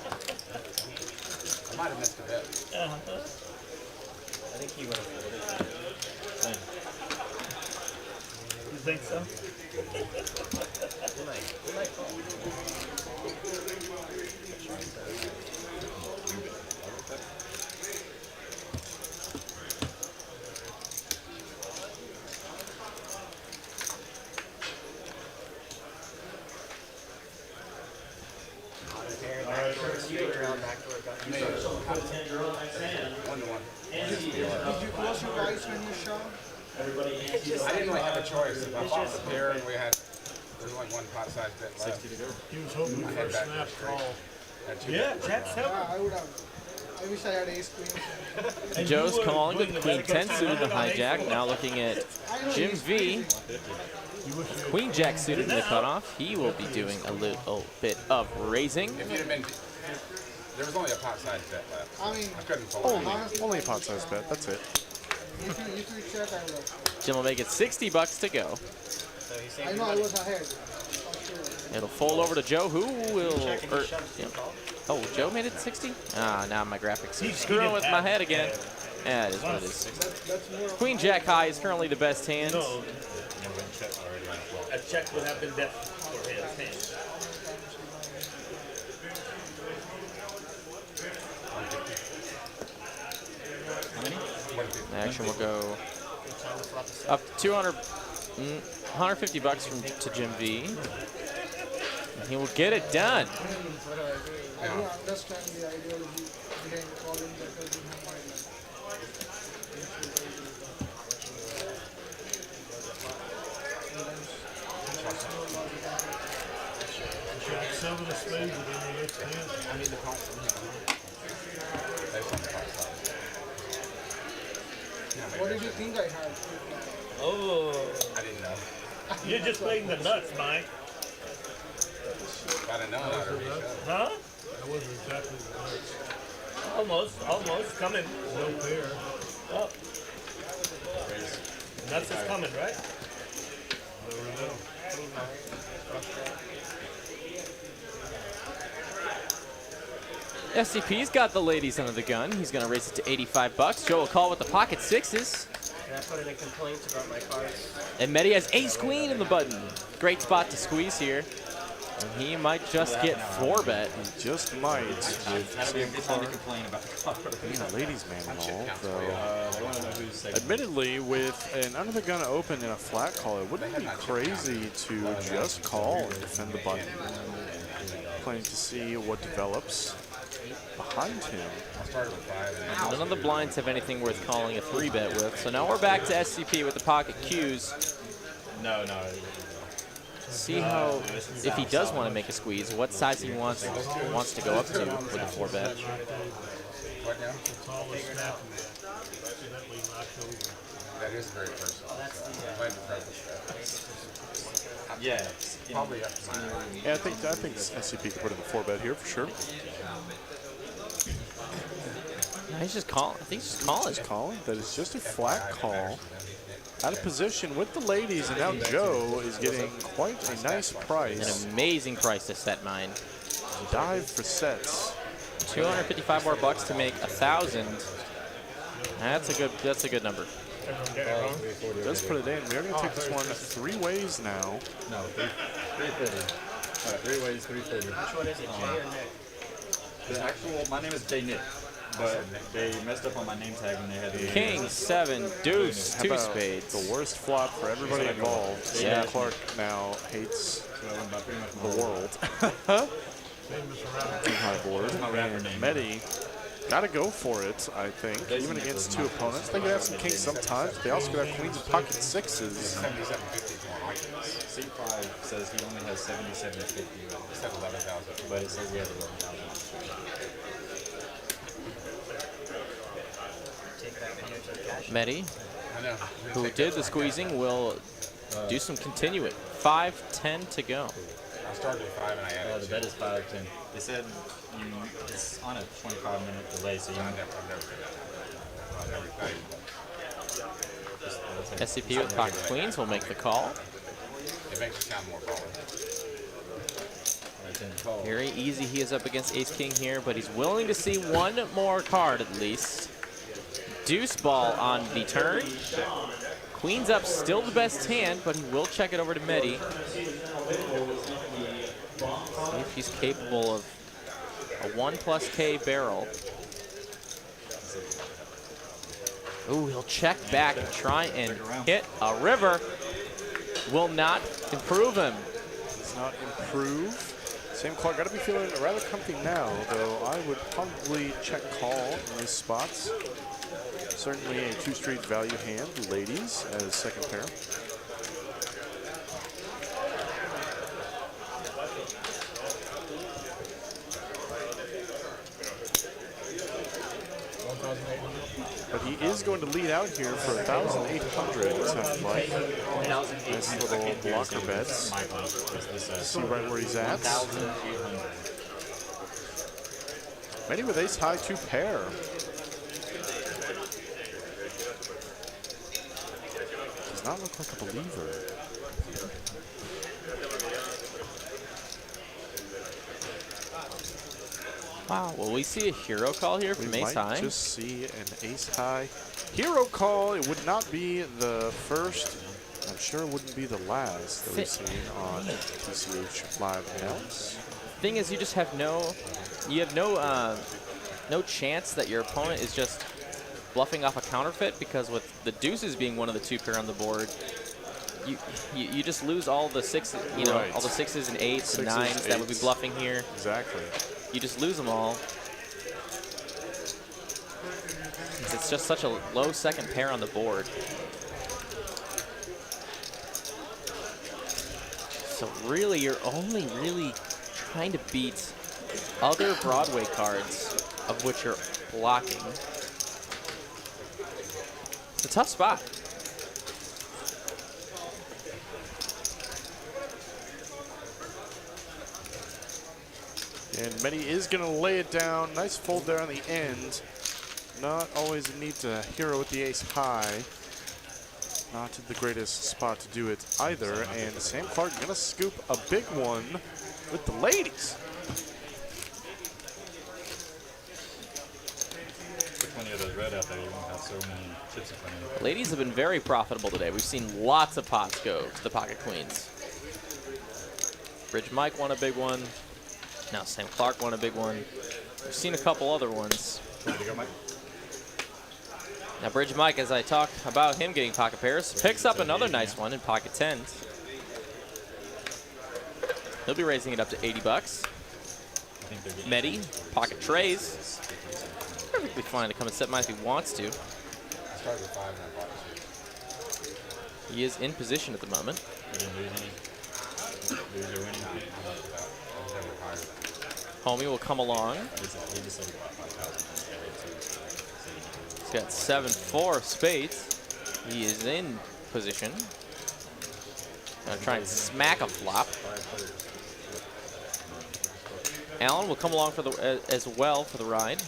I might have missed a bet. I think he would have folded. You think so? We might call. I didn't really have a choice. If I bought the pair and we had, there's only one pot size bet left. 60 to go. He was hoping I for had a back snap straight. call. Yeah, Jack 7. I would have. I wish I had ace queen. Joe's calling with Queen 10 suited to hijack. Now looking at Jim V. Queen Jack suited in the cutoff. He will be doing a little bit of raising. If you'd have been, there was only a pot size bet left. I mean, I couldn't fold. Only a pot size bet. That's it. if you check, I would have. Jim will make it 60 bucks to go. I know I was ahead. It'll fold over to Joe, who will. Oh, Joe made it 60? Ah, now my graphics are screwing with my head again. Yeah, it is what it is. Queen Jack high is currently the best hand. No. A check would have been death for his hand. Action will go up 150 bucks to Jim V. And he will get it done. I don't understand the ideology behind calling better behind my line. Seven of spades within the next hand. I mean, the pot. What did you think I had? Oh. I didn't know. You're just playing the nuts, Mike. If I'd have known, I'd have reached Huh? That wasn't exactly the nuts. Almost coming. No pair. Oh. Nuts is coming, right? Never know. SCP's got the ladies under the gun. He's going to raise it to 85 bucks. Joe will call with the pocket sixes. Can I put any complaints about my cards? And Medi has ace queen in the button. Great spot to squeeze here. And he might just get 4-bet. He just might. It's time to complain about the card. Being a ladies' man though. Admittedly, with an under the gun open and a flat call, it wouldn't be crazy to just call and defend the button. Planning to see what develops behind him. None of the blinds have anything worth calling a 3-bet with. So now we're back to SCP with the pocket cues. No. See how, if he does want to make a squeeze, what size he wants to go up to with a 4-bet. What now? That is very personal. Yeah. Probably up to mine. Yeah, I think SCP can put in the 4-bet here for sure. No, he's just calling. I think he's just calling. He's calling. That is just a flat call. Out of position with the ladies, and now Joe is getting quite a nice price. An amazing price to set mine. Dive for sets. 255 more bucks to make 1,000. That's a good number. Let's put it in. We're going to take this one 3 ways now. No, 330. All right, 3 ways, 330. Which one is it, Jay or Nick? The actual, my name is Jay Nick, but they messed up on my name tag when they had the King, 7, deuce, 2 about spades. The worst flop for everybody involved. Yeah. Clark now hates the world. Too high board. And Medi gotta go for it, I think. Even against 2 opponents. They could have some kings sometimes. They also could have queens and pocket sixes. C5 says he only has 7750. It said 11,000. But it says he has 11,000. Medi, who did the squeezing, will do some continuing. 5-10 to go. I started at 5 and I added The bet is 5-10. They said it's on a 25-minute delay, so you I've never SCP with pocket queens will make the call. It makes it sound more baller. Very easy. He is up against ace king here, but he's willing to see one more card at least. Deuce ball on the turn. Queen's up, still the best hand, but he will check it over to Medi. See if he's capable of a 1+K barrel. Ooh, he'll check back and try and hit a river. Will not improve him. Does not improve. Sam Clark got to be feeling rather comfy now, though I would probably check call in these spots. Certainly a 2-street value hand, ladies, as second pair. He is going to lead out here for 1,800. It sounds like. Nice little blocker bets. See right where he's at. Many with ace high 2 pair. Does not look like a believer. Wow, will we see a hero call here from ace high? We might just see an ace high hero call. It would not be the first. I'm sure it wouldn't be the last that we've seen on TCH live accounts. Thing is, you just have no chance that your opponent is just bluffing off a counterfeit, because with the deuces being one of the 2 pair on the board, you just lose all the sixes, all the 6s and 8s and 9s that would be bluffing here. Exactly. You just lose them all. It's just such a low second pair on the board. So really, you're only really trying to beat other Broadway cards of which you're blocking. It's a tough spot. And Mehdi is going to lay it down. Nice fold there on the end. Not always a need to hero with the ace high. Not the greatest spot to do it either. And Sam Clark going to scoop a big one with the ladies. Which one of those red out there? You won't have so many chips in front of you. Ladies have been very profitable today. We've seen lots of pots go to the pocket queens. Bridge Mike won a big one. Now Sam Clark won a big one. We've seen a couple other ones. Ready to go, Mike? Now Bridge Mike, as I talk about him getting pocket pairs, picks up another nice one in pocket 10s. He'll be raising it up to 80 bucks. Mehdi, pocket trays. Perfectly fine to come and set mine if he wants to. He is in position at the moment. Homie will come along. He's got 7-4 spades. He is in position. Gonna try and smack a flop. Allen will come along for the as well for the ride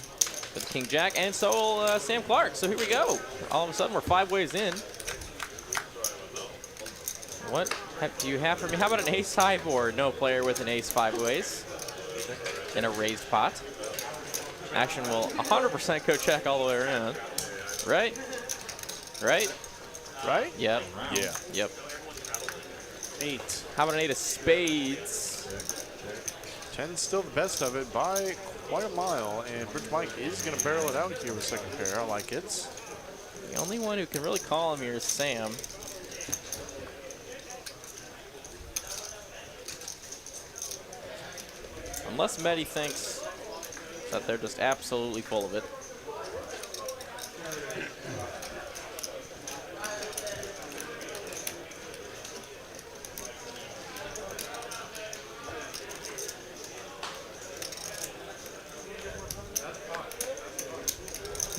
with the King Jack, and so will Sam Clark. So here we go. All of a sudden, we're 5 ways in. What do you have for me? How about an ace high board? No player with an ace 5 ways in a raised pot. Action will 100% go check all the way around. Right? Right? Right? Yep. Yeah. Yep. 8. How about an 8 of spades? 10's still the best of it by quite a mile, and Bridge Mike is going to barrel it out here with second pair. I like it. The only one who can really call him here is Sam. Unless Mehdi thinks that they're just absolutely full of it.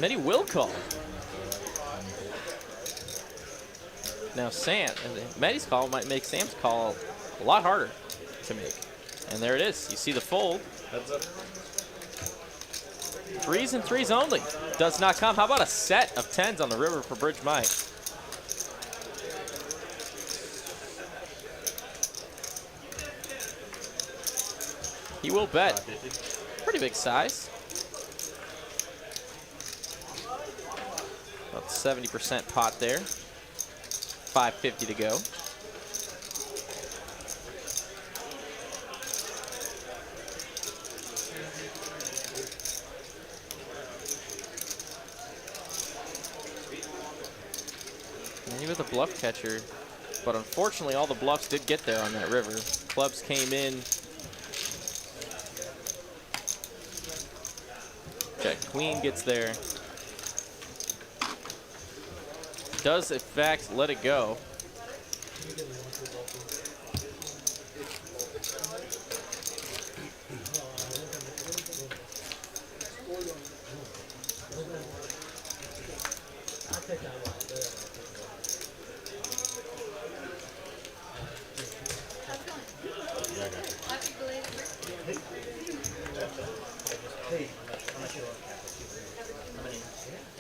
Mehdi will call. Now Sam, Mehdi's call might make Sam's call a lot harder to make. And there it is. You see the fold. 3s and 3s only. Does not come. How about a set of 10s on the river for Bridge Mike? He will bet. Pretty big size. About 70% pot there. 550 to go. With a bluff catcher, but unfortunately all the bluffs did get there on that river. Clubs came in. Check, queen gets there. Does in fact let it go. How much you want? How many?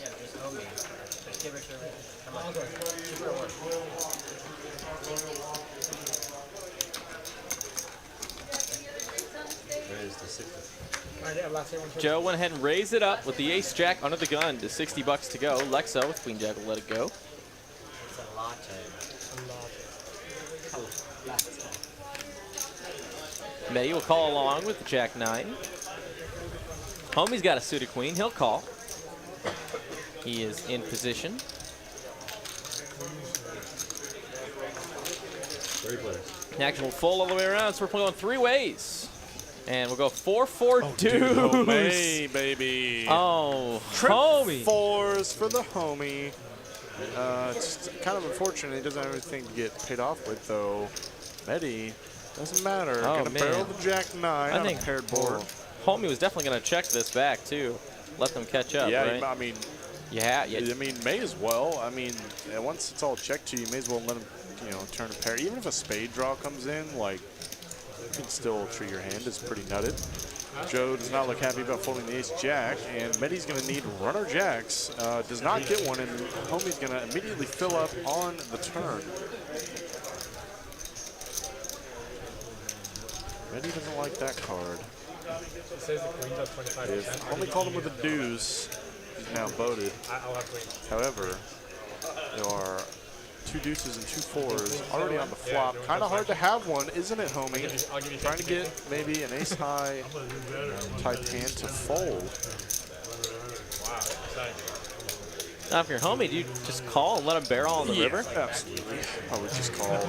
Yeah, just owe me. Just give it to me. How much? Super Raise to 60. Joe went ahead and raised it up with the ace jack under the gun to $60 to go. Lexo with queen jack will let it go. It's a latte. Medi will call along with the jack 9. Homie's got a suited queen. He'll call. He is in position. 3 players. The action will fold all the way around, so we're going 3 ways. And we'll go 4-4 deuce. Homie, baby. Oh, Trip homie. 4s for the homie. It's kind of unfortunate he doesn't have anything to get paid off with, though. Medi, doesn't matter. Oh, Gonna man. barrel the jack 9 I on think a paired board. Homie was definitely going to check this back, too. Let them catch up, Yeah, right? I mean, yeah, I mean, may as well. I mean, once it's all checked to you, you may as well let him, you know, turn a pair. Even if a spade draw comes in, like, you can still treat your hand as pretty nutted. Joe does not look happy about folding the ace jack, and Medi's going to need runner jacks. Does not get one, and homie's going to immediately fill up on the turn. Medi doesn't like that card. It says the queen's up 25%. If homie called him with a deuce, he's now voted. I'll have queens. However, there are 2 deuces and 2 4s already on the flop. Kind of hard to have one, isn't it, homie? I'll give you Trying to get maybe an ace high type hand to fold. Wow, exciting. Now, if you're homie, do you just call and let him barrel on the river? Absolutely. I would just call.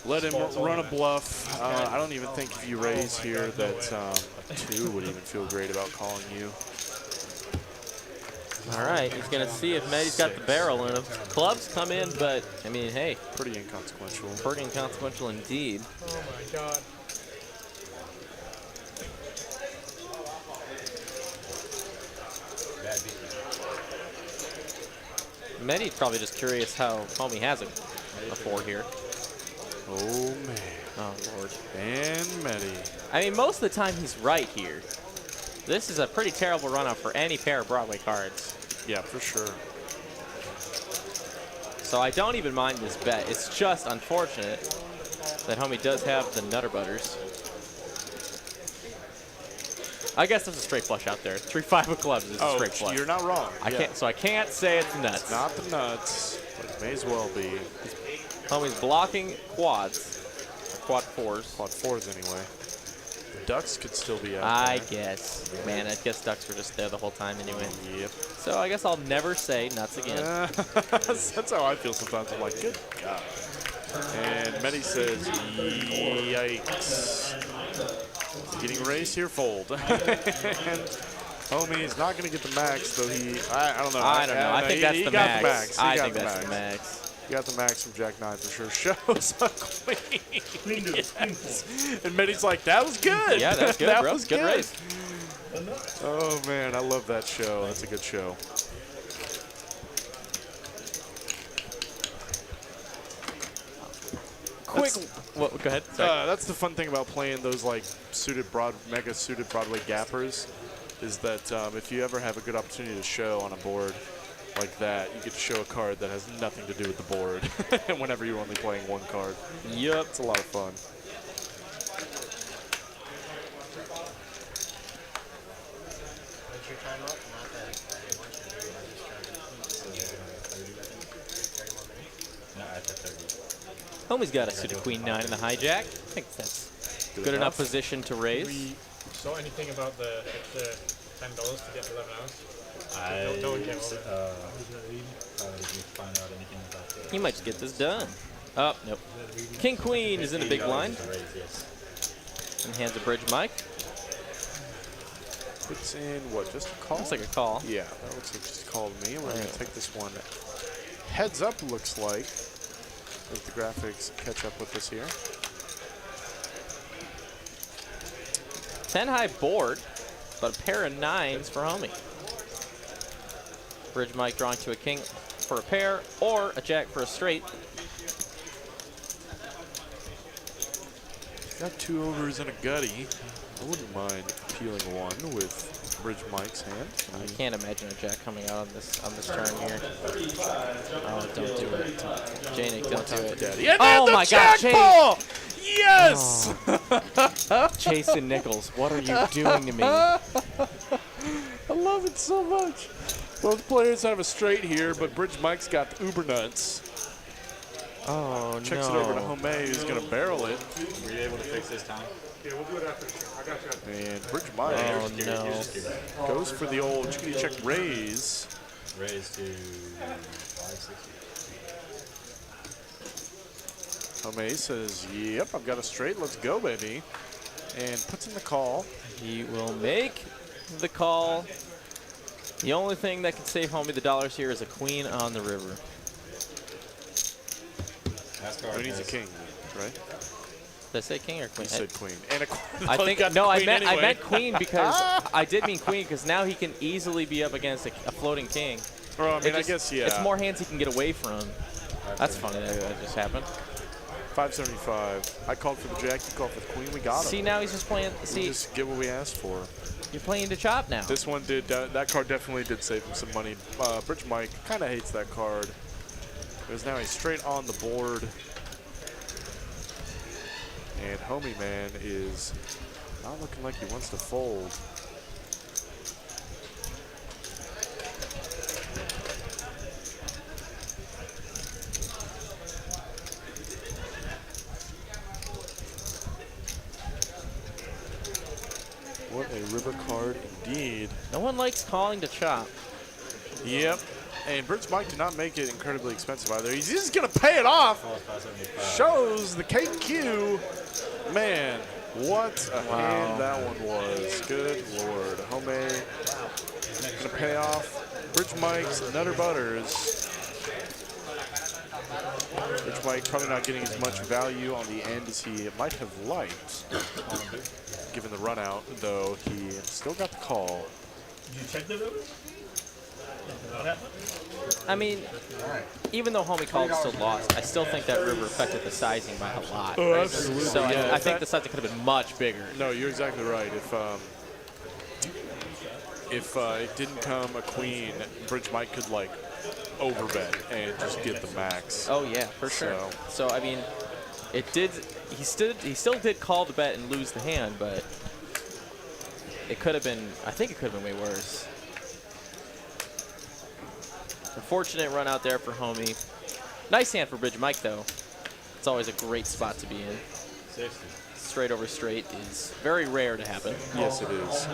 Let him run a bluff. I don't even think if you raise here that a 2 would even feel great about calling you. All right, he's going to see if Medi's got the barrel in him. Clubs come in, but, I mean, hey. Pretty inconsequential. Pretty inconsequential indeed. Oh, my God. Medi's probably just curious how homie has it before here. Oh, man. Oh, Lord. And Medi. I mean, most of the time he's right here. This is a pretty terrible run-up for any pair of Broadway cards. Yeah, for sure. So I don't even mind this bet. It's just unfortunate that homie does have the Nutter Butters. I guess there's a straight flush out there. 3-5 of clubs is a straight flush. You're not wrong. So I can't say it's nuts. It's not the nuts, but it may as well be. Homie's blocking quads. Quad 4s. Quad 4s anyway. The ducks could still be out I there. guess. Man, I guess ducks were just there the whole time anyway. Yep. So I guess I'll never say nuts again. That's how I feel sometimes. I'm like, good God. And Medi says, yikes. Getting raised here, fold. And homie's not going to get the max, though I don't know. I don't know. I think that's the max. I think that's the max. He got the max from Jack 9 for sure. Shows a queen. Yes. And Medi's like, that was good. Yeah, that was good, that bro. was Good raise. Oh, man, I love that show. That's a good show. Quick. Go ahead. Sorry. That's the fun thing about playing those like mega suited Broadway gappers, is that if you ever have a good opportunity to show on a board like that, you get to show a card that has nothing to do with the board whenever you're only playing one card. Yep. It's a lot of fun. What's your time up? Not that I want you to do it. I'm just trying to 30 more minutes? No, at the 30. Homie's got a suited queen 9 in the hijack. I think that's good enough position to raise. We saw anything about the extra $10 to get 11 hours? No one came over. Find out anything about the He might just get this done. Oh, nope. King Queen is in the big blind. And hands a bridge mic. Puts in what, just a call? Looks like a call. Yeah, that looks like just a call to me. We're going to take this one heads up, looks like, as the graphics catch up with us here. 10 high board, but a pair of 9s for homie. Bridge mic drawing to a king for a pair, or a jack for a straight. Got 2 overs and a gutty. I wouldn't mind peeling one with Bridge Mike's hand. I can't imagine a jack coming out on this turn here. Oh, don't do it. Janik, don't do it. Daddy. And oh my God, Chase! Yes! Oh. Jason Nichols, what are you doing to me? I love it so much. Both players have a straight here, but Bridge Mike's got the uber nuts. Oh, Checks it over to Homey, who's going to barrel it. Were you able to fix this time? Yeah, we'll do it after the show. I got you. And Bridge Mike goes for the old chickadee check raise. Raise to 560. Homey says, yep, I've got a straight. Let's go, baby. And puts in the call. He will make the call. The only thing that can save Homey the dollars here is a queen on the river. Who needs a king, right? Did I say king or queen? You said queen. And a queen. I think no. I meant queen because I did mean queen because now he can easily be up against a floating king. Well, I mean, I guess yeah. It's more hands he can get away from. That's funny that just happened. 575. I called for the jack. You called for the queen. We got him. See, now he's just playing. We just get what we asked for. You're playing to chop now. This one did. That card definitely did save him some money. Bridge Mike kind of hates that card. There's now a straight on the board. And Homey Man is not looking like he wants to fold. What a river card indeed. No one likes calling to chop. Yep. And Bridge Mike did not make it incredibly expensive either. He's just going to pay it off. Shows the KQ. Man, what a hand that one was. Good Lord. Homey going to pay off. Bridge Mike's Nutter Butters. Bridge Mike probably not getting as much value on the end as he might have liked. Given the run out, though, he still got the call. Did you check the river? I mean, even though Homey called still lost, I still think that river affected the sizing by a lot. Oh, absolutely. So yeah, I think the sizing could have been much bigger. No, you're exactly right. If it didn't come a queen, Bridge Mike could like overbet and just get the max. Oh yeah, for sure. So I mean, it did. He still did call the bet and lose the hand, but it could have been. I think it could have been way worse. Unfortunate run out there for Homey. Nice hand for Bridge Mike, though. It's always a great spot to be in. 60. Straight over straight is very rare to happen. Yes, it is.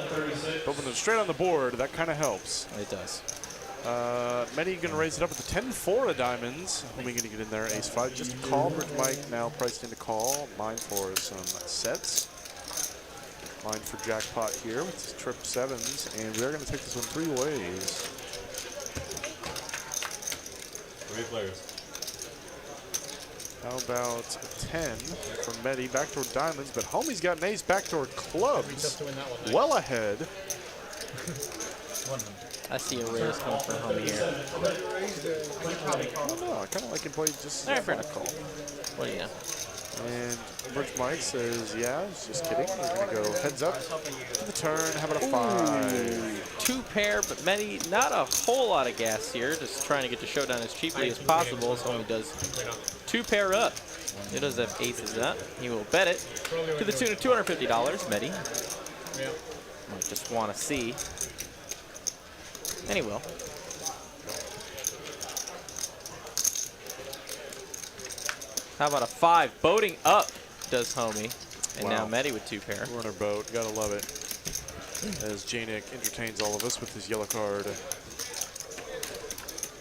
But when it's straight on the board, that kind of helps. It does. Many going to raise it up with the 10-4 of diamonds. Homey going to get in there, ace-5. Just a call. Bridge Mike now priced into call. Mine for some sets. Mine for jackpot here with his trip sevens. And we are going to take this one 3 ways. 3 players. How about a 10 from Medi? Backdoor diamonds, but Homey's got an ace backdoor clubs. Well ahead. I see a raise coming for Homey here. I don't know. I kind of like him play just. All right, fair enough call. What do you know? And Bridge Mike says, yeah, he's just kidding. We're going to go heads up to the turn. How about a 5? 2 pair, but Medi, not a whole lot of gas here. Just trying to get the showdown as cheaply as possible. So he does 2 pair up. He does have aces up. He will bet it to the tune of $250. Medi. Might just want to see. And he will. How about a 5? Boating up does Homey. And now Medi with 2 pair. Runner boat. Gotta love it. As Janik entertains all of us with his yellow card.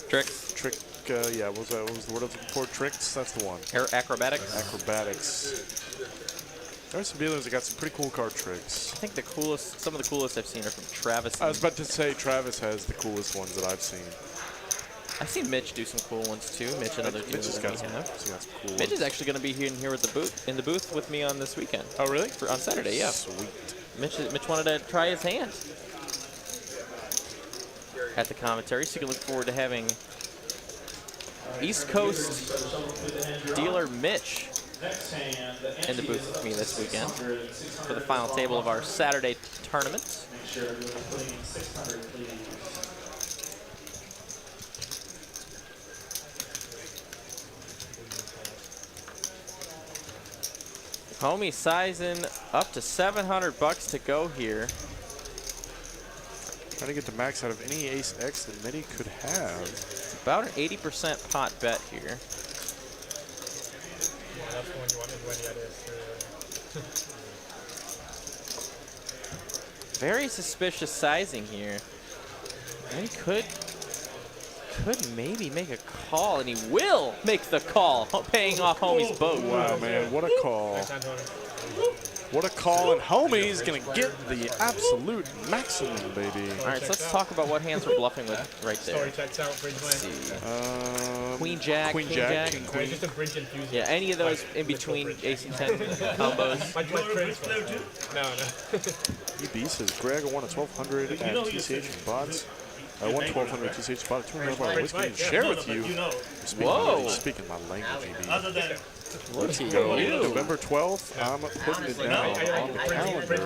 Tricks. Yeah, what was the word I was looking for? Tricks? That's the one. Acrobatics? Acrobatics. There's some dealers that got some pretty cool card tricks. I think the coolest, some of the coolest I've seen are from Travis. I was about to say Travis has the coolest ones that I've seen. I've seen Mitch do some cool ones too. Mitch, another two. Mitch has got some cool ones. Mitch is actually going to be here with in the booth with me on this weekend. Oh, really? On Saturday, yeah. Sweet. Mitch wanted to try his hand at the commentary, so you can look forward to having East Coast dealer Mitch in the booth with me this weekend for the final table of our Saturday tournament. Make sure everyone's putting in 600, please. Homie sizing up to $700 to go here. Trying to get the max out of any ace X that Mitty could have. It's about an 80% pot bet here. Yeah, that's the one you wanted when you had this. Very suspicious sizing here. And he could maybe make a call, and he will make the call, paying off Homie's boat. Wow, man, what a call. What a call, and Homie's going to get the absolute maximum, baby. All right, so let's talk about what hands we're bluffing with right there. Story checks out, bridge play. Queen Jack, King Jack. King Queen. Just a bridge enthusiast. Yeah, any of those in between ace and 10 combos. No. EB says, Greg, I won a 1200 at TCH and bots. I won 1200 at TCH, bought a 200 bar whiskey to share with you. Whoa. Speaking my language, EB. Other than Let's go. November 12th, I'm putting it down on the calendar.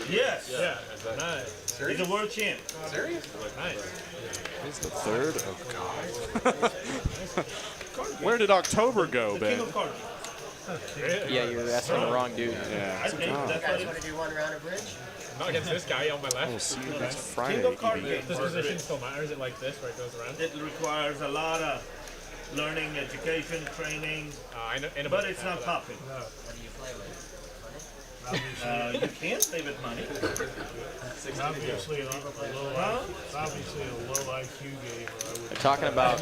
yes, Yeah, nice. he's a world champ. Serious? Nice. It's the 3rd. Oh, God. Where did October go, King Ben? of cards. Yeah, you're asking the wrong dude. Yeah. I think that's what it Want to do one round of bridge? Not against this guy on my left. We'll see you next King Friday, of card EB. game. This position still matters. It like this where it goes around. It requires a lot of learning, education, training, but it's not popping. What do you play with? You can save it money. Obviously, a low IQ game. We're talking about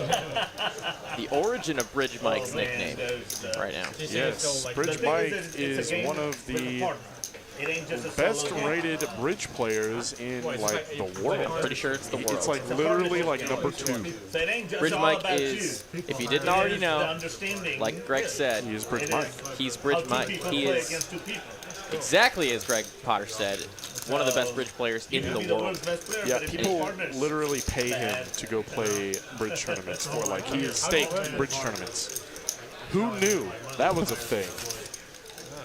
the origin of Bridge Mike's nickname right now. Yes, Bridge Mike is one of the best rated bridge players in like the world. I'm pretty sure it's the world. It's like literally like number 2. Bridge Mike is, if you didn't already know, like Greg said, He is Bridge Mike. he's Bridge Mike. He is exactly as Greg Potter said, one of the best bridge players in the world. Yeah, people literally pay him to go play bridge tournaments, or like he is staked bridge tournaments. Who knew that was a thing?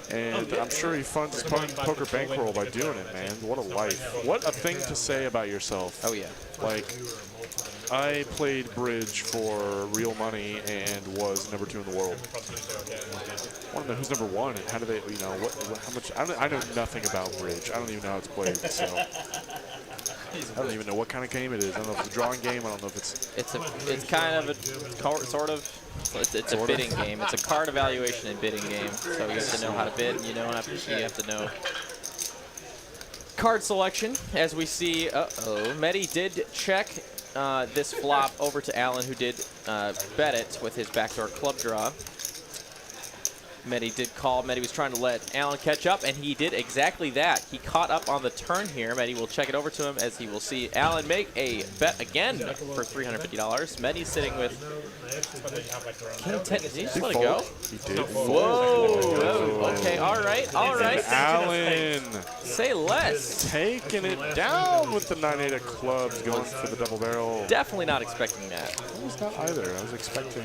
And I'm sure he funds his poker bankroll by doing it, man. What a life. What a thing to say about yourself. Oh, yeah. Like, I played bridge for real money and was number 2 in the world. I want to know who's number 1 and how do they, you know, how much. I know nothing about bridge. I don't even know how it's played, so. I don't even know what kind of game it is. I don't know if it's a drawing game. I don't know if it's. It's kind of a sort of. It's a bidding game. It's a card evaluation and bidding game. So you have to know how to bid, and you have to know card selection. As we see, Mehdi did check this flop over to Alan, who did bet it with his backdoor club draw. Mehdi did call. Mehdi was trying to let Alan catch up, and he did exactly that. He caught up on the turn here. Mehdi will check it over to him as he will see Alan make a bet again for $350. Mehdi's sitting with King 10. Did he just let it go? He did. Whoa. Okay, all right. Alan. Say less. Taking it down with the 9-8 of clubs, going for the double barrel. Definitely not expecting that. I was not either. I was expecting.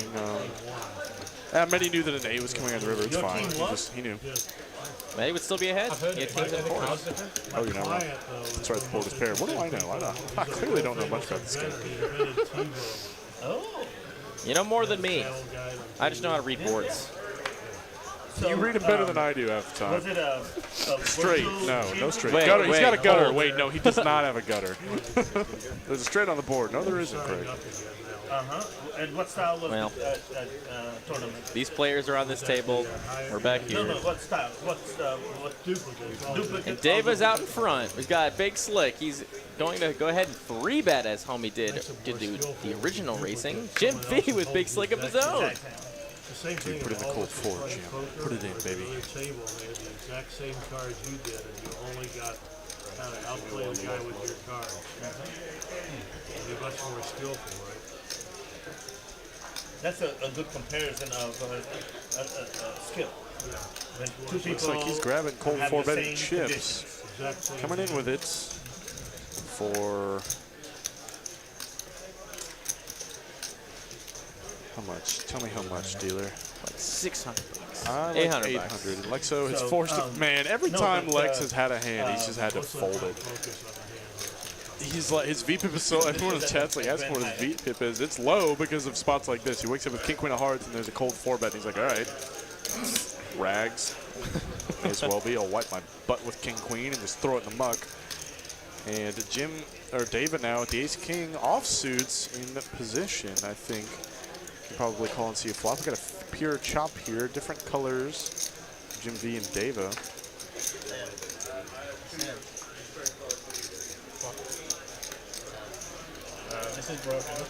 Mehdi knew that an 8 was coming out of the river. It's fine. He knew. Mehdi would still be ahead. He had kings and 4s. Oh, you're not wrong. That's right. The board is paired. What do I know? I clearly don't know much about this game. You know more than me. I just know how to read boards. You read it better than I do half the time. Was it a straight? No straight. Wait, gutter. He's got a gutter. hold. Wait, no, he does not have a gutter. There's a straight on the board. No, there isn't, Craig. And what style was the tournament? These players are on this table. We're back here. No, what style? What duplicate? And Deva's out in front. We've got Big Slick. He's going to go ahead and 3-bet as Homie did the original racing. Jim V with Big Slick of his own. Dude, put in the cold 4, Jim. Put it in, baby. The table, and they had the exact same cards you did, and you only got kind of outplay the guy with your cards. You're much more skillful, right? That's a good comparison of skill. Yeah. When two people Looks like he's grabbing cold have 4-betted the same chips. conditions. Coming in with it for how much? Tell me how much, dealer. like 600 bucks. 800. 800 bucks. And Lexo has So, forced it. Man, every no, time but, Lex has had a hand, he's just had to fold it. He's like, his VPIP is so, everyone in the chat's like, asking what his VPIP is. It's low because of spots like this. He wakes up with king, queen of hearts, and there's a cold 4-bet, and he's like, all right, rags. May as well be. I'll wipe my butt with king, queen, and just throw it in the muck. And David now with the ace-king offsuits in the position, I think. You can probably call and see a flop. We got a pure chop here, different colors. Jim V and Dava. This is broken.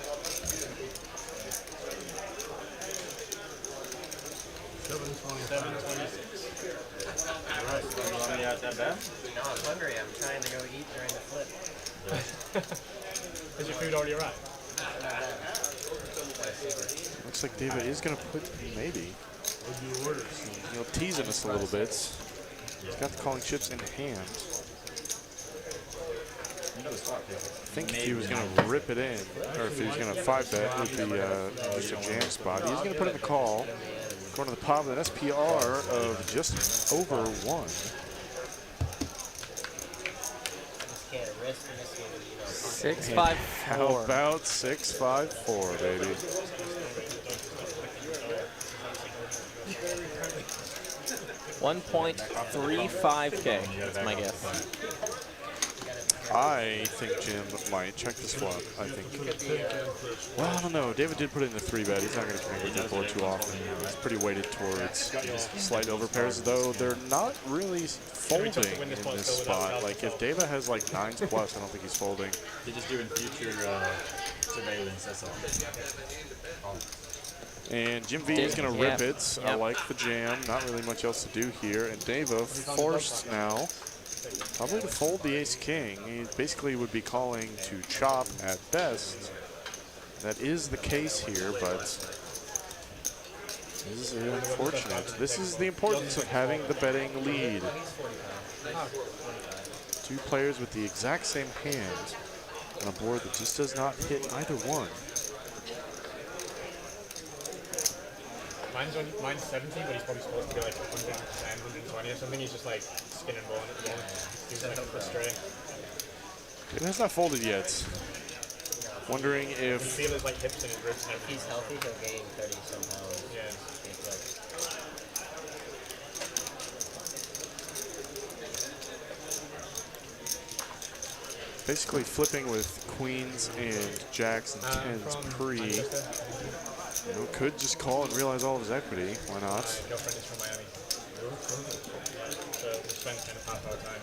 726. Alright, you want me out that bad? No, I'm hungry. I'm trying to go eat during the flip. Is your food already arrived? Looks like Dava is going to put, maybe. He'll teasing us a little bit. He's got the calling chips in hand. I think if he was going to rip it in, or if he was going to 5-bet, it would be just a jam spot. He's going to put in the call, going to the pot with an SPR of just over 1. 654. How about 654, baby? $1.35K. That's my guess. I think Jim might check this flop. I think. Well, I don't know. David did put it in the 3-bet. He's not going to come in with the board too often. He's pretty weighted towards slight overpairs, though they're not really folding in this spot. Like if Dava has like 9s plus, I don't think he's folding. They're just doing future surveillance. That's all. And Jim V is going to rip it. I like the jam. Not really much else to do here. And Dava forced now. Probably to fold the ace-king. He basically would be calling to chop at best. That is the case here, but this is unfortunate. This is the importance of having the betting lead. 2 players with the exact same hand on a board that just does not hit either one. Mine's 17, but he's probably supposed to be like 110, 120 or something. He's just like skin and bone at the moment. He's like frustrating. It has not folded yet. Wondering if... You feel his like hips and his ribs and everything. If he's healthy, he'll gain 30-some pounds. Yeah. Basically flipping with queens and jacks and 10s pre. You know, could just call and realize all of his equity. Why not? My girlfriend is from Miami. So we spend kind of half our time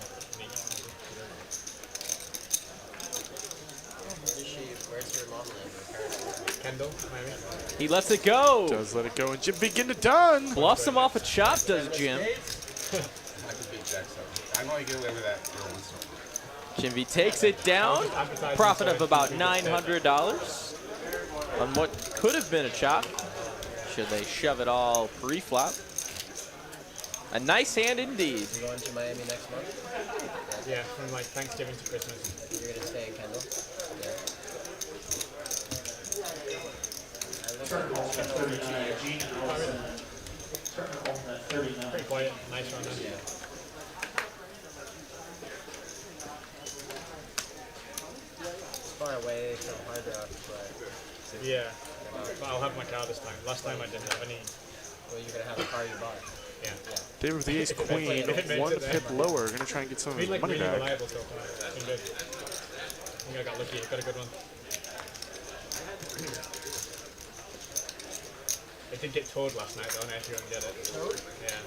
Where's your mom live? Kendall, Miami. He lets it go. Does let it go, and Jim V getting it done. Bluffs him off a chop, does Jim. I could beat Jack, so I'm only getting away with that for once. Jim V takes it down. Profit of about $900 on what could have been a chop. Should they shove it all pre-flop? A nice hand indeed. You going to Miami next month? Yeah, from like Thanksgiving to Christmas. You're going to stay in Kendall? Pretty quiet, nice run then. It's far away from Hard Rock, but... Yeah, but I'll have my car this time. Last time I didn't have any. Well, you're going to have a car you bought. Yeah. David with the ace queen, 1 pip lower, going to try and get some of his like money really back. reliable so far. It's been good. I think I got lucky. Got a good one. It did get towed last night though, and I actually didn't get it. Towed? Yeah.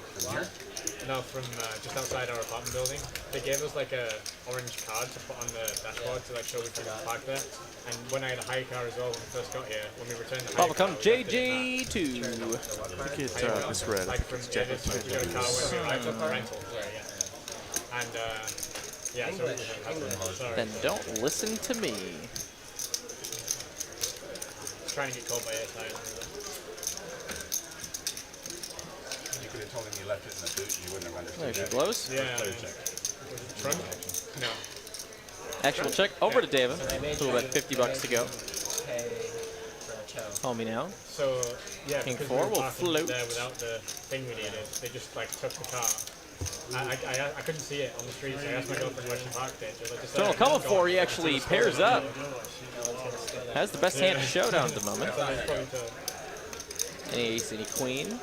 No, from just outside our apartment building. They gave us like a orange card to put on the dashboard to like show we could park there. And when I had a hire car as well when we first got here, when we returned the hire car, Welcome JJ2. I think it misread. I like think from it's yeah, Jack we got a car when we arrived at the rental. Yeah. And yeah, so sorry. Then don't listen to me. Trying to get called by airtime. You could have told him you left it in the boot and you wouldn't have understood There she that. blows. Yeah. Trunk? No. Actually, we'll check over to David. So they made So we'll have $50 to go. pay for a tow. Homie now. So, yeah, King because 4 we were will parking float. there without the thing we needed. They just like took the car. I couldn't see it on the street, so I asked my girlfriend where she parked it. She was like, just So there. a couple 4, he actually pairs up. Has the best hand of showdown at the moment. Any ace, any queen.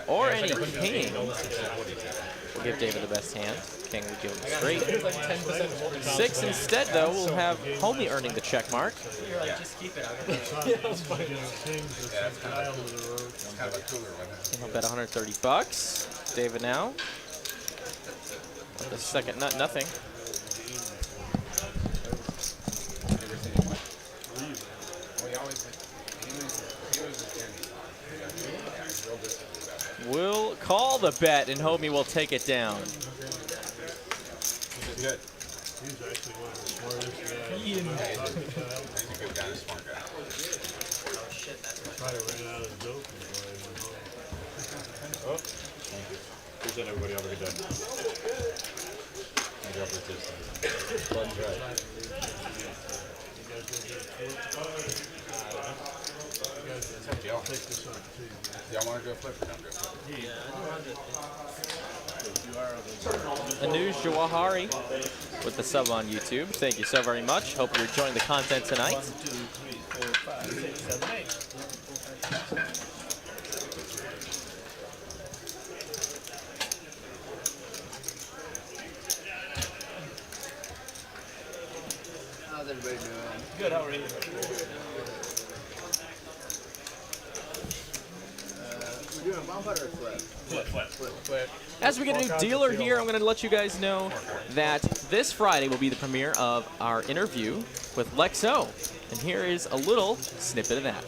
Or any king. We'll give David the best hand. King would give him straight. 6 instead, though, we'll have Homie earning the check mark. You're like, just keep it. I'll bet 130 bucks. David now. The second nut, nothing. We'll call the bet, and Homie will take it down. Good. He's actually one of the smartest guys. He's a good guy, smart guy. Oh shit, that's probably ran out of dope before I went home. Oh, thank you. Appreciate everybody. Have a good day. My girlfriend too. Blood's right. Y'all want to go flip or don't go flip? Anuj Jawahari with the sub on YouTube. Thank you so very much. Hope you're enjoying the content tonight. 1, 2, 3, 4, 5, 6, 7, 8. How's everybody doing? Good, how are you? We're doing a bump putt or a flip? Flip. As we get a new dealer here, I'm going to let you guys know that this Friday will be the premiere of our interview with Lex O. And here is a little snippet of that.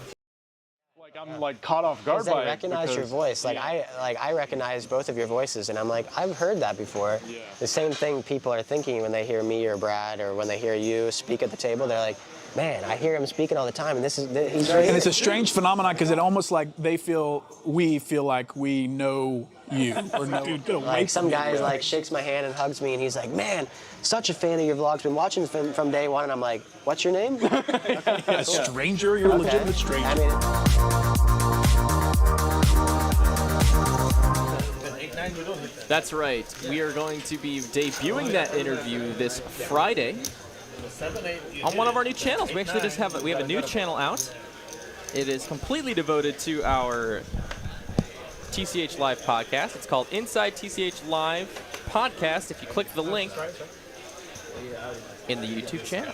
I'm like caught off guard by I recognize your voice. Like I recognize both of your voices, and I'm like, I've heard that before. Yeah. The same thing people are thinking when they hear me or Brad, or when they hear you speak at the table. They're like, man, I hear him speaking all the time, and he's right. And it's a strange phenomenon because it almost like we feel like we know you or know. Dude, get away Like some from me, guy bro. like shakes my hand and hugs me, and he's like, man, such a fan of your vlogs. Been watching from day one, and I'm like, what's your name? Yeah, stranger, you're a legitimate stranger. I mean, That's right. We are going to be debuting that interview this Friday on one of our new channels. We actually just have a new channel out. It is completely devoted to our TCH Live podcast. It's called Inside TCH Live Podcast. If you click the link in the YouTube channel.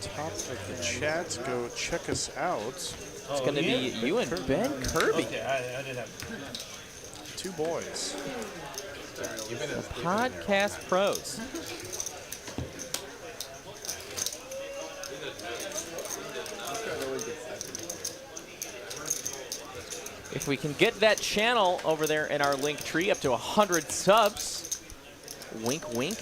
Top of the chat, go check us out. It's going to be you and Ben Kirby. Okay, I didn't have 2 boys. Podcast pros. If we can get that channel over there in our link tree up to 100 subs, wink, wink.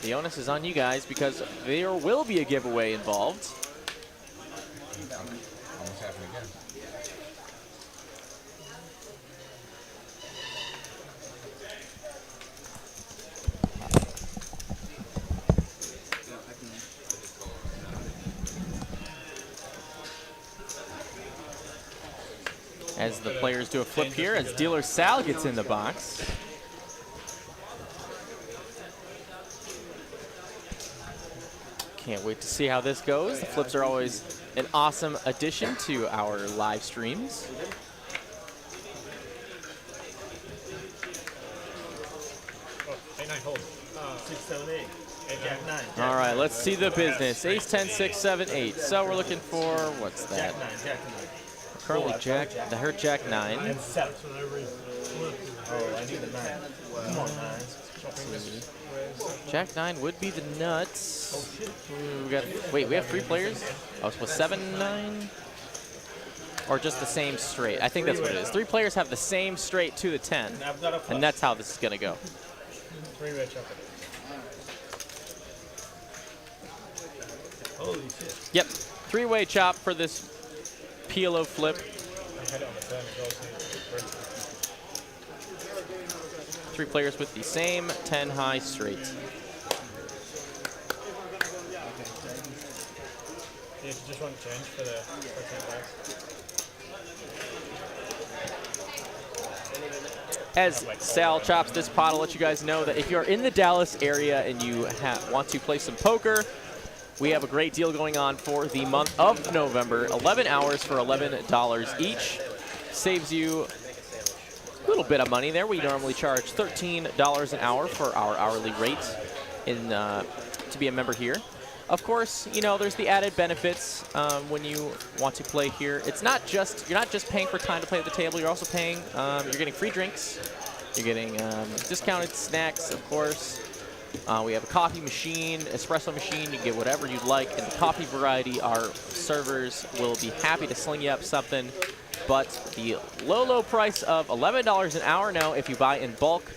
The onus is on you guys because there will be a giveaway involved. Almost happened again. As the players do a flip here, as dealer Sal gets in the box. Can't wait to see how this goes. The flips are always an awesome addition to our live streams. Oh, 8-9 hold. 6, 7, 8. And Jack 9. All right, let's see the business. Ace 10, 6, 7, 8. So we're looking for, what's that? Jack 9, Jack 9. Currently Jack, the hurt Jack 9. And 7. Oh, I need the 9. Come on, 9. Jack 9 would be the nuts. We got, wait, we have 3 players? Oh, so 7, 9? Or just the same straight? I think that's what it is. 3 players have the same straight to the 10. And that's how this is going to go. 3-way chopper. Holy shit. Yep, 3-way chop for this PLO flip. I had it on the 10 as well, so 3 players with the same 10 high straight. you just want to change for the 10 bucks. As Sal chops this pot, I'll let you guys know that if you're in the Dallas area and you want to play some poker, we have a great deal going on for the month of November. 11 hours for $11 each. Saves you a little bit of money there. We normally charge $13 an hour for our hourly rate to be a member here. Of course, you know, there's the added benefits when you want to play here. It's not just, you're not just paying for time to play at the table, you're also paying, you're getting free drinks, you're getting discounted snacks, of course. We have a coffee machine, espresso machine, you can get whatever you'd like. In the coffee variety, our servers will be happy to sling you up something. But the low price of $11 an hour now if you buy in bulk,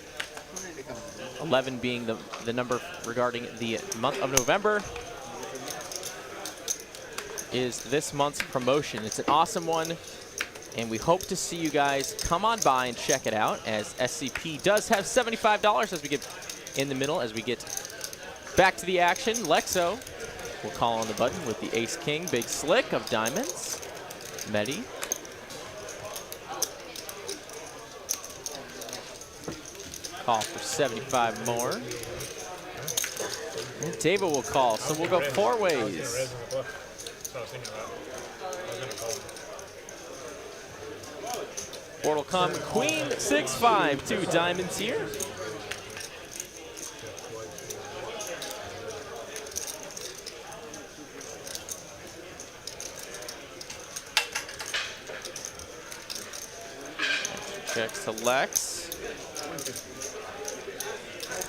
11 being the number regarding the month of November, is this month's promotion. It's an awesome one, and we hope to see you guys come on by and check it out, as SCP does have $75 as we get in the middle, as we get back to the action. Lex O will call on the button with the ace-king, big slick of diamonds. Medi. Call for 75 more. And David will call, so we'll go 4 ways. Board will come queen, 6-5, 2 diamonds here. Checks to Lex.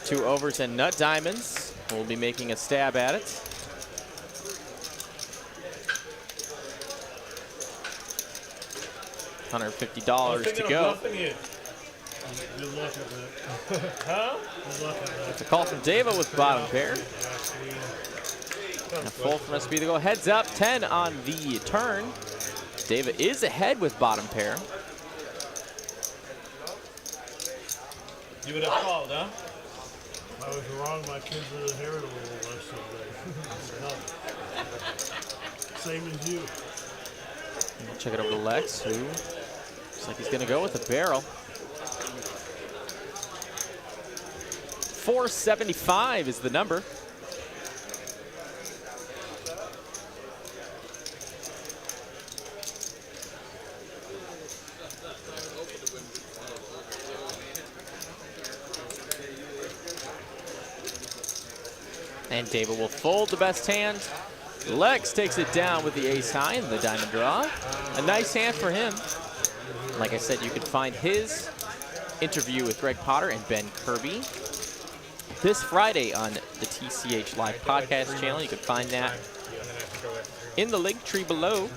2 overs and nut diamonds. We'll be making a stab at it. $150 to go. It's a call from Dava with bottom pair. And a full from SB to go. Heads up, 10 on the turn. Dava is ahead with bottom pair. You would have called, huh? I was wrong. My kids would inherit a little less someday. Same as you. We'll check it over to Lex, who looks like he's going to go with a barrel. 475 is the number. And David will fold the best hand. Lex takes it down with the ace high and the diamond draw. A nice hand for him. Like I said, you can find his interview with Greg Potter and Ben Kirby this Friday on the TCH Live podcast channel. You can find that in the link tree below.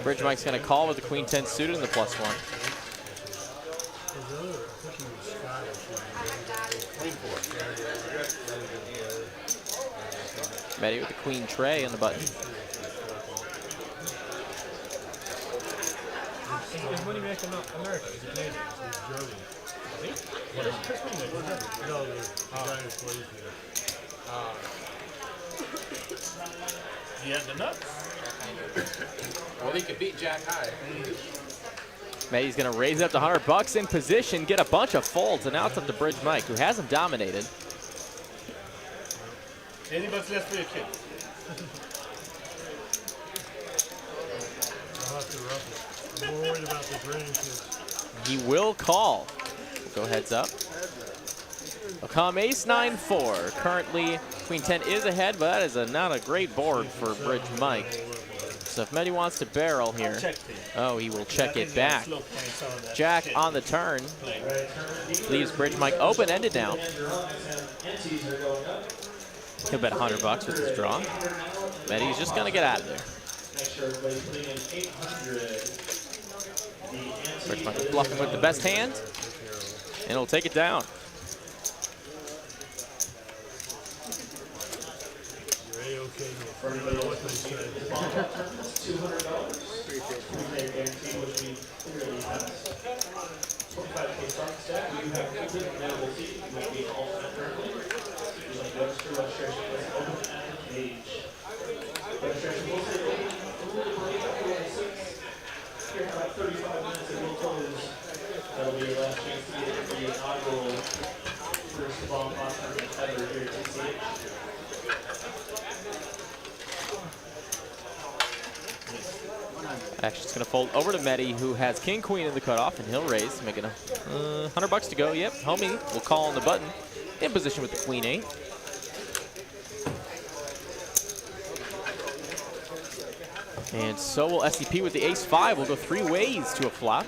Bridge Mike's going to call with the queen 10 suited and the +1. Medi with the queen tray on the button. Is money making America? Is it Canadian? It's German. What is Chris Money? No, the guy who plays here. You had the nuts? Well, he could beat Jack High. Medi's going to raise it up to $100 in position, get a bunch of folds, and now it's up to Bridge Mike, who has him dominated. $80 less for your kid. I'll have to rough it. I'm more worried about the grandkids. He will call. We'll go heads up. Will come ace 9-4. Currently, queen 10 is ahead, but that is not a great board for Bridge Mike. So if Medi wants to barrel here, oh, he will check it back. Jack on the turn. Leaves Bridge Mike open-ended now. He'll bet $100 with his draw. Medi's just going to get out of there. Bridge Mike is bluffing with the best hand, and he'll take it down. A-okay. For everybody else, it's $200. Three-player guarantee, which we clearly pass. 25K start stack. You have Holdem available seat. You must be an alternate currently. If you'd like to register, registration is open at the page. Registration will stay open through the break at 4:06. Here in about 35 minutes, it will close. That'll be your last chance to get the inaugural first ball box tournament ever here at TCH. Action's going to fold over to Medi, who has king queen in the cutoff, and he'll raise, making $100 to go. Yep, homie will call on the button, in position with the queen 8. And so will SCP with the ace 5. We'll go 3 ways to a flop.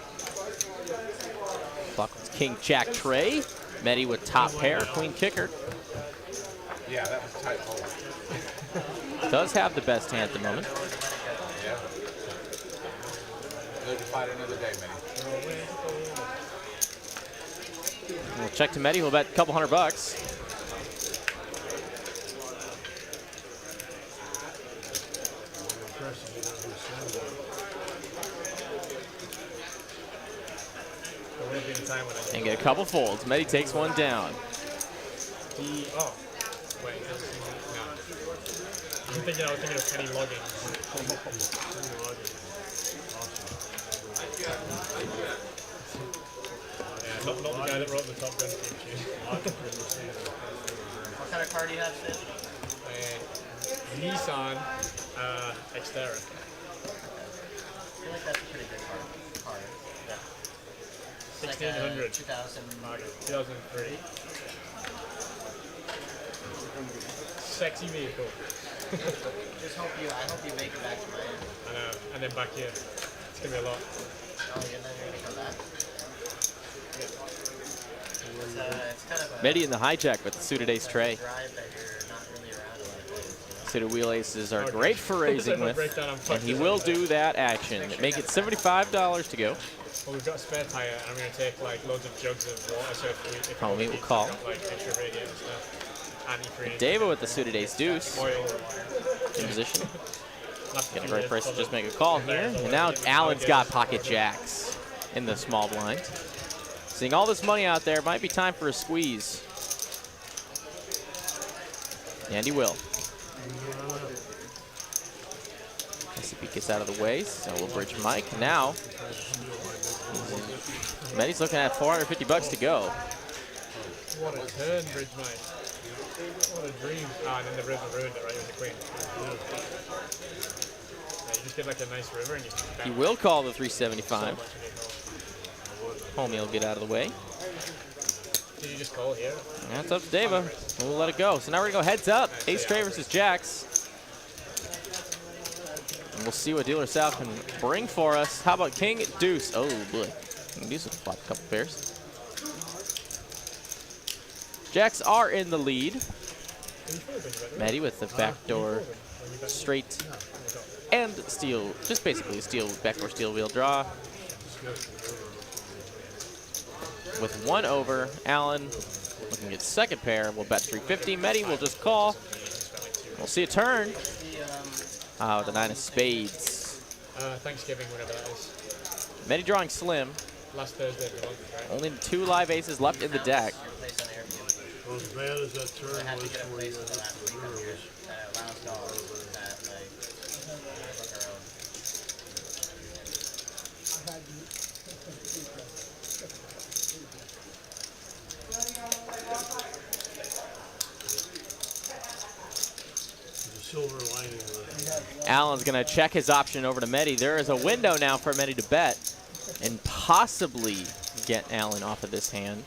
Flop with king jack tray. Medi with top pair, queen kicker. Yeah, that was a tight hole. Does have the best hand at the moment. Yeah. Live to fight another day, man. We'll check to Medi. We'll bet a couple $100. And get a couple folds. Medi takes one down. Oh, wait. No. I was thinking of Kenny logging. Yeah, not the guy that wrote the Top Gun theme tune. What kind of car do you have, Sid? Nissan Xterra. I feel like that's a pretty good car. Yeah. 1600. 2000 model. 2003. Sexy vehicle. I hope you make it back to Miami. I know, and then back here. It's gonna be a lot. Oh, and then you're gonna come back? It's kind of a Medi in the hijack with the suited ace tray. drive that you're not really around a lot of places. Suited wheel aces are great for raising with, and he will do that action. Make it $75 to go. Well, we've got a spare tire, and I'm going to take like loads of jugs of water, so if we Homie will call. like extra radiant and stuff. Antifreeze. Dava with the suited ace deuce. Oil. In position. Get a great price to just make a call here. And now Allen's got pocket jacks in the small blind. Seeing all this money out there, might be time for a squeeze. And he will. SCP gets out of the way, so we'll bridge Mike. Now, Medi's looking at $450 to go. What a turn, Bridge Mike. What a dream. Ah, and then the river ruined it, right, with the queen. Yeah, you just get like a nice river and you He will call the 375. Homie will get out of the way. Did you just call here? That's up to Dava. We'll let it go. So now we're going to go heads up. Ace tray versus jacks. And we'll see what Dealer Sal can bring for us. How about King Deuce? Oh, boy. King Deuce will flop a couple pairs. Jacks are in the lead. Medi with the backdoor straight and steel, just basically a steel, backdoor steel wheel draw. With one over, Allen looking at second pair. We'll bet 350. Medi will just call. We'll see a turn. Oh, the 9 of spades. Thanksgiving, whenever that is. Medi drawing slim. Last Thursday of the month, right? Only 2 live aces left in the deck. Well, as bad as that turn was for you, silver lining of it. Allen's going to check his option over to Medi. There is a window now for Medi to bet and possibly get Allen off of this hand.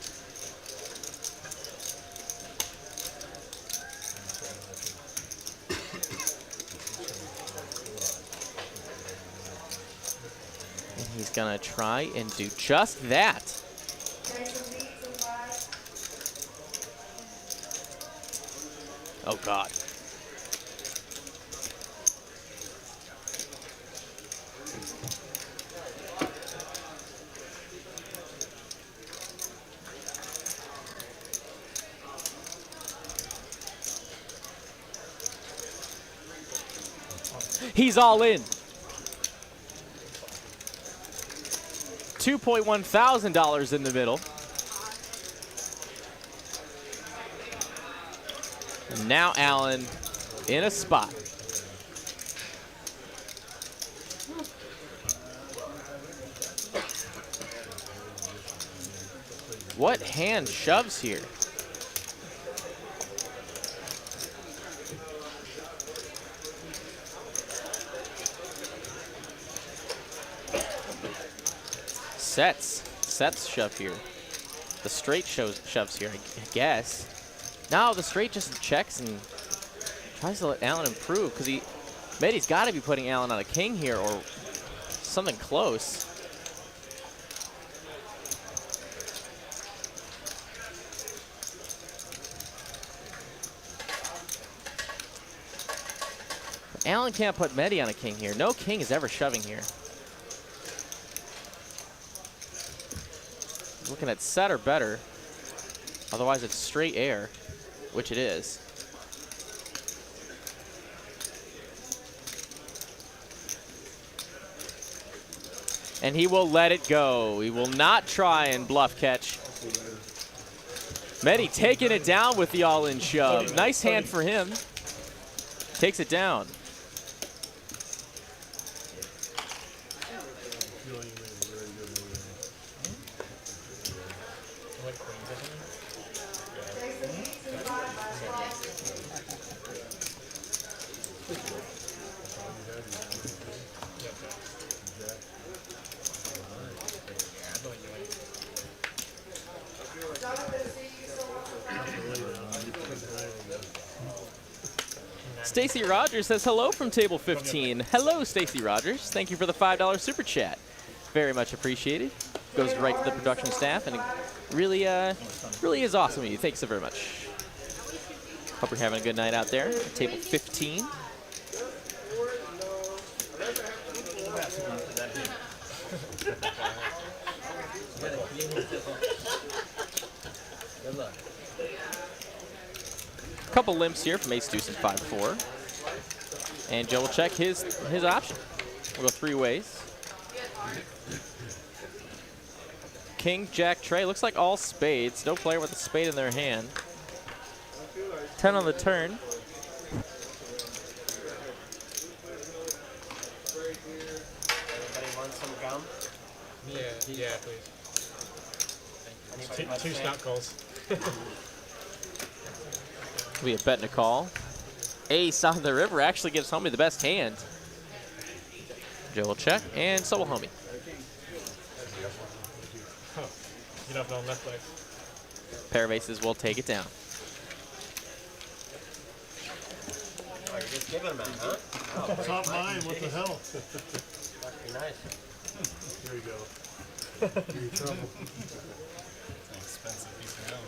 And he's going to try and do just that. Oh, God. He's all in. $2,100 in the middle. And now Allen in a spot. What hand shoves here? Sets shove here. The straight shoves here, I guess. No, the straight just checks and tries to let Allen improve because Medi's got to be putting Allen on a king here or something close. Allen can't put Medi on a king here. No king is ever shoving here. Looking at set or better. Otherwise, it's straight air, which it is. And he will let it go. He will not try and bluff catch. Medi taking it down with the all-in shove. Nice hand for him. Takes it down. Stacy Rogers says hello from table 15. Hello, Stacy Rogers. Thank you for the $5 super chat. Very much appreciated. Goes right to the production staff, and it really, really is awesome of you. Thanks so very much. Hope you're having a good night out there at table 15. Good luck. Couple limps here from ace deuce and 5-4. And Joe will check his option. We'll go three ways. King, jack, trey. Looks like all spades. No player with a spade in their hand. 10 on the turn. Anybody want some gum? Yeah, please. Two snap calls. We have bet and a call. Ace on the river actually gives Homie the best hand. Joe will check, and so will Homie. You don't have no left leg. Pair of aces will take it down. Oh, you're just giving them out, huh? Oh, It's not mine, what the hell? Must be nice. Here you go. You're in trouble. It's an expensive piece of gum.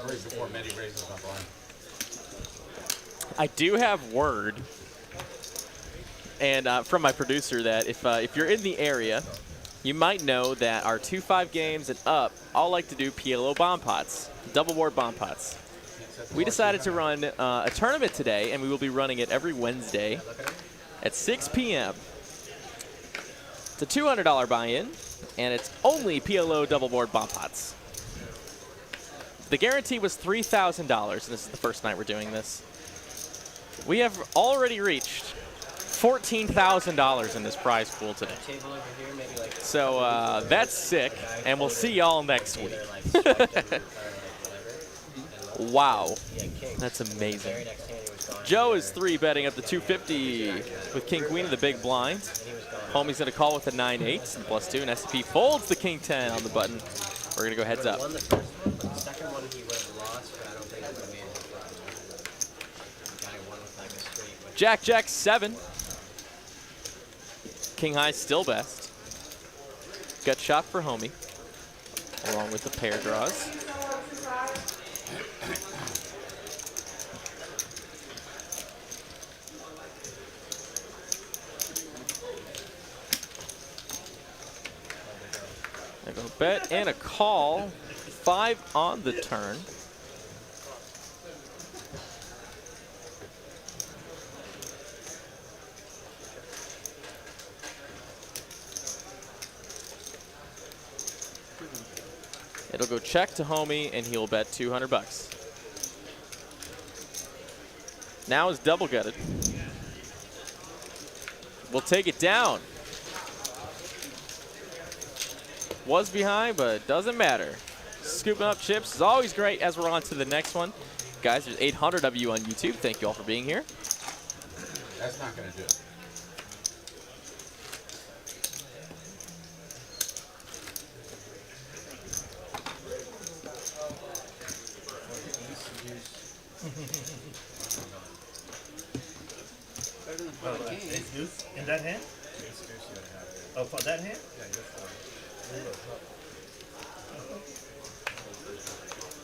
Before Medi raises my blind. I do have word, and from my producer, that if you're in the area, you might know that our 2-5 games and up all like to do PLO bomb pots, double board bomb pots. We decided to run a tournament today, and we will be running it every Wednesday at 6 p.m. It's a $200 buy-in, and it's only PLO double board bomb pots. The guarantee was $3,000, and this is the first night we're doing this. We have already reached $14,000 in this prize pool today. So that's sick, and we'll see y'all next week. Wow, that's amazing. Joe is 3-betting up to 250 with King Queen of the big blind. Homie's gonna call with the 9-8 and +2, and SP folds the King 10 on the button. We're gonna go heads up. The second one he would have lost, but I don't think it would have made him problem. The guy won with like a straight. Jack, Jack, 7. King high still best. Gut shot for Homie, along with the pair draws. I go bet and a call 5 on the turn. It'll go check to Homie, and he'll bet 200 bucks. Now is double gutted. We'll take it down. Was behind, but it doesn't matter. Scooping up chips is always great as we're on to the next one. Guys, there's 800 of you on YouTube. Thank you all for being here. That's not going to do it. Ace deuce in that hand? Oh, for that hand?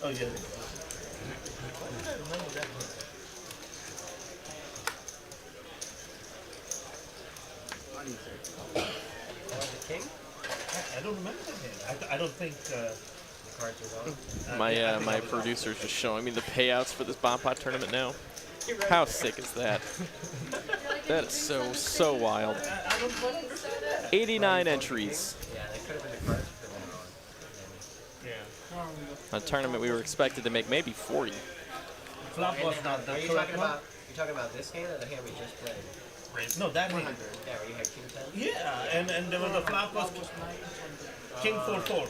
Oh, yeah. King? I don't remember that hand. I don't think. My producer's just showing me the payouts for this Bomb Pot tournament now. How sick is that? That is so wild. 89 entries. Yeah, they could have been the cards for that one. Yeah. A tournament we were expected to make maybe 40. Flop was not the Are you correct talking one? about? You talking about this hand or the hand we just played? No, that hand. 100. Yeah, where you had king 10. Yeah, and there was a flop was king 4-4.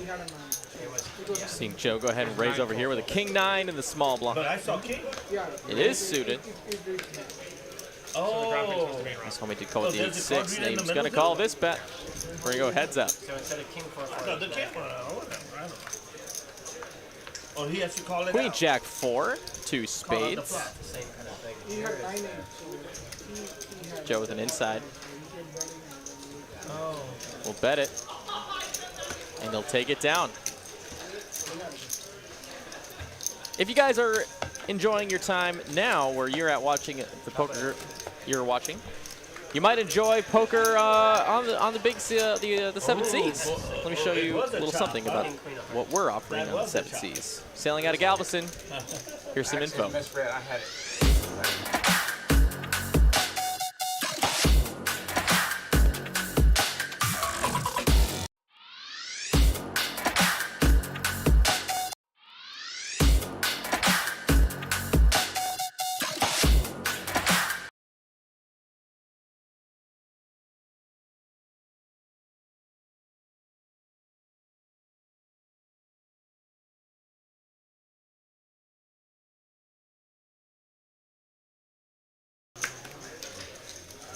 Seeing Joe go ahead and raise over here with a king 9 in the small block. But I saw king. It is suited. Oh. This homie did call with the there's a card 8-6. reader in the Name's middle gonna too? call this bet. We're gonna go heads up. So instead of king 4-4. No, the camera or whatever. I don't know. Oh, he has to call it Queen out. Jack 4, 2 Call out the spades. flop. Same kind of thing. Here it's, Joe with an inside. Oh. We'll bet it. And he'll take it down. If you guys are enjoying your time now where you're at watching the poker you're watching, you might enjoy poker on the big the 7 Cs. Let me show you a little something about what we're offering on the 7 Cs. Sailing out of Galveston. Here's some info. Misread. I had it.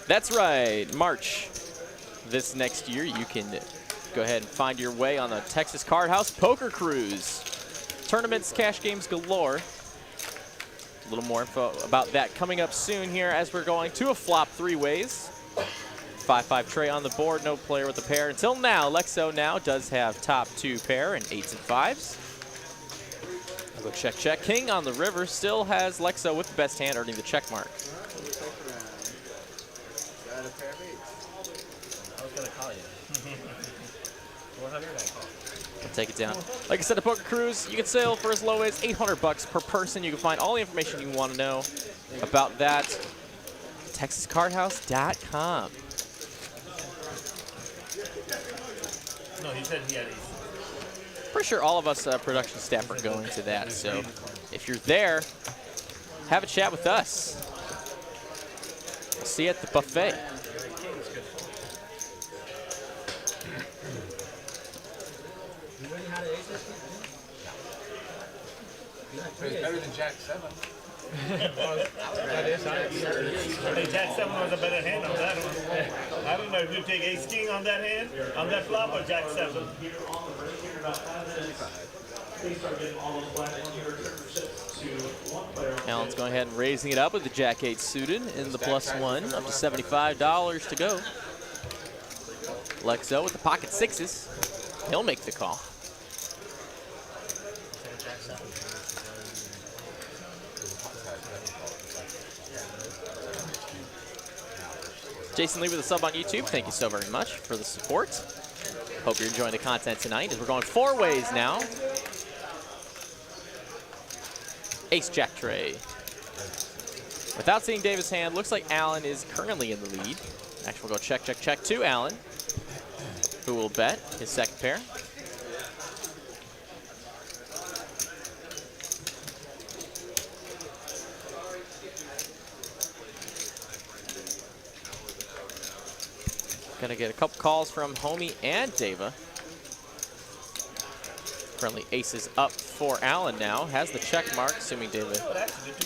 That's right, March. This next year, you can go ahead and find your way on the Texas Card House Poker Cruise. Tournaments, cash games galore. A little more info about that coming up soon here as we're going to a flop 3 ways. 5-5 tray on the board, no player with a pair. Until now, Lex O now does have top 2 pair and 8s and 5s. I'll go check, check. King on the river still has Lex O with the best hand earning the check mark. got a pair of 8s. I was going to call you. 400, I call. Take it down. Like I said, a poker cruise, you can sail for as low as 800 bucks per person. You can find all the information you want to know about that at TexasCardHouse.com. No, he said he had ace. Pretty sure all of us production staff are going to that. So if you're there, have a chat with us. We'll see you at the buffet. So it's better than Jack 7. Hey, Jack 7 was a better hand on that one. I don't know if you take ace king on that hand, on that flop, or Jack 7. Alan's going ahead and raising it up with the Jack 8 suited in the +1, up to $75 to go. Lex O with the pocket 6s. He'll make the call. Jason Lee with a sub on YouTube. Thank you so very much for the support. Hope you're enjoying the content tonight as we're going 4 ways now. Ace Jack tray. Without seeing Davis' hand, looks like Allen is currently in the lead. Actually, we'll go check, check, check to Allen, who will bet his second pair. Gonna get a couple calls from Homie and Deva. Currently aces up for Allen now. Has the check mark, assuming Deva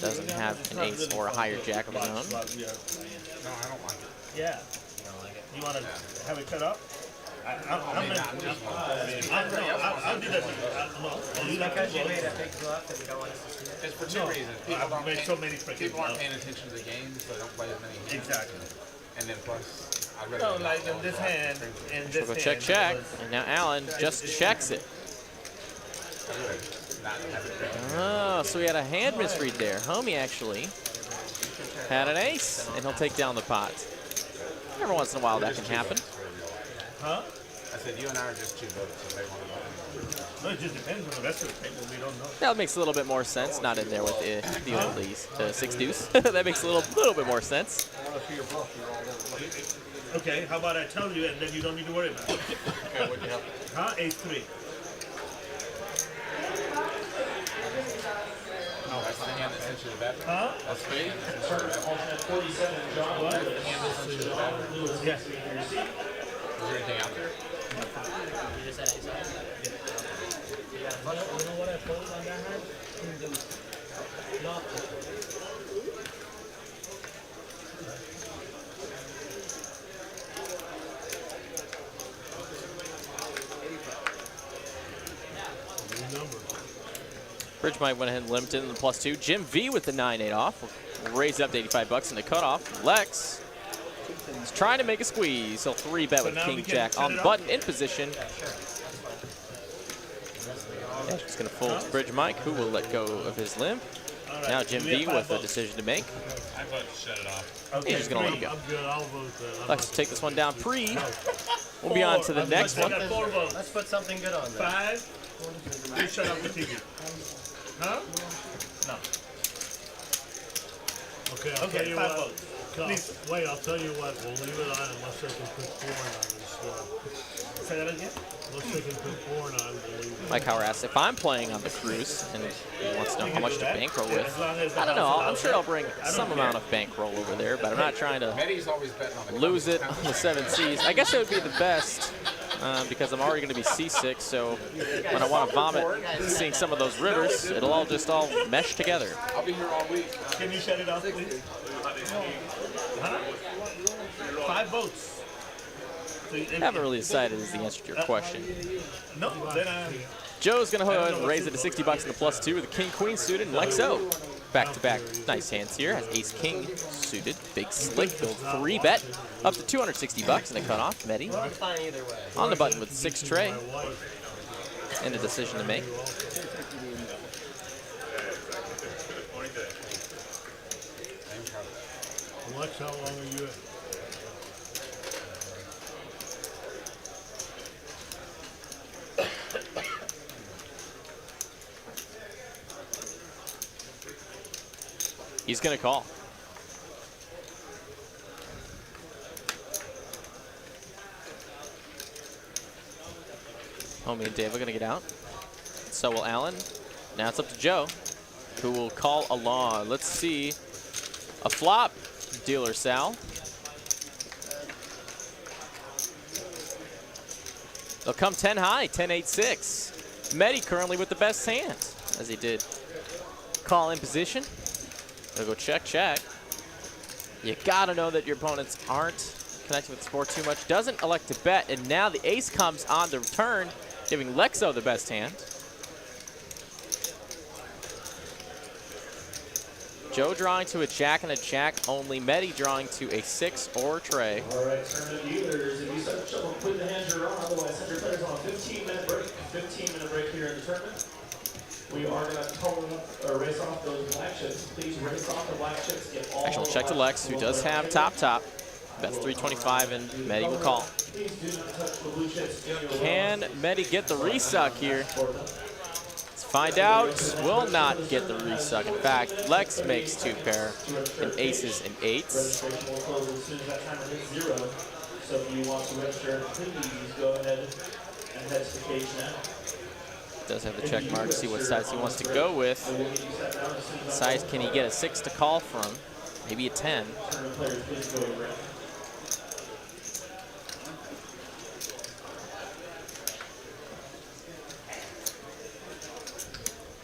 doesn't have an ace or a higher jack of his own. No, I don't like it. Yeah. You want to have it cut up? I'll do that. Because you made a big bluff and you don't want us to see it? It's for two reasons. People aren't paying attention to the game, so they don't play as many hands. Exactly. And then plus, I'd rather No, like in this hand, and this We'll go hand. check, check. And now Allen just checks it. Oh, so he had a hand misread there. Homie actually had an ace, and he'll take down the pot. Every once in a while that can happen. Huh? I said you and I are just two votes, so they want to vote. No, it just depends on the rest of the table. We don't know. That makes a little bit more sense. Not in there with the oldies, the six deuce. That makes a little bit more sense. Okay, how about I tell you and then you don't need to worry about it? Okay, what'd you have? Huh? Ace 3. Oh, that's the hand that sent you the bet? Huh? That's me? Alternate 47, John. What? The hand that sent you the bet? Yes. Is there anything out there? You just said ace high? You got a flush? You know what I pulled on that hand? Not Bridge might went ahead and limped in the +2. Jim V with the 9-8 off. We'll raise it up to 85 bucks in the cutoff. Lex is trying to make a squeeze. He'll 3-bet with King Jack on the button in position. Yeah, he's going to fold Bridge Mike, who will let go of his limp. Now Jim V with a decision to make. I vote to shut it off. Okay, he's just going to let it go. I'm good. I'll vote Lex will take this one down pre. We'll be on to the next one. Let's put something good on there. 5. You shut off the TV. Huh? No. Okay, I'll Okay, tell you 5 what. votes. Please. Wait, I'll tell you what. We'll leave it on unless they can put 4 on instead. Say that again? Unless they can put 4 on, we'll leave it. Mike Howard asks if I'm playing on the cruise and he wants to know how much to bankroll with. I don't know. I'm sure I'll bring some amount of bankroll over there, but I'm not trying to lose it on the 7 Cs. I guess it would be the best because I'm already going to be seasick, so when I want to vomit seeing some of those rivers, it'll all mesh together. I'll be here all week. Can you shut it off, please? Huh? 5 votes. So I haven't really decided is the answer to your question. No, then Joe's going to go ahead and raise it to 60 bucks in the +2 with a King-Queen suited and Lex O. Back-to-back nice hands here. Has Ace-King suited. Big slick. Build 3-bet up to 260 bucks in the cutoff. Medi I'm fine either way. on the button with 6 tray and a decision to make. Lex, how long are you at? He's going to call. Homie and Dave are going to get out. So will Allen. Now it's up to Joe, who will call along. Let's see. A flop, dealer Sal. They'll come 10 high, 10-8-6. Medi currently with the best hand, as he did. Call in position. They'll go check, check. You gotta know that your opponents aren't connecting with the score too much. Doesn't elect to bet, and now the ace comes on the return, giving Lex O the best hand. Joe drawing to a jack and a jack only. Medi drawing to a 6 or tray. All right, tournament dealers, if you set up shuffle, put the hands you're on, otherwise set your players on a 15-minute break. 15-minute break here in the tournament. We are going to total up or race off those black chips. Please race off the black chips. Get all Actually, we'll check to Lex, who does have top. That's 325, and Medi will call. Please do not touch the blue chips. Can Medi get the resuck here? It's find out. Will not get the resuck. In fact, Lex makes 2 pair and aces and 8s. Registration will close as soon as that timer hits 0. So if you want to register, please go ahead and head to the cage now. Does have the check mark, see what size he wants to go with. Size can he get a 6 to call from? Maybe a 10.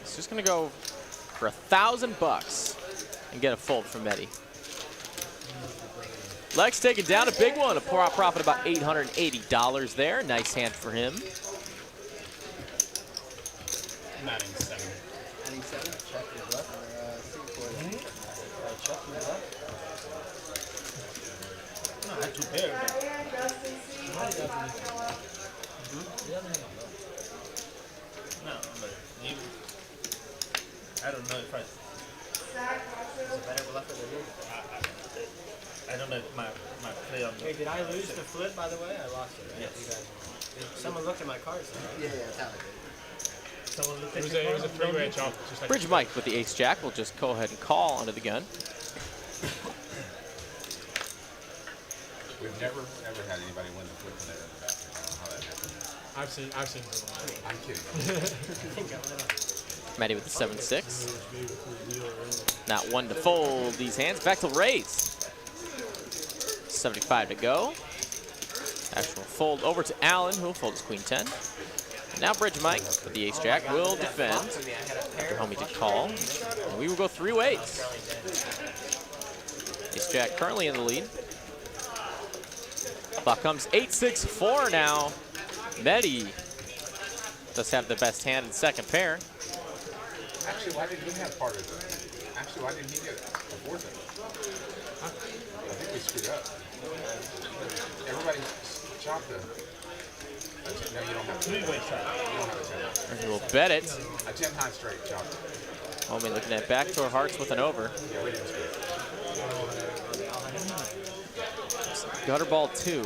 He's just gonna go for $1,000 and get a fold from Eddie. Lex taking down a big one, a profit about $880 there. Nice hand for him. I'm adding 7. Adding 7? Check your bluff. Check your bluff. No, I had 2 pairs. No, but you. I don't know if I. Is it better bluffer than you? I don't know if my play on. Hey, did I lose the flip, by the way? I lost it, right? Yes. You guys, someone looked at my cards, though. Yeah, Tyler did. Someone looked It at was a 3-way chop. Just like Bridge Mike with the ace jack will just go ahead and call under the gun. We've never ever had anybody win the flip in the back. I don't know how that happened. I've seen someone. I'm kidding. Maddie with the 7-6. Not one to fold these hands. Back to raise. 75 to go. Actual fold over to Allen, who will fold his queen 10. And now Bridge Mike with the ace jack will defend. After homie to call. And we will go 3 ways. Ace jack currently in the lead. Flop comes 8-6-4 now. Medi does have the best hand in second pair. Actually, why didn't he have part of it? Actually, why didn't he get it before that? I think we screwed up. Everybody chopped the. No, you don't have a 3-way shot. You don't have a 10. And we'll bet it. A 10 high straight chopped it. Homie looking at backdoor hearts with an over. Yeah, we didn't screw it. Gutter ball 2.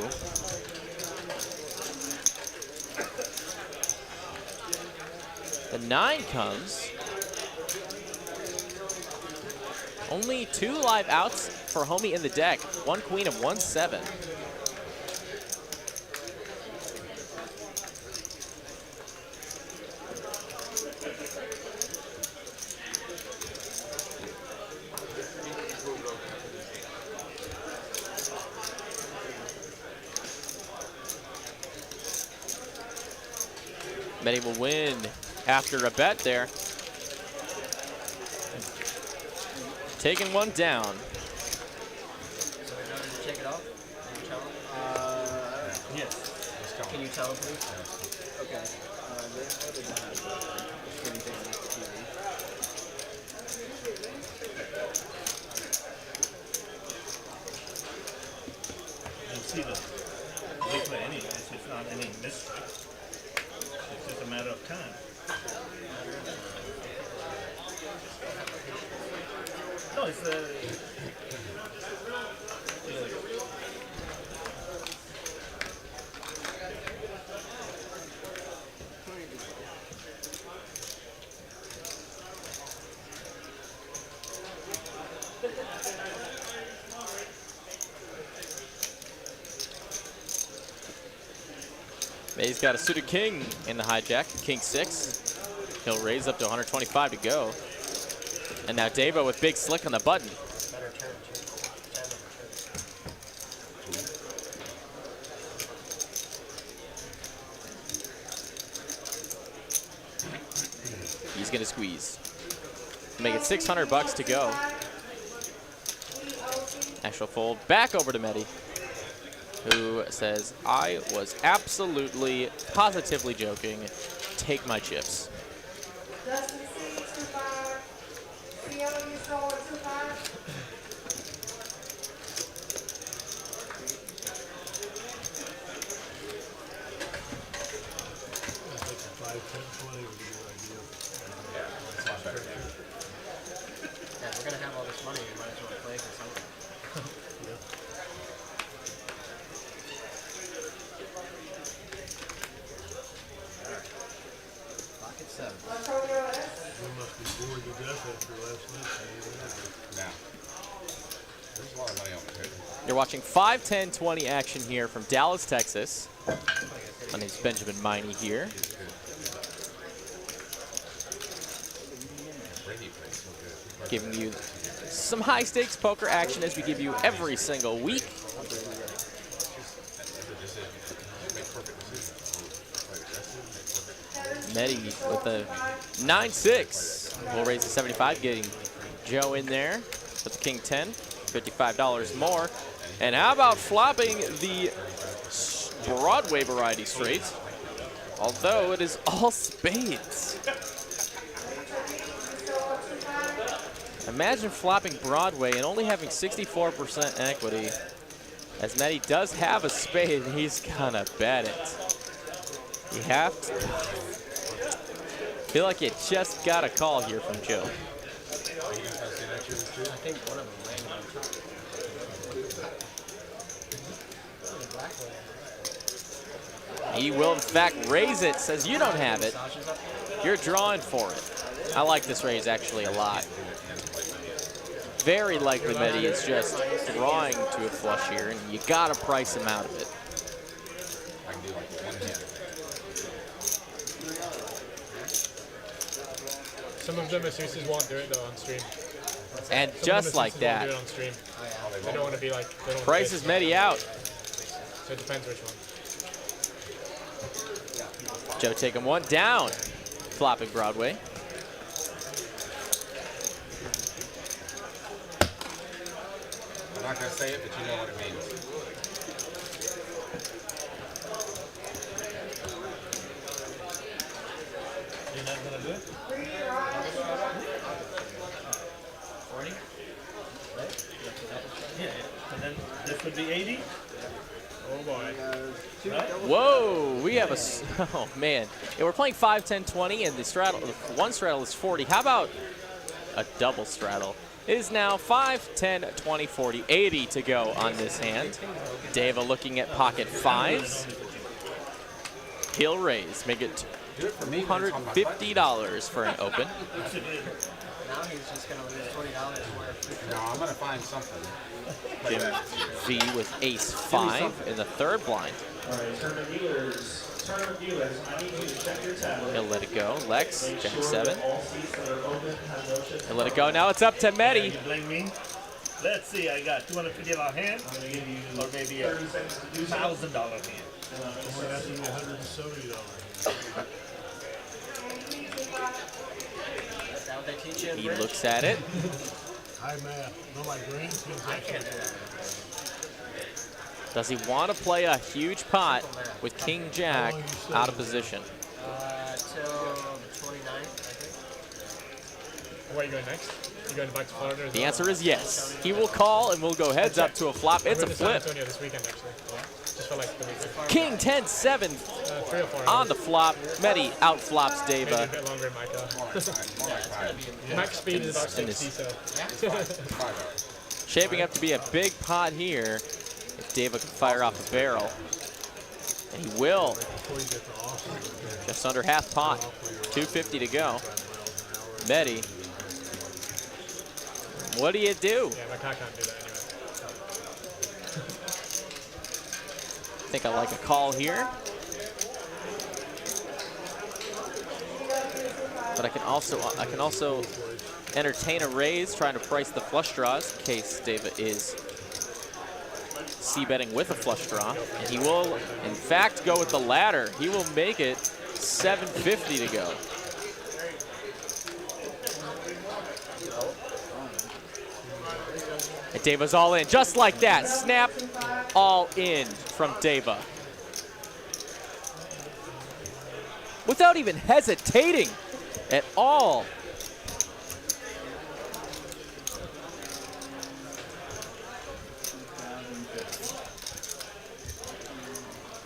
The 9 comes. Only 2 live outs for homie in the deck. 1 queen of 1-7. Medi will win after a bet there. Taking one down. So in order to take it off, can you tell him? Yes. Can you tell him, please? Okay. You'll see the liquid anyway. It's not any mystery. It's just a matter of time. No, it's He's got a suited king in the hijack, king 6. He'll raise up to 125 to go. And now Davo with big slick on the button. He's gonna squeeze. Make it $600 to go. Actual fold back over to Medi, who says, I was absolutely, positively joking. Take my chips. Yeah, we're gonna have all this money. We might as well play for something. Pocket 7. watching 5, 10, 20 action here from Dallas, Texas. My name's Benjamin Miney here. Giving you some high-stakes poker action as we give you every single week. Medi with a 9-6. We'll raise to 75, getting Joe in there with the King 10, $55 more. And how about flopping the Broadway variety straight? Although it is all spades. Imagine flopping Broadway and only having 64% equity, as Medi does have a spade and he's gonna bet it. You have to. Feel like you just got a call here from Joe. I think one of them landed. He will, in fact, raise it. Says you don't have it. You're drawing for it. I like this raise actually a lot. Very likely Medi is just drawing to a flush here, and you gotta price him out of it. Some of them assists won't do it though on stream. And just like that, won't do it on stream. They don't want to be like. prices Medi out. So it depends which one. Joe taking one down, flopping Broadway. I'm not going to say it, but you know what it means. You're not going to do it? 40? Yeah, and then this would be 80? Oh boy. Right? Whoa, we have a, oh man. Yeah, we're playing 5, 10, 20, and the straddle, one straddle is 40. How about a double straddle? It is now 5, 10, 20, 40, 80 to go on this hand. Deva looking at pocket fives. He'll raise, make it $250 for an open. Now he's just going to lose $20 worth. No, I'm going to find something. Jim V with ace 5 in the third blind. All right, tournament dealers. Tournament dealers, I need you to check your tab. He'll let it go. Lex, Make Jack sure 7. that all seats that are open have no chips. He'll let it go. Now it's up to Medi. You blame me? Let's see, I got 250 on hand, or maybe a $1,000 hand. That's $170. Is that what they teach you in He bridge? looks at it. High math. No, my grandkids. I can't do that. Does he want to play a huge pot with King Jack out of position? Till the 29th, I think. Where are you going next? You going back to Florida? As The well? answer is yes. He will call and we'll go heads up to a flop. It's a I'm going to flip. San Antonio this weekend actually. Just for like the weekend. King 10-7 3 or 4 on the flop. Medi outflops Maybe a Deva. bit longer in my car. Max speed is about And 60, so. Shaping up to be a big pot here if Deva can fire off a barrel. And he will. Just under half pot. 250 to go. Medi. What do you do? Yeah, my car can't do that anyway. I think I like a call here. But I can also entertain a raise, trying to price the flush draws in case Deva is c-betting with a flush draw. And he will, in fact, go with the ladder. He will make it $750 to go. And Deva's all in, just like that. Snap, all in from Deva. Without even hesitating at all.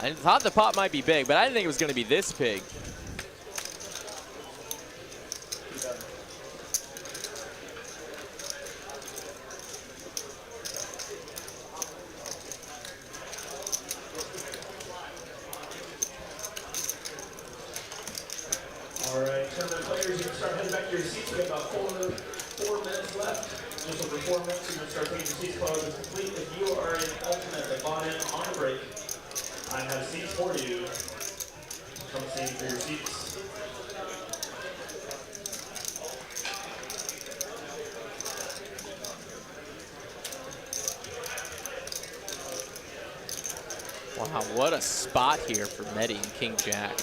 I thought the pot might be big, but I didn't think it was going to be this big. All right, tournament players, you can start heading back to your seats. We got about four minutes left. Just over 4 minutes, you're going to start taking your seats. Call is complete. If you are an alternate that bought in on a break, I have seats for you. Come see for your seats. Wow, what a spot here for Medi and King Jack.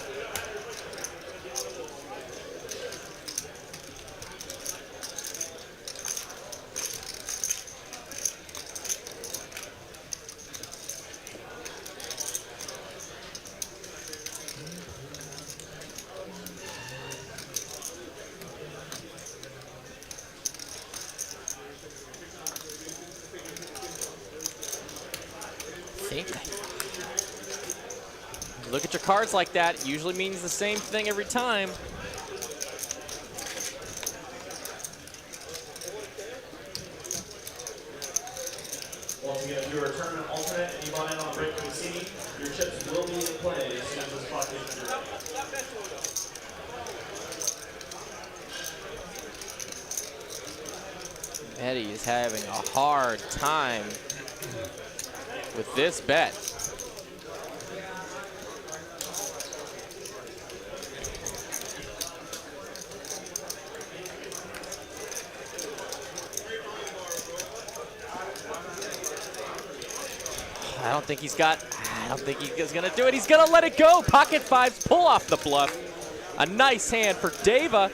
Look at your cards like that. It usually means the same thing every time. Once again, if you're a tournament alternate and you bought in on a break from the seat, your chips will be in play as soon as this clock is through. Medi is having a hard time with this bet. I don't think he's gonna do it. He's gonna let it go. Pocket fives, pull off the bluff. A nice hand for Deva.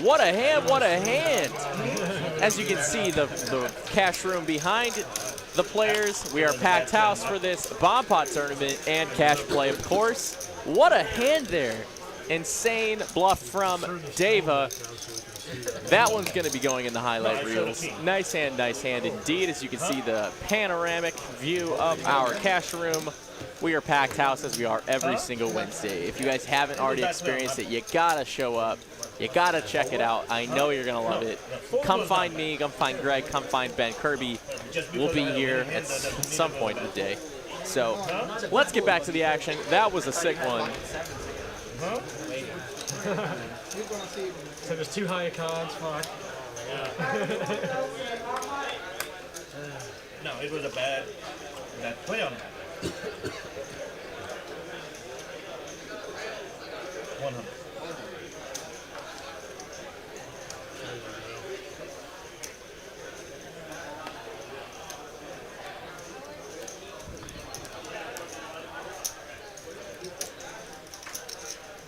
What a hand, what a hand. As you can see, the cash room behind the players. We are packed house for this bomb pot tournament and cash play, of course. What a hand there. Insane bluff from Deva. That one's going to be going in the highlight reels. Nice hand indeed. As you can see, the panoramic view of our cash room. We are packed house as we are every single Wednesday. If you guys haven't already experienced it, you got to show up. You got to check it out. I know you're going to love it. Come find me. Come find Greg. Come find Ben Kirby. We'll be here at some point in the day. So let's get back to the action. That was a sick one. So there's 2 higher cards, fuck. No, it was a bad play on that. 100.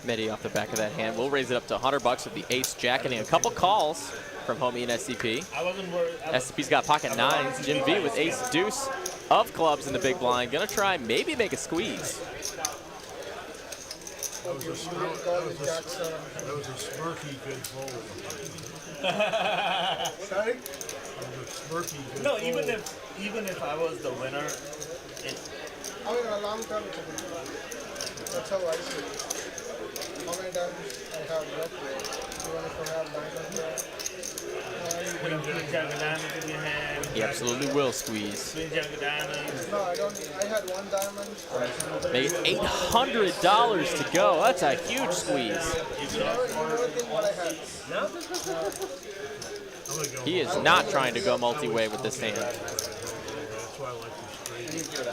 Medi off the back of that hand. We'll raise it up to $100 with the ace jack, getting a couple calls from Homie and SCP. I wasn't worried. SCP's got pocket nines. Jim V with ace deuce of clubs in the big blind. Gonna try maybe make a squeeze. That was a smirky good fold. Sorry? Smirky good No, fold. even if I was the winner, I mean, a long term, it's a good one. That's how I see it. How many diamonds I have left there? Even if I have diamonds there. queen jack of diamonds in your hand. He absolutely will squeeze. Queen jack of diamonds. No, I don't. I had 1 diamond. Made $800 to go. That's a huge squeeze. You never think what I had. He is not trying to go multi-way with this hand. That's why I like this straight.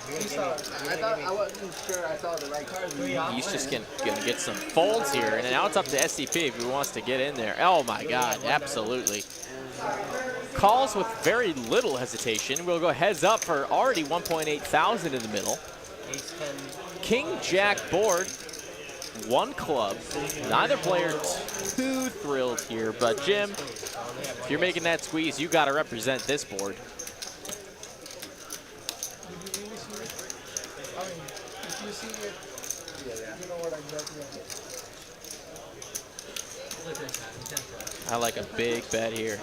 I thought I wasn't sure I saw the right card. He's just gonna get some folds here, and now it's up to SCP if he wants to get in there. Oh my God, absolutely. Calls with very little hesitation. We'll go heads up for already 1.8 thousand in the middle. King Jack board, 1 club. Neither player too thrilled here, but Jim, if you're making that squeeze, you got to represent this board. If you see it, you know what exactly I mean. I like a big bet here.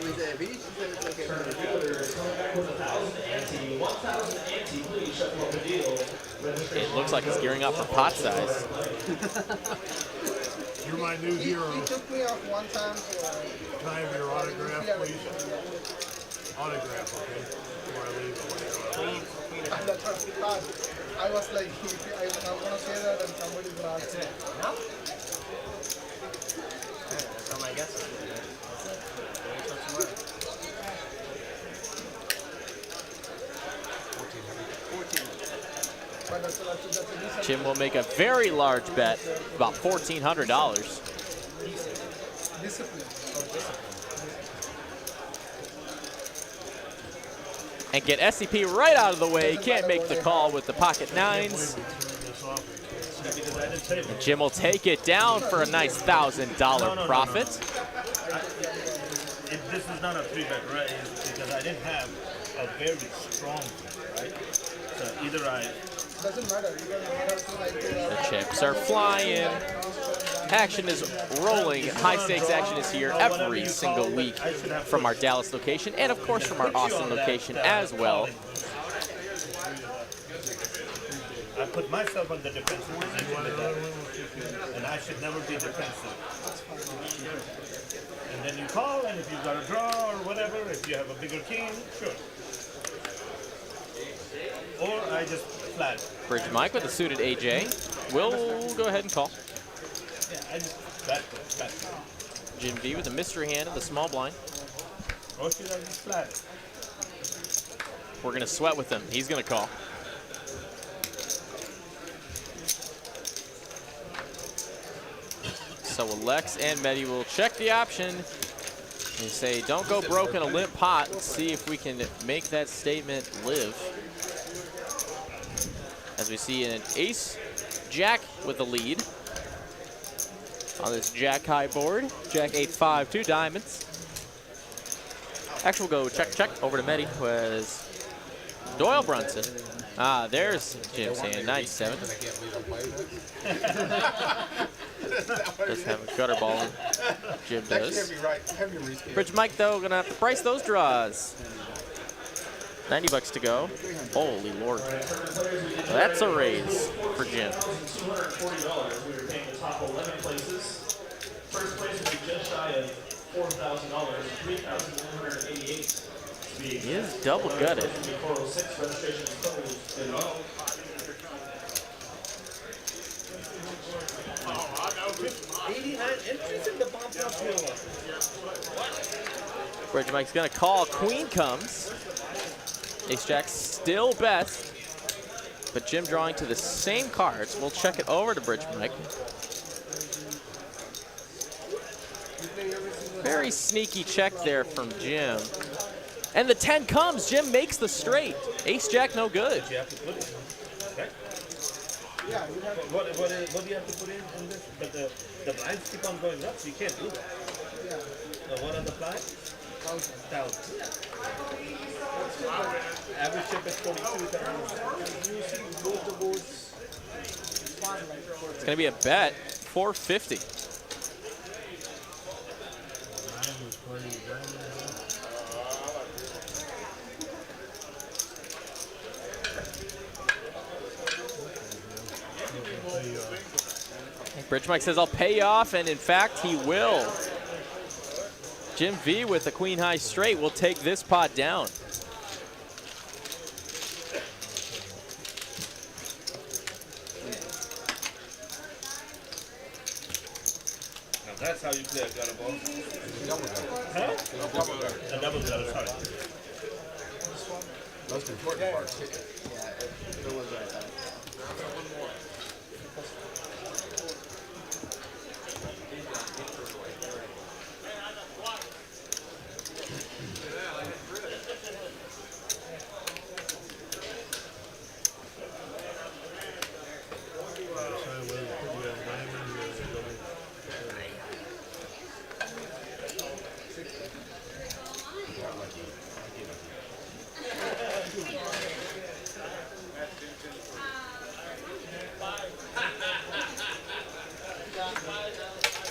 It looks like he's gearing up for pot size. You're my new hero. He took me off 1 time, so Can I have your autograph, please? Autograph, okay? Before I leave. that's what I thought. I was like, I was going to say that and somebody's going to ask me. That's all my guesses. Jim will make a very large bet, about $1,400. And get SCP right out of the way. Can't make the call with the pocket nines. And Jim will take it down for a nice $1,000 profit. This is not a 3-bet raise because I didn't have a very strong bet, right? So either I... Doesn't matter. The chips are flying. Action is rolling. High stakes action is here every single week from our Dallas location and of course from our Austin location as well. I put myself on the defensive position with that, and I should never be defensive. And then you call, and if you've got a draw or whatever, if you have a bigger king, sure. Or I just flat. Bridge Mike with a suited AJ. Will go ahead and call. Yeah, I just bet. Jim V with a mystery hand in the small blind. Or should I just flat? We're going to sweat with him. He's going to call. So Lex and Medi will check the option and say, don't go broke in a limp pot. Let's see if we can make that statement live. As we see an ace jack with the lead on this jack high board. Jack 8-5, 2 diamonds. Actually, we'll go check over to Medi, who has Doyle Brunson. Ah, there's Jim's hand, 97. Does have a gutter ball, Jim does. Bridge Mike, though, gonna have to price those draws. 90 bucks to go. Holy Lord. That's a raise for Jim. $240. We were paying the top 11 places. First place would be just shy of $4,000, $3,188. He is double gutted. 406 registration is closed. 89 entries in the bomb field. Bridge Mike's gonna call. Queen comes. Ace Jack still best, but Jim drawing to the same cards. We'll check it over to Bridge Mike. Very sneaky check there from Jim. And the 10 comes. Jim makes the straight. Ace Jack no good. You have to put it, okay? Yeah, you have what do you have to put in this? But the blinds keep on going up, so you can't do that. Yeah. What are the blinds? 1,000. Yeah. Average chip is 42,000. It's gonna be a bet, 450. Bridge Mike says, I'll pay you off, and in fact, he will. Jim V with the queen high straight will take this pot down. Now that's how you play a gutter ball. Double gutter. Huh? Double gutter. A double gutter, sorry. Most important part. Yeah, it was right.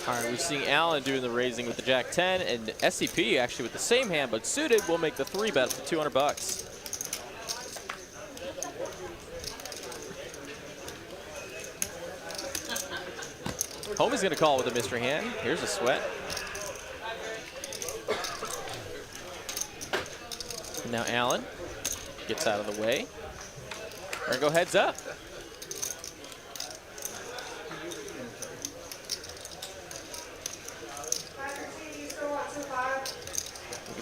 All right, we're seeing Allen doing the raising with the Jack 10, and SCP actually with the same hand, but suited will make the 3-bet for 200 bucks. Homie's gonna call with a mystery hand. Here's a sweat. And now Allen gets out of the way. We're gonna go heads up.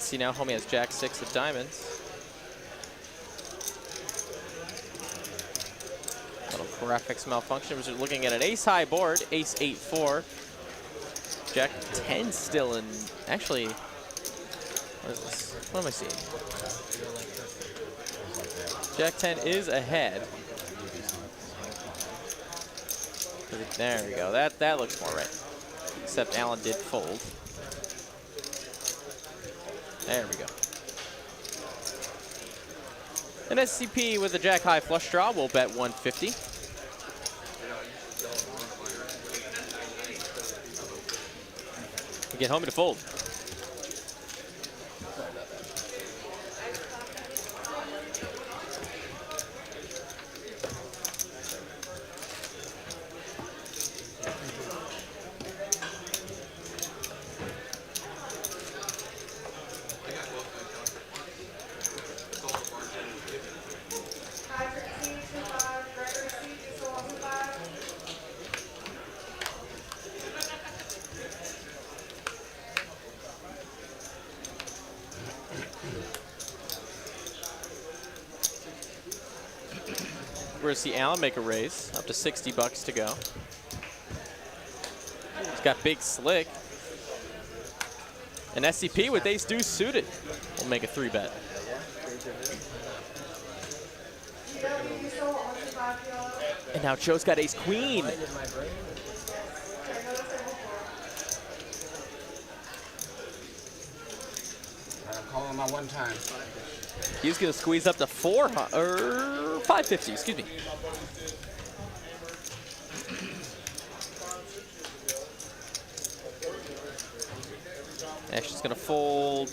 see now, homie has Jack 6 of diamonds. Little graphics malfunction. We're looking at an ace-high board, ace 8-4. Jack 10 still in, actually, what is this? What am I seeing? Jack 10 is ahead. There we go. That looks more right. Except Alan did fold. There we go. An SCP with a Jack high flush draw will bet 150. We get homie to fold. We're gonna see Alan make a raise, up to 60 bucks to go. He's got big slick. An SCP with ace deuce suited will make a 3-bet. And now Joe's got ace queen. I'm calling my one time. He's gonna squeeze up to 550, excuse me. Ashley's gonna fold.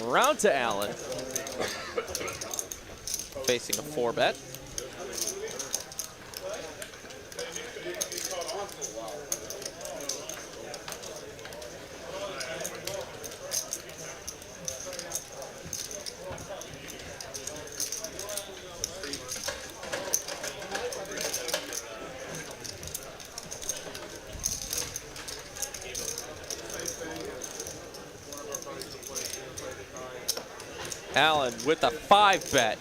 Around to Allen. Facing a 4-bet. Allen with a 5-bet.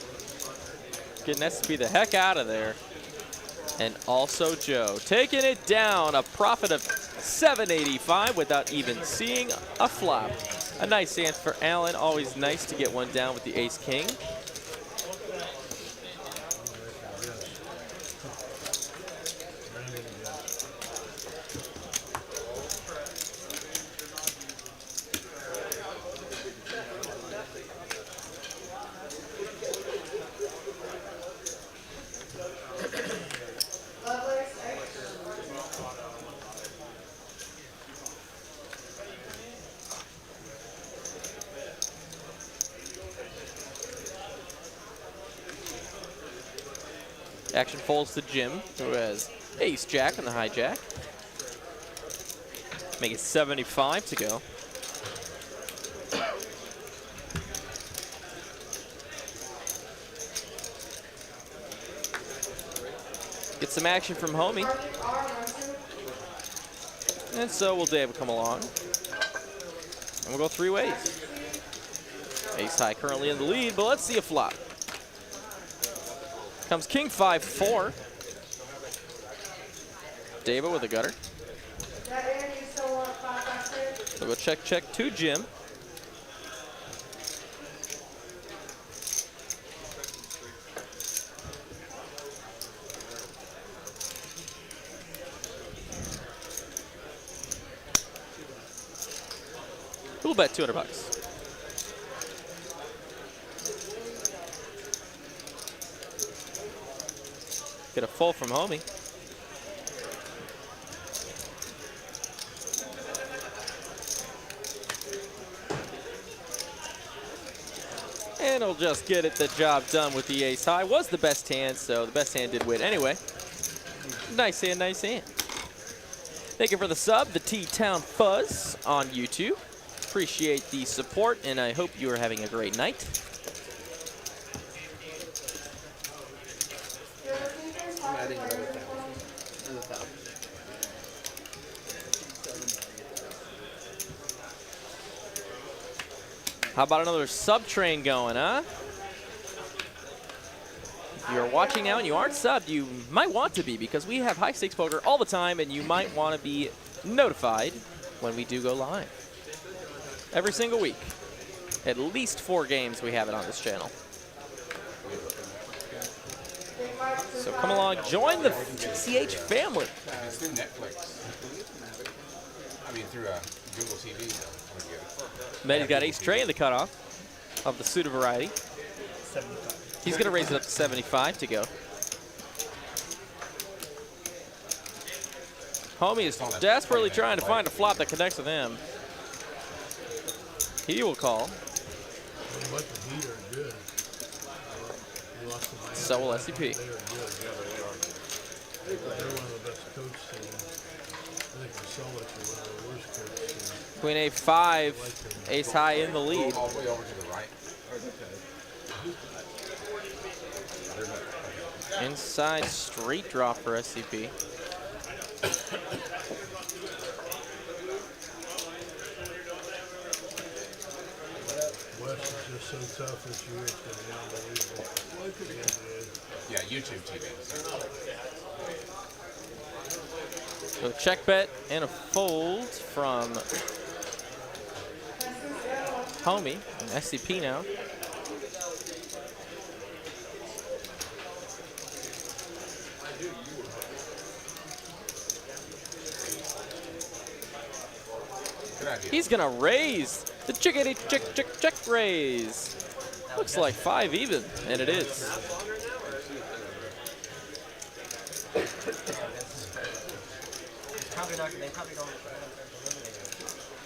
Getting SCP the heck out of there. And also Joe taking it down, a profit of 785 without even seeing a flop. A nice hand for Allen. Always nice to get one down with the ace-king. Action folds to Jim, who has ace-jack on the hijack. Make it 75 to go. Get some action from homie. And so will Dave come along. And we'll go 3 ways. Ace-high currently in the lead, but let's see a flop. Comes king 5-4. Dava with a gutter. We'll go check to Jim. We'll bet 200 bucks. Get a full from homie. And he'll just get it the job done with the ace high. Was the best hand, so the best hand did win anyway. Nice hand, nice hand. Thank you for the sub, the T-Town Fuzz on YouTube. Appreciate the support, and I hope you are having a great night. How about another sub train going, huh? If you're watching now and you aren't subbed, you might want to be, because we have high stakes poker all the time, and you might want to be notified when we do go live. Every single week. At least 4 games we have it on this channel. So come along, join the TCH family. It's through Netflix. I mean, through Google TV. Then he's got ace tray in the cutoff of the suited variety. 75. He's going to raise it up to 75 to go. Homie is desperately trying to find a flop that connects with him. He will call. So will SCP. Queen A5, ace high in the lead. All the way over to the right. Inside straight draw for SCP. West is just so tough this year, it's going to be unbelievable. Yeah, YouTube TV. So check bet and a fold from Homie and SCP now. He's gonna raise the chickadee check raise. Looks like 5 even, and it is.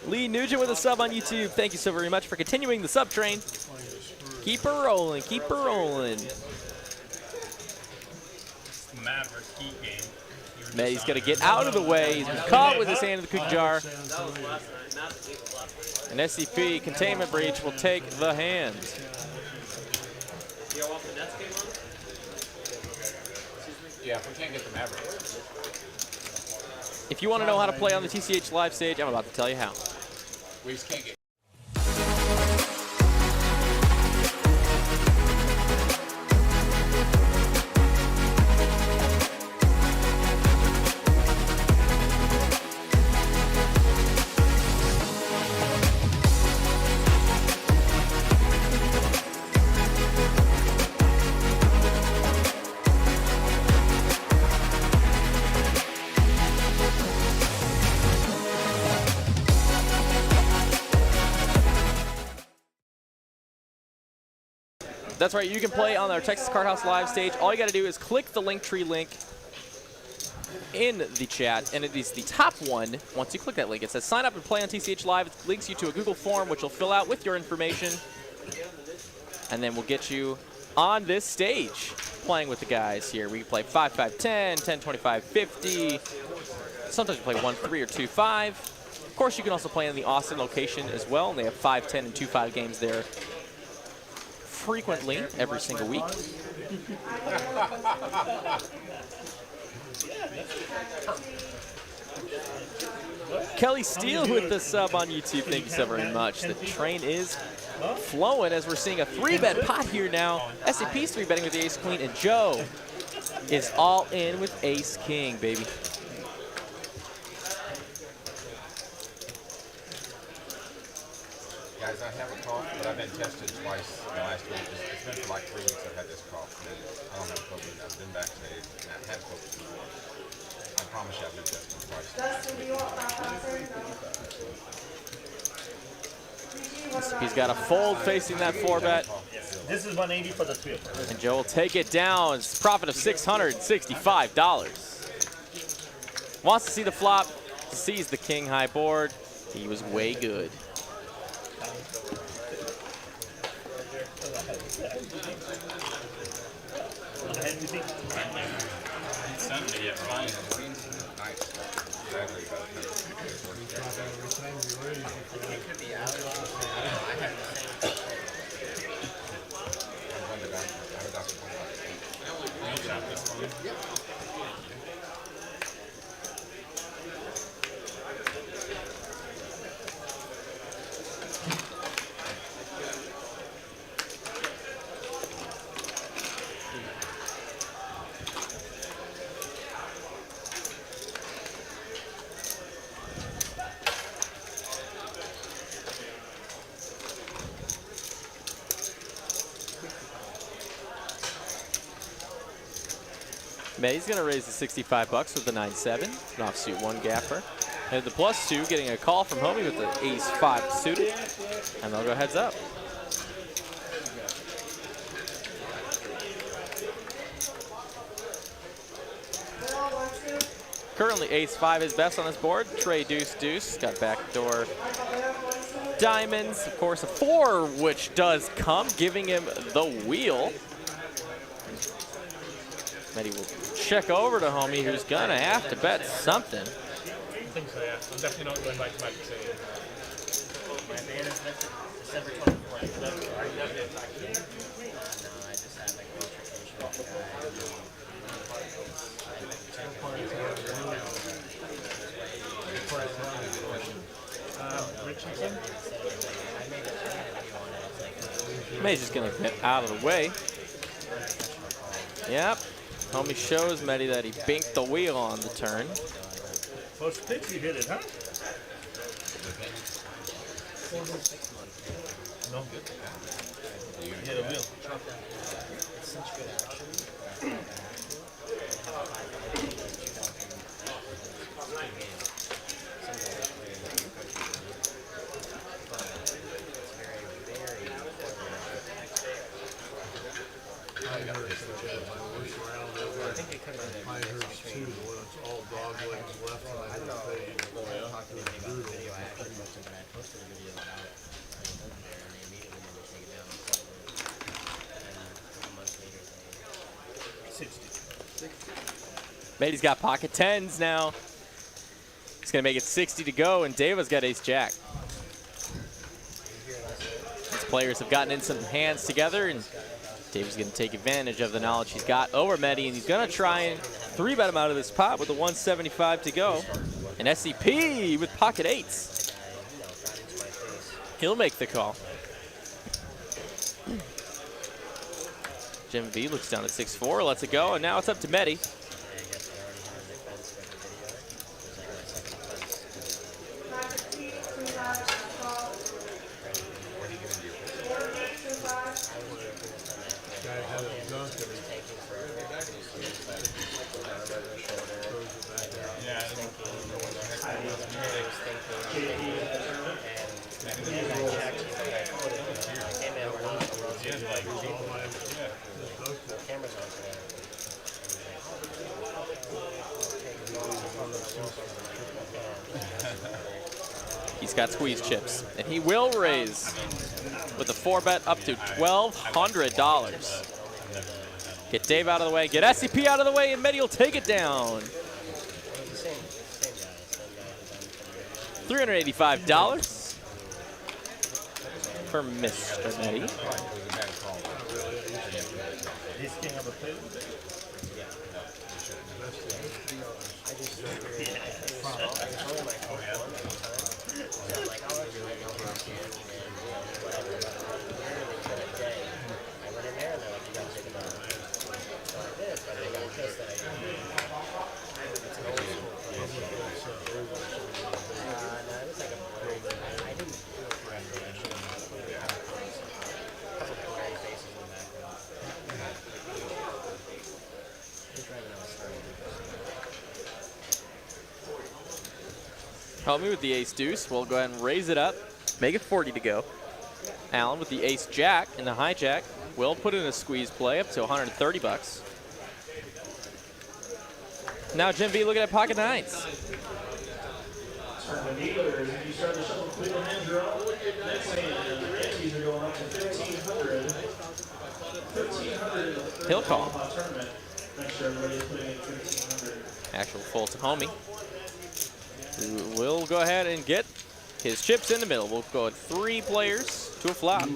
Lee Nugent with a sub on YouTube. Thank you so very much for continuing the sub train. Keep her rolling, keep her rolling. Maverick heat game. Maddie's gonna get out of the way. He's been caught with his hand in the cookie jar. And SCP containment breach will take the hand. Yeah, if we can't get the Maverick. If you want to know how to play on the TCH live stage, I'm about to tell you how. We just can't get. That's right, you can play on our Texas Card House live stage. All you got to do is click the Linktree link in the chat, and it is the top one. Once you click that link, it says sign up and play on TCH Live. It links you to a Google form, which you'll fill out with your information, and then we'll get you on this stage playing with the guys here. We can play 5-5-10, 10-25-50. Sometimes we play 1-3 or 2-5. Of course, you can also play in the Austin location as well, and they have 5, 10, and 2-5 games there frequently every single week. Kelly Steele with the sub on YouTube. Thank you so very much. The train is flowing as we're seeing a 3-bet pot here now. SCP's 3-betting with the ace queen, and Joe is all in with ace king, baby. Guys, I have a cough, but I've been tested twice in the last week. It's been for like 3 weeks I've had this cough. I don't have COVID. I've been vaccinated and I've had COVID before. I promise you I've been tested twice. Dustin, do you want that answer? He's got a fold facing that 4-bet. This is 180 for the 3 of us. And Joe will take it down. It's a profit of $665. Wants to see the flop, sees the king high board. He was way good. May's going to raise the 65 bucks with the 9-7, an offsuit 1 gapper. And the +2 getting a call from Homie with the ace-5 suited, and they'll go heads up. Currently ace-5 is best on this board. Trey deuce-deuce, got backdoor diamonds. Of course, a 4, which does come, giving him the wheel. Medi will check over to Homie, who's gonna have to bet something. I think so, yeah. I'm definitely not going back to Magic City. My ban is lifted December 24th. Are you not going to talk to me? No, I just had like an altercation with the guy. Richardson? May's just gonna get out of the way. Yep. Homie shows Medi that he binked the wheel on the turn. First pitch, you hit it, huh? No. You hit a wheel. It's such good action. I heard too, when it's all dog legs left and I don't know. Talk to me about the video. I actually posted when I posted a video about it. I was over there and they immediately had to take it down. And a couple months later, they 60. Medi's got pocket 10s now. He's gonna make it 60 to go, and Deva's got ace-jack. These players have gotten in some hands together, and Dave's going to take advantage of the knowledge he's got over Medi, and he's going to try and 3-bet him out of this pot with the 175 to go. An SCP with pocket 8s. He'll make the call. Jim V looks down at 6-4, lets it go, and now it's up to Medi. He's got squeeze chips, and he will raise with a 4-bet up to $1,200. Get Dave out of the way, get SCP out of the way, and Medi will take it down. $385 for Mr. Medi. He's king of the table. Homie with the ace-deuce. We'll go ahead and raise it up. Make it 40 to go. Allen with the ace-jack and the hijack. Will put in a squeeze play up to 130 bucks. Now Jim V looking at pocket 9s. He'll call. Actual full to Homie. We'll go ahead and get his chips in the middle. We'll go with 3 players to a flop.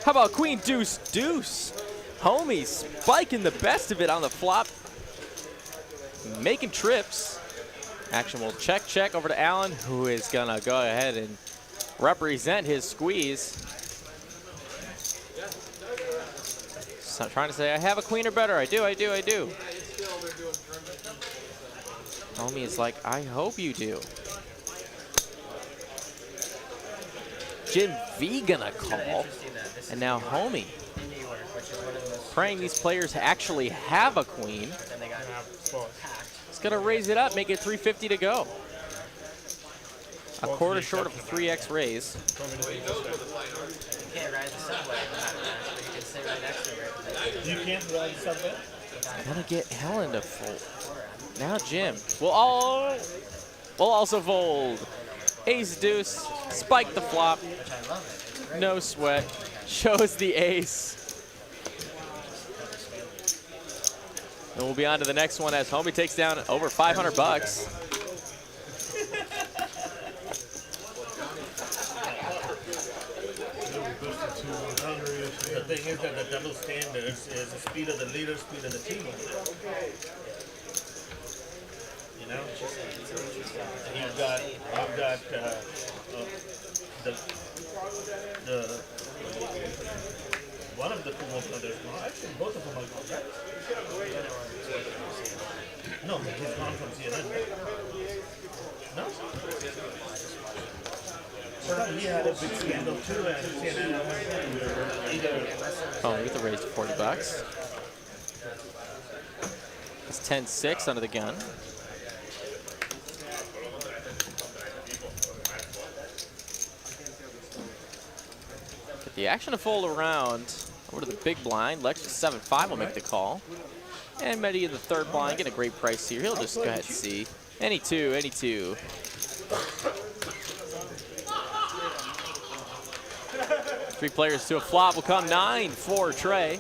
How about Queen Deuce Deuce? Homie spiking the best of it on the flop. Making trips. Action will check over to Allen, who is gonna go ahead and represent his squeeze. So I'm trying to say I have a queen or better. I do. Homie is like, I hope you do. Jim V gonna call. And now Homie praying these players actually have a queen. He's going to raise it up, make it 350 to go. A quarter short of a 3x raise. You can't ride the subway, but you can sit right next to it. You can't ride the subway? Gonna get Helen to fold. Now Jim will also fold. Ace deuce, spike the flop. No sweat. Shows the ace. And we'll be on to the next one as Homie takes down over 500 bucks. The thing is that the double standards is the speed of the leader, speed of the team. You know, you've got the one of the two most others. Well, actually, both of them are gone, right? No, he's gone from CNN. No. He had a big scandal too, and CNN Oh, with the raise to 40 bucks. It's 10-6 under the gun. Get the action to fold around over to the big blind. Lex with 7-5 will make the call. And Medi in the third blind, get a great price here. He'll just go ahead and see. Any two. Three players to a flop will come 9 for Trey.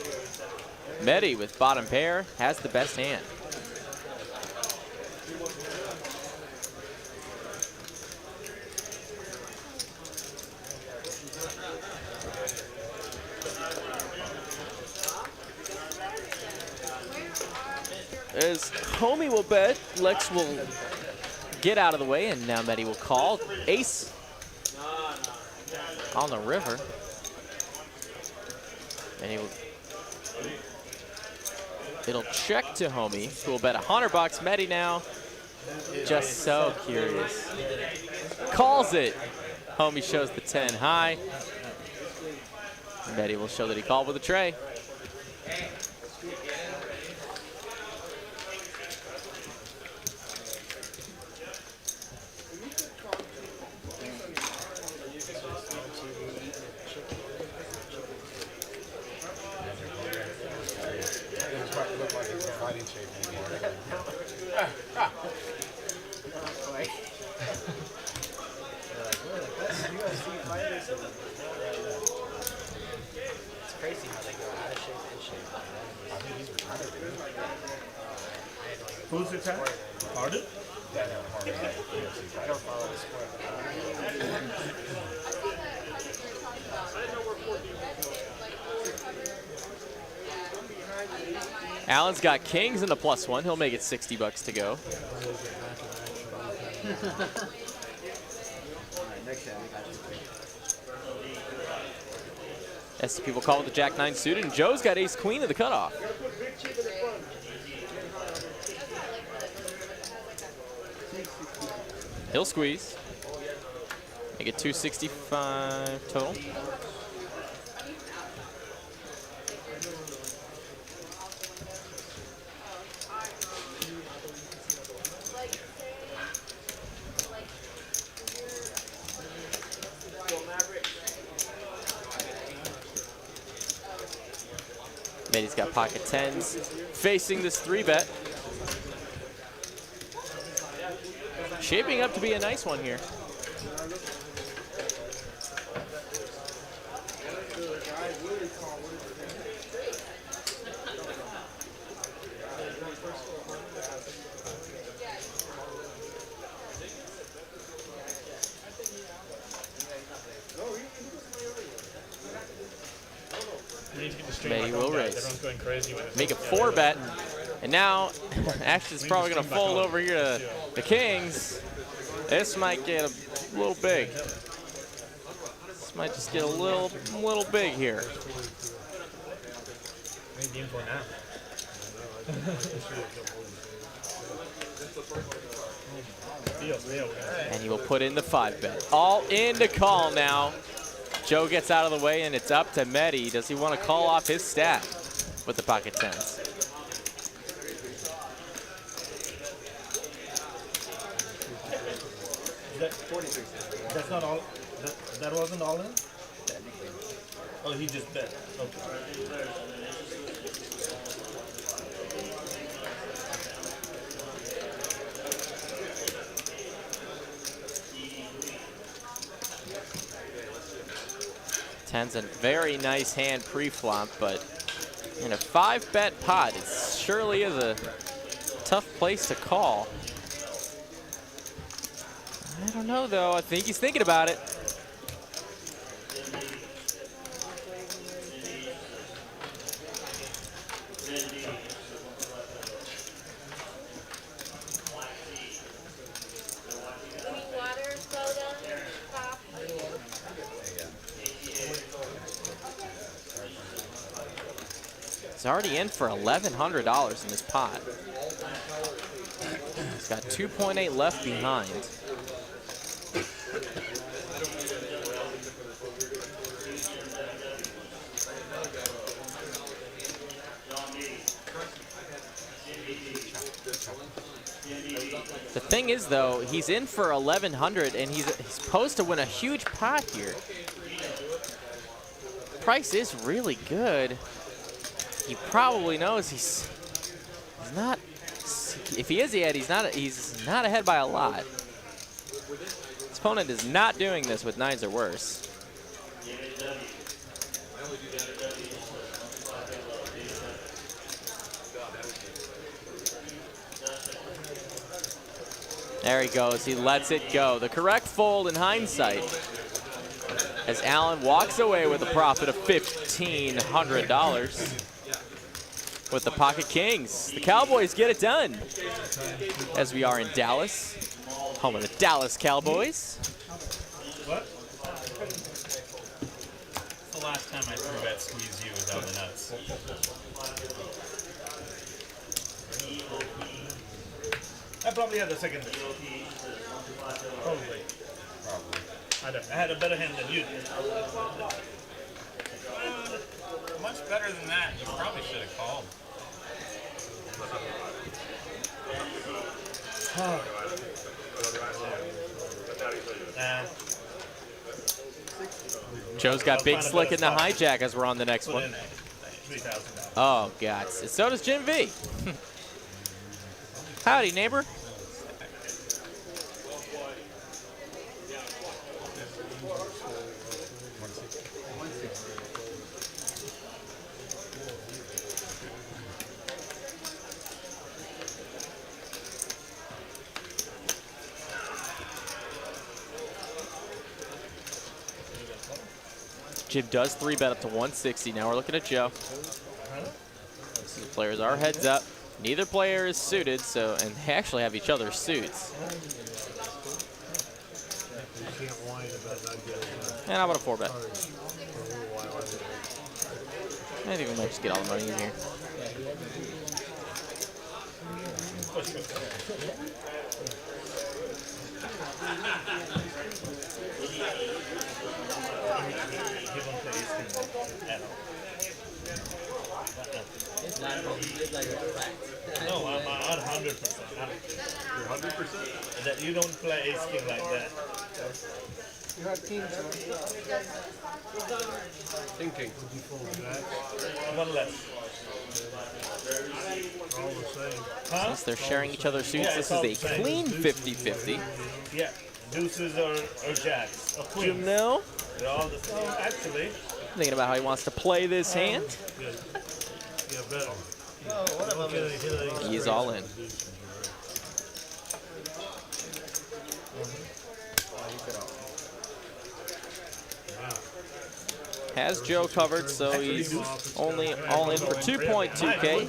Medi with bottom pair has the best hand. As Homie will bet, Lex will get out of the way, and now Medi will call. Ace on the river. And it'll check to Homie, who will bet 100 bucks. Medi now, just so curious. Calls it. Homie shows the 10 high. Medi will show that he called with a tray. It's crazy how they go out of shape and shape. I think he's retired. Who's the time? Pardon? I don't follow the sport. Allen's got kings in the +1. He'll make it 60 bucks to go. SP will call with the Jack-9 suited, and Joe's got ace-queen to the cutoff. He'll squeeze. Make it 265 total. Medi's got pocket 10s. Facing this 3-bet. Shaping up to be a nice one here. Medi will raise. Going crazy with it. Make a 4-bet. And now, Ashton's probably going to fold over here to the kings. This might get a little big. This might just get a little big here. Maybe in for now. And he will put in the 5-bet. All in to call now. Joe gets out of the way, and it's up to Medi. Does he want to call off his stack with the pocket 10s? That, that's not all. That wasn't all in? Oh, he just bet. Okay. Ten's a very nice hand pre-flop, but in a 5-bet pot, it surely is a tough place to call. I don't know, though. I think he's thinking about it. He's already in for $1,100 in this pot. He's got 2.8 left behind. The thing is, though, he's in for 1,100, and he's supposed to win a huge pot here. Price is really good. He probably knows he's not. If he is ahead, he's not ahead by a lot. His opponent is not doing this with 9s or worse. There he goes. He lets it go. The correct fold in hindsight, as Allen walks away with a profit of $1,500 with the pocket kings. The Cowboys get it done, as we are in Dallas, home of the Dallas Cowboys. What? It's the last time I 3-bet squeeze you without the nuts. I probably had the second bit. Probably. I had a better hand than you did. Much better than that. You probably should have called. Joe's got Big Slick in the hijack as we're on the next one. Oh, God. So does Jim V. Howdy, neighbor. Jim does 3-bet up to 160. Now we're looking at Joe. The players are heads up. Neither player is suited, so, and they actually have each other's suits. And how about a 4-bet? I think we might just get all the money in here. No, I'm 100%. You're 100%? That you don't play ace king like that. You had kings, Thinking. One less. All the same. Huh? Since they're sharing each other's suits, this is a clean 50-50. Yeah, deuces or jacks. Or queens. Jim know? They're all the same, actually. Thinking about how he wants to play this hand. Yeah, better. He is all in. Has Joe covered, so he's only all in for 2.2K.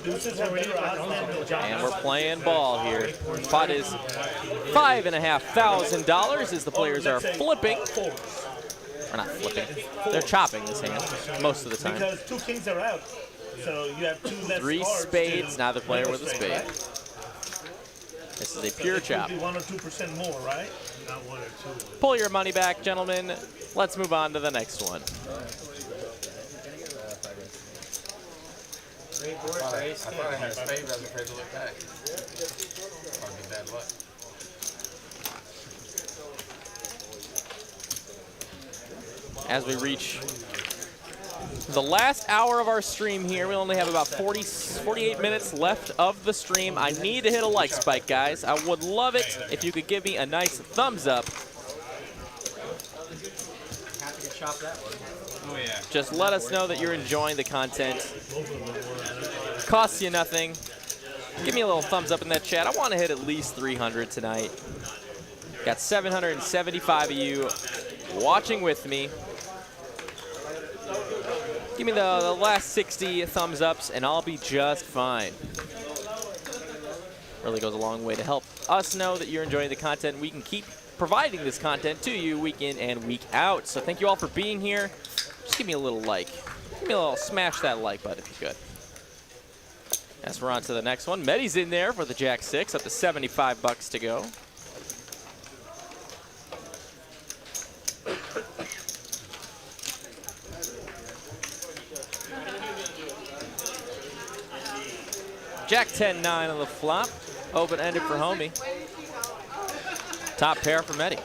And we're playing ball here. Pot is $5,500 as the players are flipping. Or not flipping. They're chopping this hand most of the time. Because 2 kings are out, so you have 2 less 3 cards spades, to neither player with a spade. right? This is a pure chop. 1 or 2% more, right? Not 1 or 2. Pull your money back, gentlemen. Let's move on to the next one. I thought I had a spade, but I was afraid to look back. Probably bad luck. as we reach the last hour of our stream here. We only have about 48 minutes left of the stream. I need to hit a like spike, guys. I would love it if you could give me a nice thumbs up. Happy to chop that one. Oh, yeah. Just let us know that you're enjoying the content. Costs you nothing. Give me a little thumbs up in that chat. I want to hit at least 300 tonight. Got 775 of you watching with me. Give me the last 60 thumbs ups and I'll be just fine. Really goes a long way to help us know that you're enjoying the content. We can keep providing this content to you week in and week out. So thank you all for being here. Just give me a little like. Give me a little smash that like button if you could. As we're on to the next one. Medi's in there for the Jack 6, up to 75 bucks to go. Jack 10-9 on the flop. Open-ended for Homie. Top pair for Medi.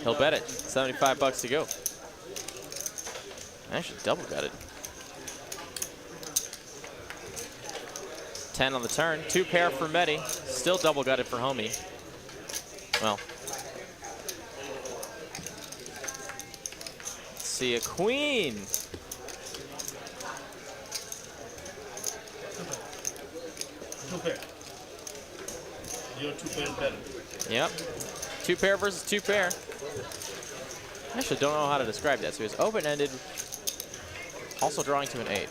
He'll bet it. 75 bucks to go. Actually, double gutted. 10 on the turn. 2 pair for Medi. Still double gutted for Homie. Well. Let's see a queen. Two pair. Your 2 pair better. Yep. 2 pair versus 2 pair. I actually don't know how to describe that. So he's open-ended, also drawing to an 8.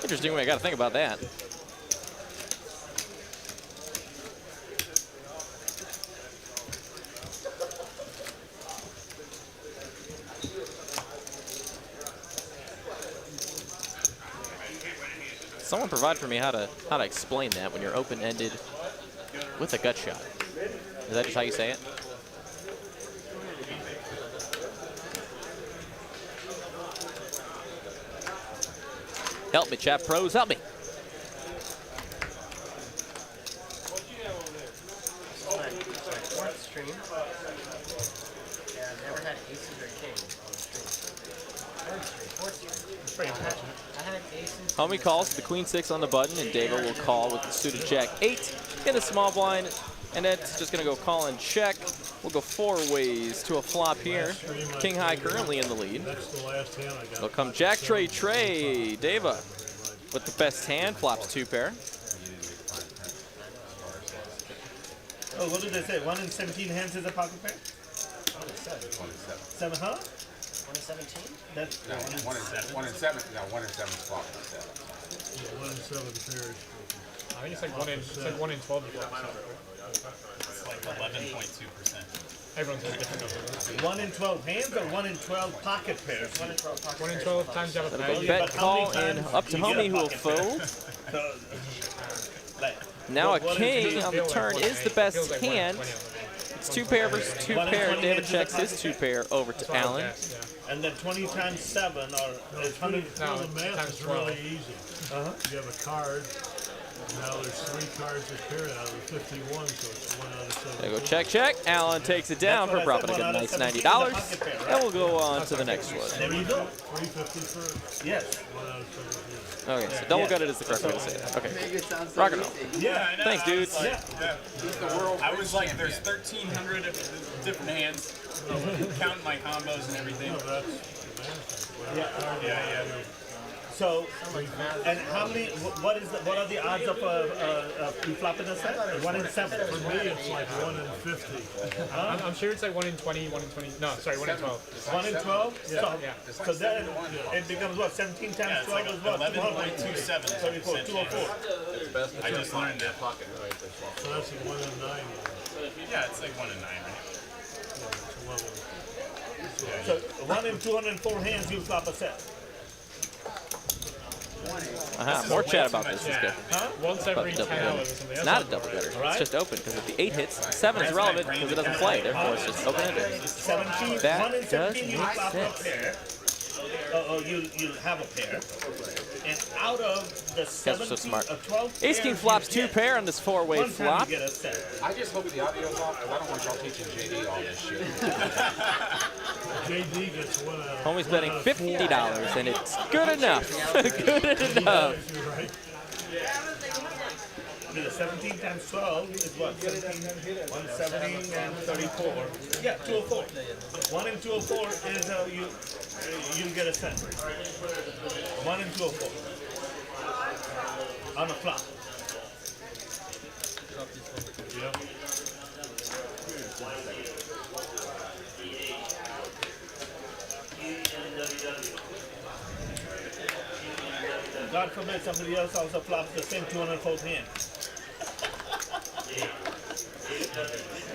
Interesting way. I got to think about that. Someone provide for me how to explain that when you're open-ended with a gut shot. Is that just how you say it? Help me, chat pros, help me. Fourth stream. Yeah, I've never had aces or kings on stream. Fourth stream. It's pretty unfortunate. I had aces. Homie calls the queen 6 on the button, and Davo will call with the suited Jack 8 in a small blind, and it's just gonna go call and check. We'll go 4 ways to a flop here. King high currently in the lead. That's the last hand I got. It'll come Jack Trey Dava with the best hand, flops 2 pair. Oh, what did they say? 1 in 17 hands is a pocket pair? 7, huh? 1 in 17? That's No, 1 in 7. No, 1 in 7 is flop. 1 in 7 pairs. I think it's like 1 in 12. It's like 11.2%. Everyone's has different numbers. 1 in 12 hands or 1 in 12 pocket pairs? 1 in 12 pocket 1 in pairs. 12 times you have a pair. Bet but how call many and times up to you get a Homie who will pocket pair? fold. So, like, Now a what is king it? on the turn is the best hand. It's 2 pair versus 2 pair. David checks his 2 pair over to Allen. and then 20 times 7 or it's 100. No, the math is really easy. Uh-huh. You have a card. Now there's 3 cards a pair out of the 51, so it's 1 out of 7. There you go, check. Allen takes it down for dropping a good nice $90. And we'll go on to the next one. There you go. 350 for Yes. 1 out of 17. Okay, so double gutted is the correct way to say that. Okay. Rock and roll. Yeah. Thanks, dudes. I was like, there's 1,300 different hands, counting my combos and everything. Yeah. So, and how many? What are the odds of you flopping a set? 1 in 7. For me, it's like 1 in 50. I'm sure it's like 1 in 20, 1 in 20. No, sorry, 1 in 12. 1 in 12? Yeah. So then it becomes what? 17 times 12 is what? 11.27. 34, 204. I just learned that. So that's a 1 in 9. Yeah, it's like 1 in 9, right? It's 11. So 1 in 204 hands you flop a set. More chat about this. Is good. Once every 10 hours or something. It's not a double gutter. It's just open because if the 8 hits, 7 is relevant because it doesn't play. Therefore, it's just open-ended. 17. That 1 in 17 you does flop a make pair. You have a pair. And out of the Guys are 17 so smart. 12 Ace King pairs flops you 2 get, pair on this 4-way one time flop. you get a set. I just hope the audio's off because I don't want y'all teaching JD all this shit. JD gets one out of Homie's betting $50, and it's good enough. Good enough. The 17 times 12 is what? 17, 170 and 34. Yeah, 204. 1 and 204 is you get a cent. 1 and 204 on the flop. Yep. God forbid somebody else also flops the same 204th hand.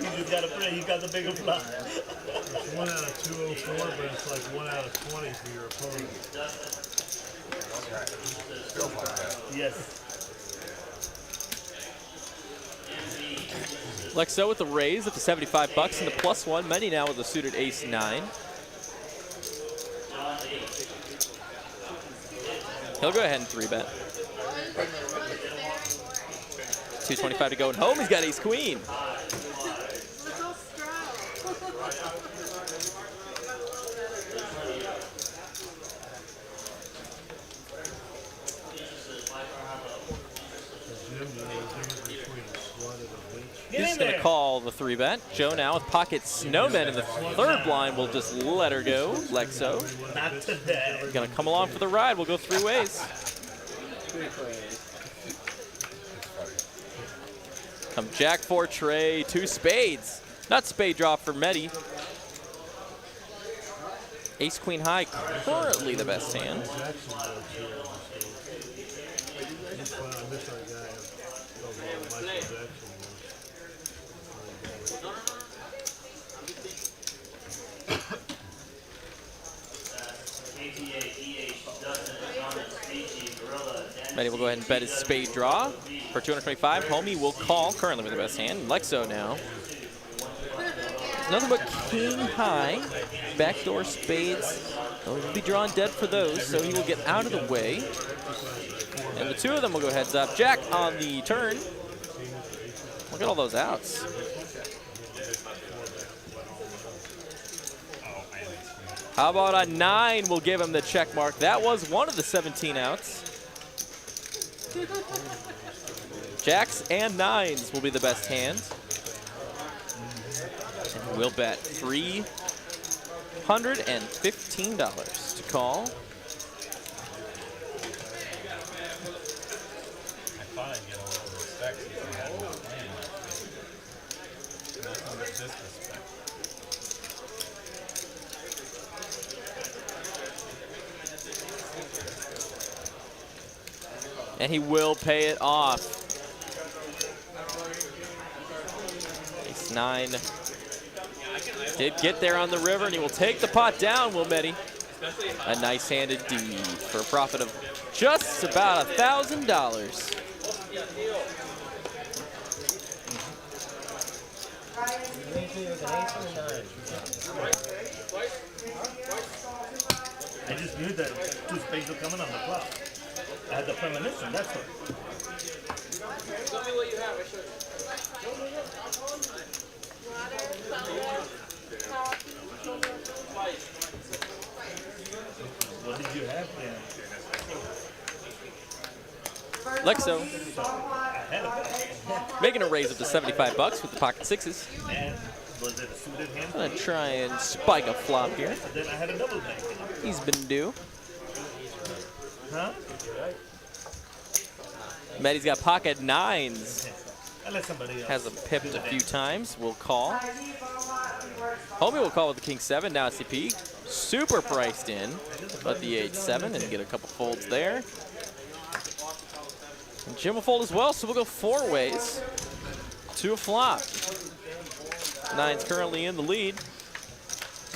You just gotta pray you got the bigger flop. It's 1 out of 204, but it's like 1 out of 20 for your opponent. Feels like that. Yes. Lex O with the raise up to $75 and the +1. Many now with the suited ace-9. He'll go ahead and 3-bet. 225 to go, and home. He's got ace-queen. He's just going to call the 3-bet. Joe now with pocket snowmen in the third blind will just let her go. Lex O. Not today. Going to come along for the ride. We'll go 3 ways. Come Jack 4 tray, 2 spades. Not spade draw for Medi. Ace Queen high, currently the best hand. Medi will go ahead and bet his spade draw for 225. Homie will call, currently with the best hand. Lex O now. Nothing but king high. Backdoor spades. He'll be drawing dead for those, so he will get out of the way. And the 2 of them will go heads up. Jack on the turn. Look at all those outs. How about a 9 will give him the check mark? That was one of the 17 outs. Jacks and 9s will be the best hand. And we'll bet $315 to call. I thought I'd get a little respect since I had no plan. Nothing but disrespect. And he will pay it off. Ace-9 did get there on the river, and he will take the pot down, will Medi. A nice hand indeed for a profit of just about $1,000. I just knew that 2 spades were coming on the flop. I had the premonition, that's what. Tell me what you have, I should. What did you have there? Lex O making a raise up to $75 with the pocket 6s. And was it a suited hand? Gonna try and spike a flop here. Then I had a double bank. He's been due. Huh? Medi's got pocket 9s. I let somebody else. Has him pipped a few times. We'll call. Homie will call with the king 7. Now CP super priced in. But the 8-7 and get a couple folds there. And Jim will fold as well, so we'll go 4 ways to a flop. 9's currently in the lead.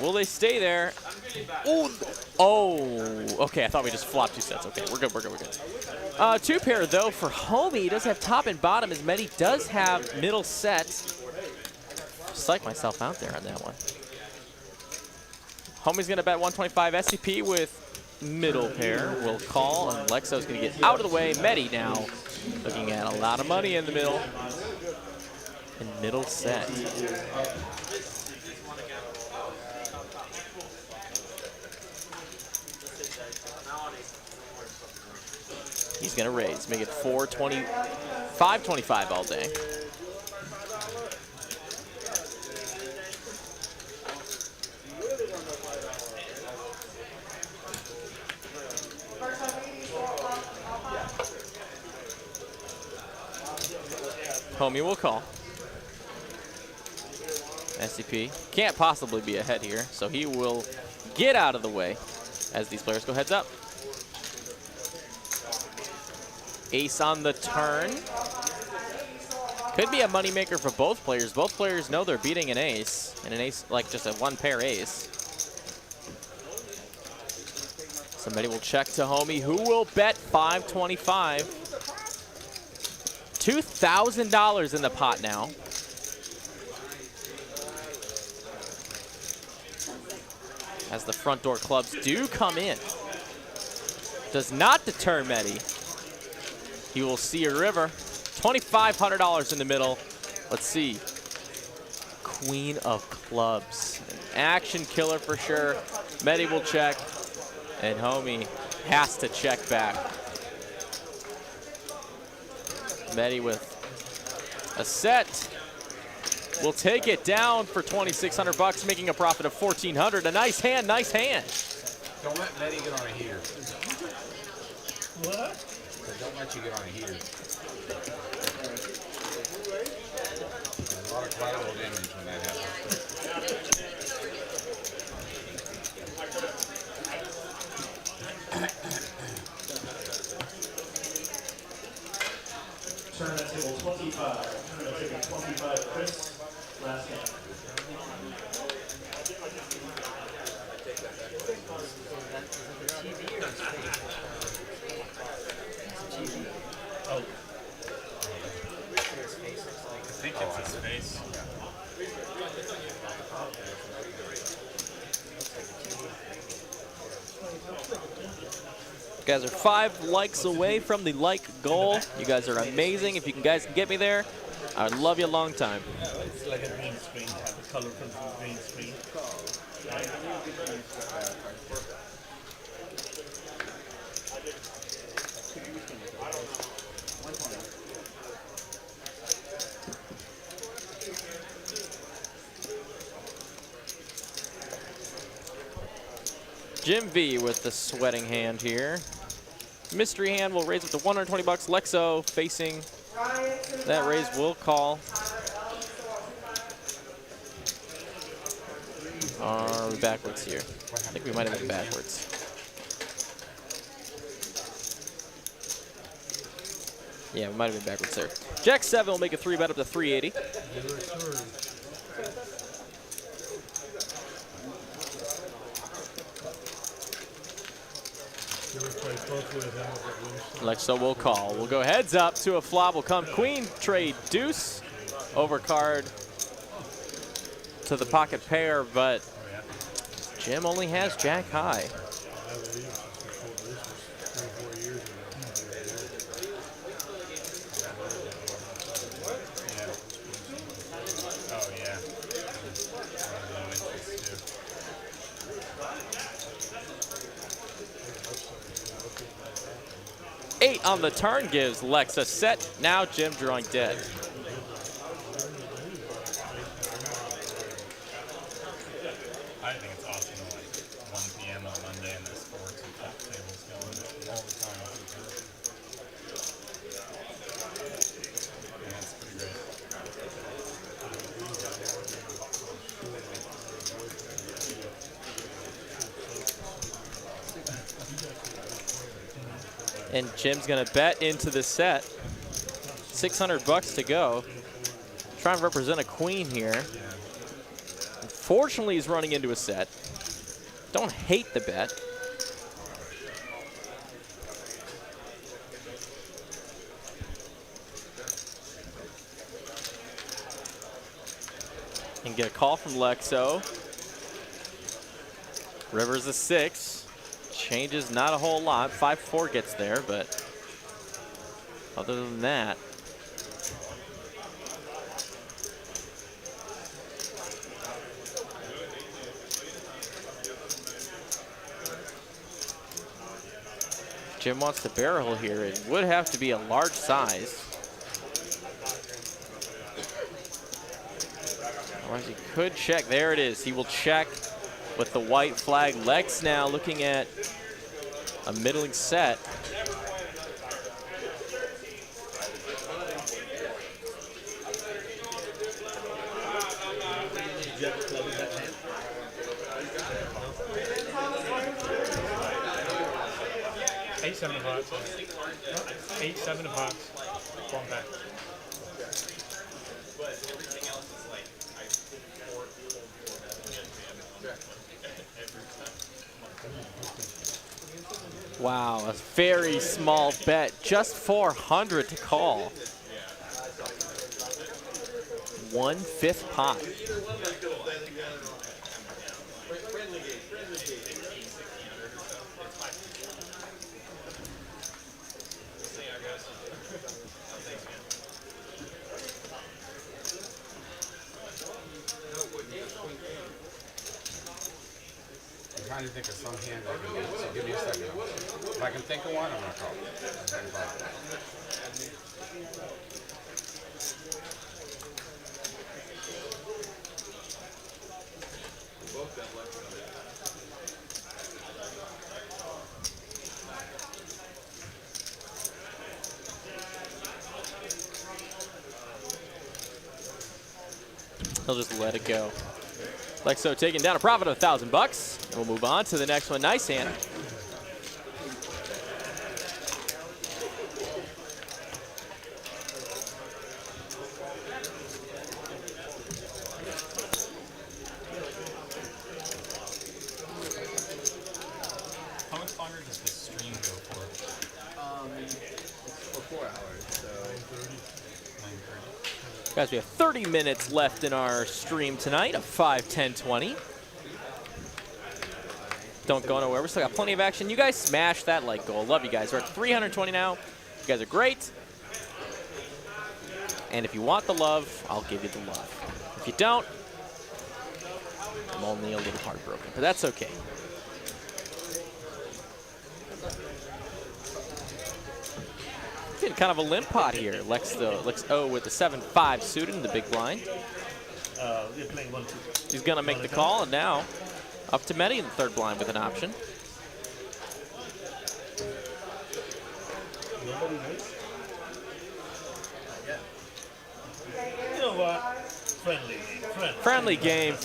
Will they stay there? Ooh. Oh, okay, I thought we just flopped 2 sets. Okay, we're good, we're good, we're good. 2 pair, though, for Homie. He does have top and bottom, as Medi does have middle set. Psych myself out there on that one. Homie's going to bet 125 SCP with middle pair will call, and Lex O's going to get out of the way. Medi now looking at a lot of money in the middle. And middle set. He's going to raise, make it 420, 525 all day. Homie will call. SCP can't possibly be ahead here, so he will get out of the way as these players go heads up. Ace on the turn. Could be a moneymaker for both players. Both players know they're beating an ace, and an ace, like just a one-pair ace. Somebody will check to Homie, who will bet 525. $2,000 in the pot now. As the front door clubs do come in. Does not deter Medi. He will see a river. $2,500 in the middle. Let's see. Queen of clubs. An action killer for sure. Medi will check. And Homie has to check back. Medi with a set. We'll take it down for $2,600, making a profit of $1,400. A nice hand, nice hand. Don't let Medi get on a heater. What? Don't let you get on a heater. A lot of collateral damage when that happens. Turn at table 25. Turn at table 25, Chris. Last hand. Oh. I think it's his face. You guys are 5 likes away from the like goal. You guys are amazing. If you guys can get me there, I would love you a long time. It's like a green screen, have the color from the green screen. Jim V with the sweating hand here. Mystery hand will raise up to $120. Lex O facing that raise will call. Are we backwards here? I think we might have been backwards. Yeah, we might have been backwards there. Jack 7 will make a 3-bet up to 380. Lex O will call. We'll go heads up to a flop. Will come queen, trade, deuce, overcard to the pocket pair, but Jim only has jack high. Oh, yeah. 8 on the turn gives Lex a set. Now Jim drawing dead. I think it's awesome at like 1 p.m. on Monday and the sports and top tables going all the time. Yeah, it's pretty great. And Jim's gonna bet into the set. $600 to go. Trying to represent a queen here. Unfortunately, he's running into a set. Don't hate the bet. And get a call from Lex O. River's a 6. Changes not a whole lot. 5-4 gets there, but other than that, Jim wants to barrel here. It would have to be a large size. Otherwise, he could check. There it is. He will check with the white flag. Lex now looking at a middling set. Eight, 7 of hearts. 8, 7 of hearts. One back. Wow, a very small bet. Just 400 to call. 1/5 pot. I'm trying to think of some hand I can use, so give me a second. If I can think of one, I'm going to call it. He'll just let it go. Lex O taking down a profit of $1,000. And we'll move on to the next one. Nice hand. How much longer does this stream go for? It's for 4 hours, so 9:30. Guys, we have 30 minutes left in our stream tonight of 5, 10, 20. Don't go nowhere. We still got plenty of action. You guys smash that like goal. Love you guys. We're at 320 now. You guys are great. And if you want the love, I'll give you the love. If you don't, I'm only a little heartbroken, but that's okay. Getting kind of a limp pot here. Lex O with the 7-5 suited in the big blind. We're playing 1-2. He's going to make the call, and now up to Medi in the third blind with an option. You know what? Friendly game.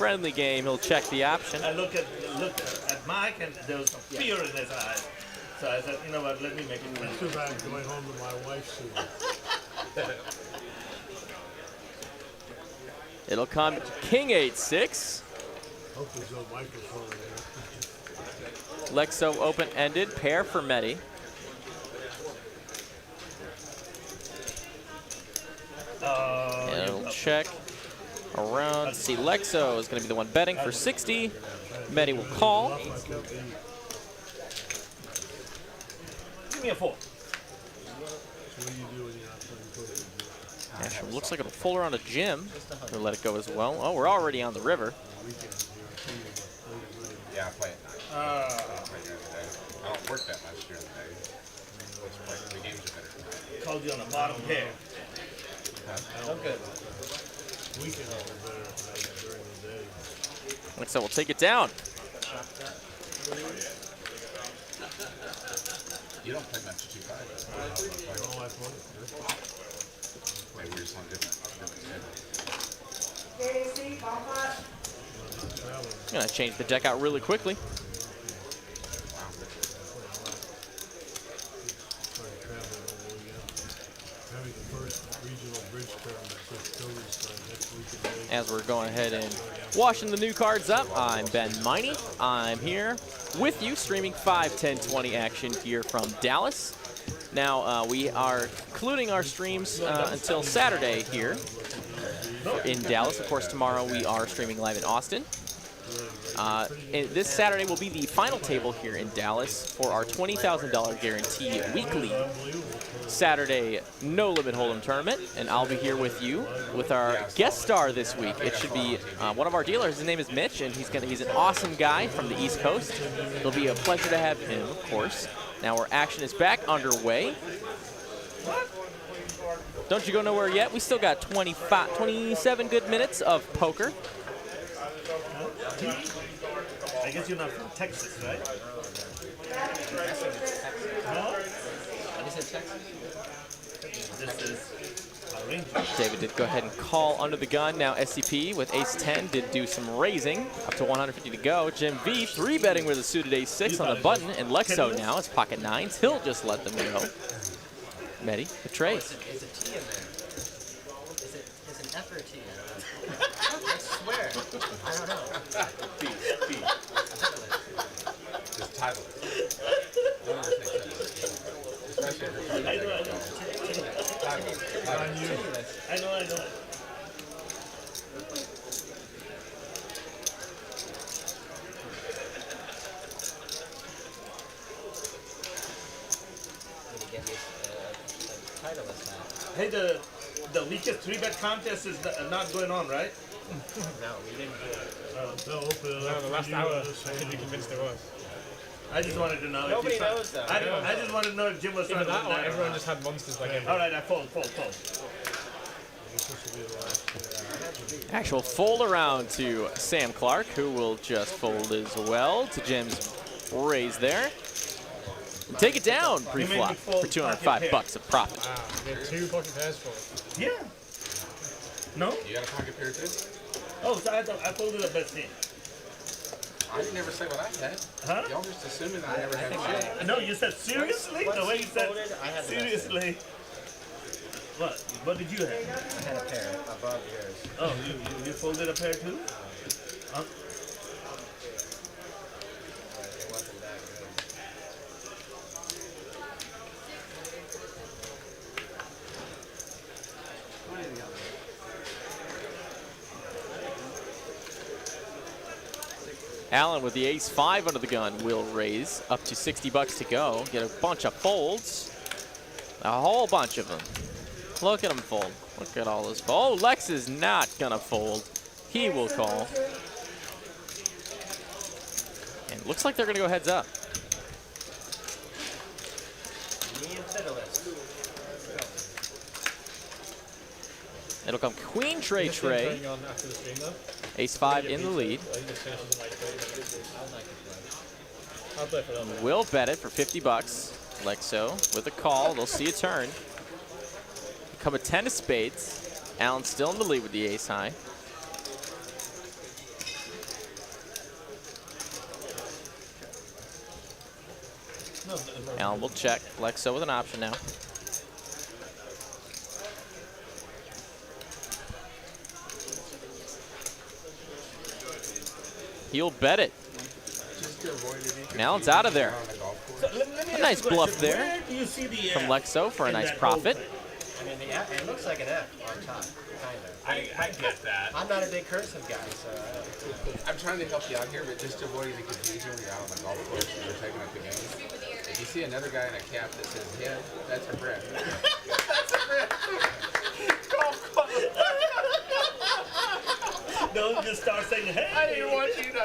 He'll check the option. I look at Mike, and there was some fear in his eyes. So I said, you know what? Let me make it. That's because I'm going home to my wife soon. It'll come King 8-6. Hope there's no microphone in there. Lex O open-ended pair for Medi. And it'll check around. See, Lex O is going to be the one betting for 60. Medi will call. Give me a 4. Actually, looks like it'll fold around to Jim. We'll let it go as well. Oh, we're already on the river. Yeah, I play at night. I don't work that much during the day. The games are better tonight. Called you on the bottom pair. Okay. Weekends are better during the day. Lex O will take it down. You don't play much 2-5. Oh, I play. Maybe we're just on different. JC, ball pot. I'm going to change the deck out really quickly. As we're going ahead and washing the new cards up, I'm Ben Miney. I'm here with you, streaming 5, 10, 20 action here from Dallas. Now, we are concluding our streams until Saturday here in Dallas. Of course, tomorrow we are streaming live in Austin. And this Saturday will be the final table here in Dallas for our $20,000 guarantee weekly Saturday No Limit Hold'em tournament, and I'll be here with you with our guest star this week. It should be one of our dealers. His name is Mitch, and he's an awesome guy from the East Coast. It'll be a pleasure to have him, of course. Now our action is back underway. Don't you go nowhere yet. We still got 27 good minutes of poker. I guess you're not from Texas, right? No? You said Texas? This is a Ranger. David did go ahead and call under the gun. Now SCP with ace-10 did do some raising. Up to 150 to go. Jim V 3-betting with a suited ace-6 on the button. And Lex O now is pocket nines. He'll just let them go. Medi with trays. Is it T in there? Is it an F or a T? I swear. I don't know. B. Just title it. Especially if you're trying to I know. Hey, the weakest 3-bet contest is not going on, right? No, we didn't do it. They'll open it up The last hour, I should be convinced there was. I just wanted to know. Nobody if you knows that. I just wanted to know if Jim was trying Either to that win or that. everyone just had monsters like everyone. All right, I fold. Actual fold around to Sam Clark, who will just fold as well to Jim's raise there. And take it down pre-flop for $205 of profit. Wow, we had 2 pocket pairs for it. Yeah. No? You got a pocket pair too? Oh, so I folded the best thing. I didn't never say what I had. Huh? Y'all just assuming I never had shit. No, you said seriously? The way you said folded, I had the seriously. What did you have? I had a pair above yours. Oh, you folded a pair too? Huh? It wasn't that good. Allen with the ace-5 under the gun will raise up to $60 to go. Get a bunch of folds. A whole bunch of them. Look at him fold. Look at all this. Oh, Lex is not going to fold. He will call. And looks like they're going to go heads up. Me and Fiddlist. It'll come queen tray. On after the stream, though. Ace-5 in the lead. Well, you just finished in like 30 minutes. I'll play for them. Will bet it for $50. Lexo with a call. They'll see a turn. Come a 10 of spades. Allen still in the lead with the ace high. Allen will check. Lexo with an option now. He'll bet it. And Allen's out of there. A nice bluff there from Lexo for a nice profit. I mean, it looks like an F on top, kind of. I get that. I'm not a big cursive guy, so I'm trying to help you out here, but just to avoid any confusion when you're out on the golf course and you're taking up the game. If you see another guy in a cap that says head, that's a breath. That's a breath. Golf club. Don't just start saying, hey. I didn't want you to.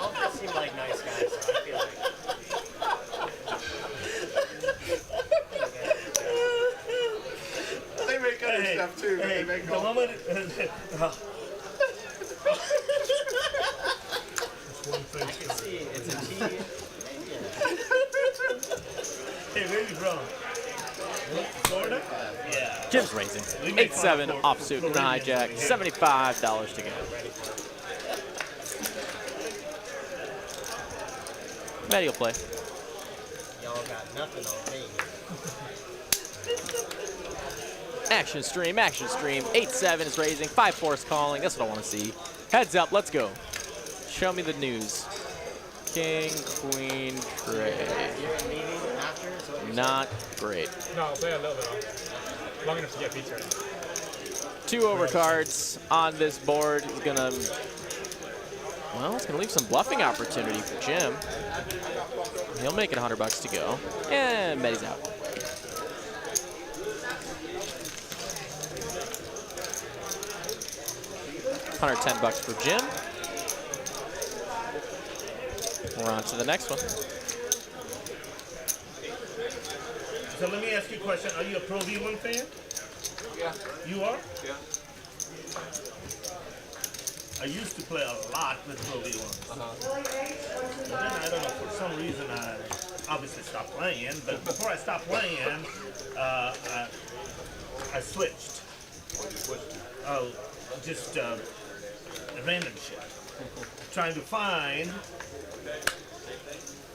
golfers seem like nice guys, so I feel like. They make other stuff too. Hey, they make the golf. moment. I can see it's a T. Maybe Hey, where are you from? Florida? Yeah. Jim's raising. 8-7 offsuit and hijack. $75 to go. Maddie will play. Y'all got nothing on me. Action stream, action stream. 8-7 is raising. 5-4 is calling. That's what I want to see. Heads up, let's go. Show me the news. King, queen, trade. You're in meeting after? Is what you're Not great. No, I'll play a little bit long enough to get beats right. 2 overcards on this board. He's gonna, well, it's gonna leave some bluffing opportunity for Jim. He'll make it $100 to go, and Medi's out. $110 for Jim. We're on to the next one. So let me ask you a question. Are you a Pro V1 fan? Yeah. You are? Yeah. I used to play a lot with Pro V1s. But then I don't know, for some reason I obviously stopped playing, but before I stopped playing, I switched. What you switched to? Oh, just random shit. Trying to find,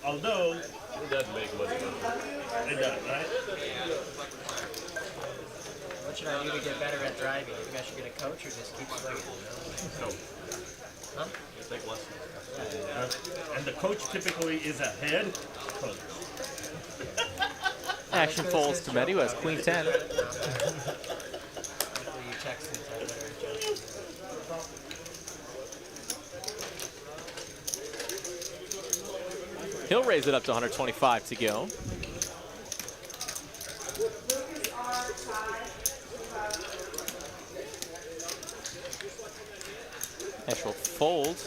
although It does make much sense. it does, right? What should I do to get better at driving? You guys should get a coach or just keep swinging, you know? Huh? Just take lessons. And the coach typically is a head coach. Action folds to Medi, who has queen 10. Hopefully you text me so I better adjust. He'll raise it up to 125 to go. Actual fold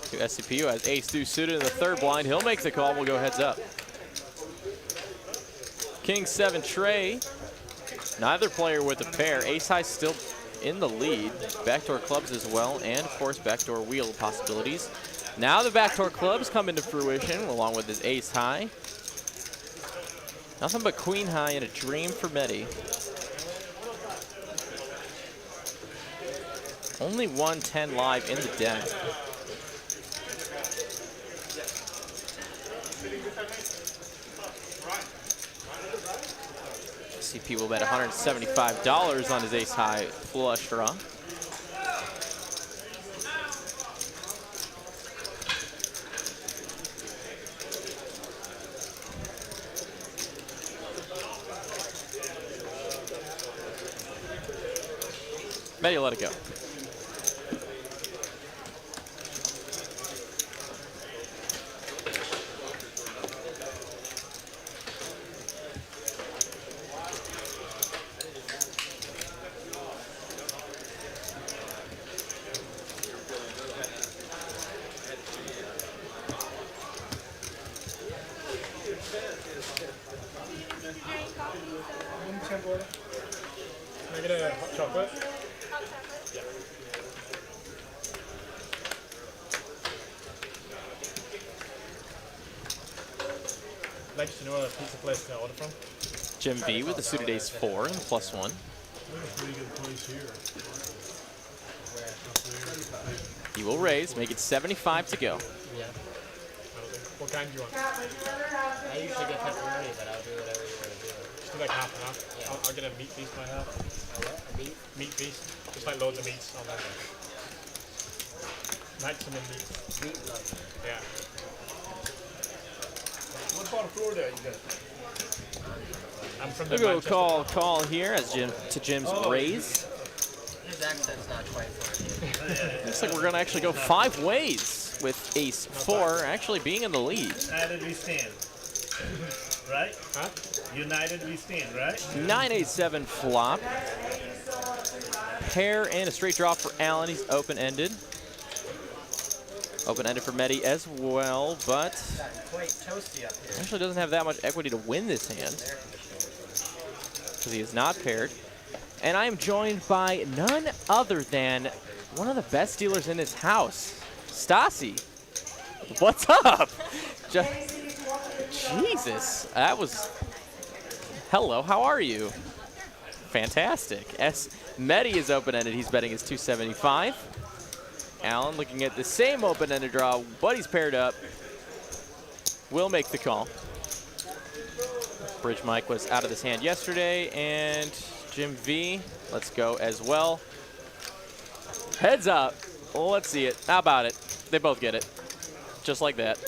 to SCP, who has ace deuce suited in the third blind. He'll make the call. We'll go heads up. King 7 Trey. Neither player with a pair. Ace high still in the lead. Backdoor clubs as well, and of course backdoor wheel possibilities. Now the backdoor clubs come into fruition along with his ace high. Nothing but queen high and a dream for Medi. Only 110 live in the deck. CP will bet $175 on his ace high flush draw. Medi, let it go. Can I get a hot chocolate? Yeah. Lex, do you know a pizza place to order from? Jim V with the suited ace 4 and +1. There's a pretty good place here. He will raise, make it 75 to go. Yeah. What kind do you want? I usually get pepperoni, but I'll do whatever you want to do. Just do like half and half. Yeah. I'll get a meat feast by half. A what? A meat? Meat feast. Just like loads of meats on there. Maximum meat. Meat lover. Yeah. What part of Florida are you guys? I'm from the We'll go call here as Jim's raise. His accent's not quite for Looks like we're gonna actually go 5 ways with ace 4 actually being in the lead. United we stand. Right? Huh? United we stand, right? 9-8-7 flop. Pair and a straight draw for Allen. He's open-ended. Open-ended for Medi as well, but quite toasty up here. actually doesn't have that much equity to win this hand because he is not paired. And I am joined by none other than one of the best dealers in this house, Stassi. What's up? Jesus, that was. Hello, how are you? Fantastic. Medi is open-ended. He's betting his 275. Allen looking at the same open-ended draw, but he's paired up. Will make the call. Bridge Mike was out of this hand yesterday, and Jim V, let's go as well. Heads up. Let's see it. How about it? They both get it. Just like that.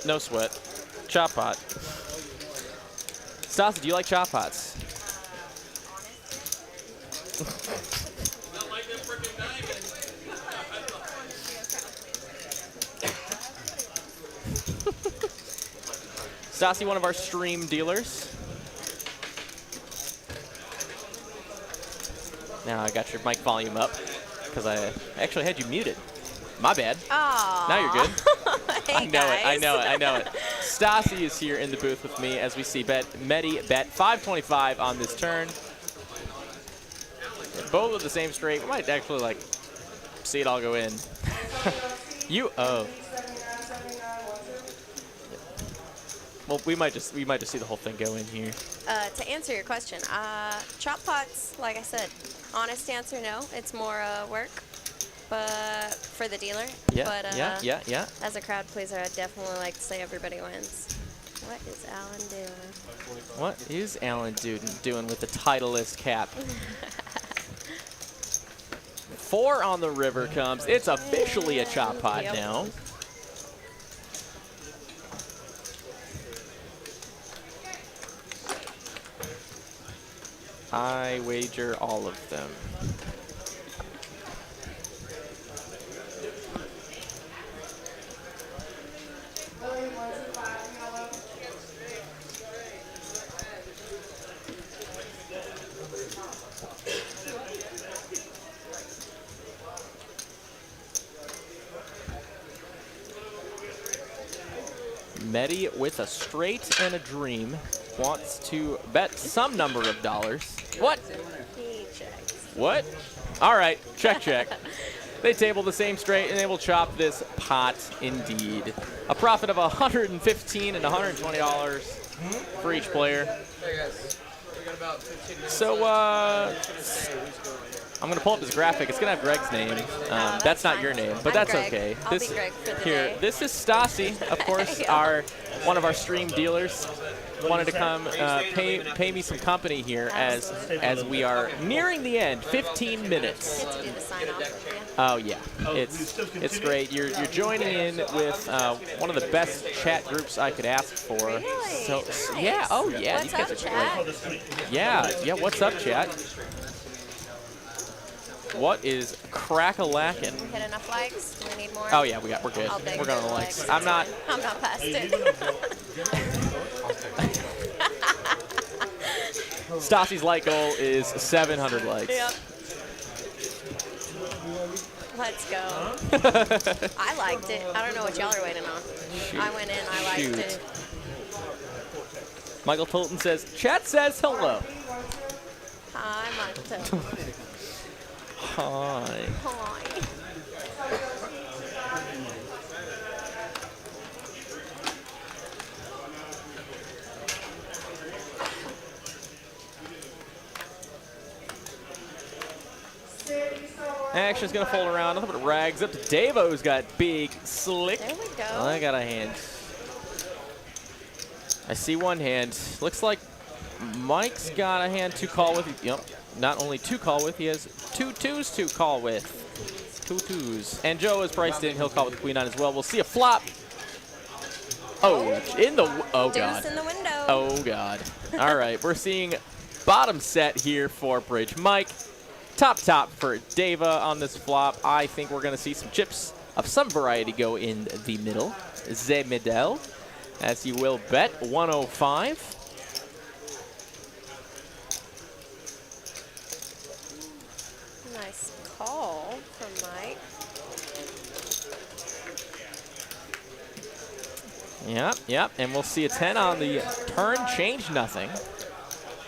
No sweat. Chop pot. Stassi, do you like chop pots? Not like that freaking diamond. Stassi, one of our stream dealers. Now I got your mic volume up because I actually had you muted. My bad. Aww. Now you're good. Hey I know guys. it. I know it. I know it. Stassi is here in the booth with me as we see Medi bet 525 on this turn. Both with the same straight. We might actually like see it all go in. Well, we might just see the whole thing go in here. To answer your question, chop pots, like I said, honest answer, no. It's more work, but for the dealer. Yeah, But, yeah. As a crowd pleaser, I'd definitely like to say everybody wins. What is Alan doing? What is Alan doing with the Titleist cap? 4 on the river comes. It's officially a chop pot now. I wager all of them. Medi with a straight and a dream wants to bet some number of dollars. What? He checks. What? All right, check. They table the same straight and they will chop this pot indeed. A profit of $115 and $120 for each player. Hey guys, we got about 15 minutes. So, I'm going to pull up this graphic. It's going to have Greg's name. That's not your name, but I'm that's Greg. okay. I'll be Greg for the here, day. this is Stassi, of course, one of our stream dealers. Wanted to come pay me some company here as we are nearing the end. 15 minutes. Get to do the sign off with you. Oh yeah, it's great. You're joining in with one of the best chat groups I could ask for. Really? So Nice. yeah, oh yeah, What's these guys up, are chat? great. Yeah. What's up, chat? What is crack-a-lackin'? Hit enough likes? Do we need more? Oh yeah, we're good. I'll beg We're going for to the likes. likes. I'm not. I'm not past it. Stassi's like goal is 700 likes. Yep. Let's go. I liked it. I don't know what y'all are waiting on. I went in. I liked Shoot. it. Michael Tolton says, chat says hello. Hi, Marta. Hi. Hi. Action's gonna fold around. Nothing but rags up to Davo, who's got big slick. There we go. I got a hand. I see one hand. Looks like Mike's got a hand to call with. Yep. Not only to call with, he has 2 twos to call with. 2 twos. And Joe is priced in. He'll call with the queen nine as well. We'll see a flop. Oh, in the. Oh god. Deuce in the window. Oh god. All right, we're seeing bottom set here for Bridge Mike. Top for Dava on this flop. I think we're going to see some chips of some variety go in the middle. The middle, as you will bet, 105. Nice call from Mike. Yep, and we'll see a 10 on the turn, change nothing.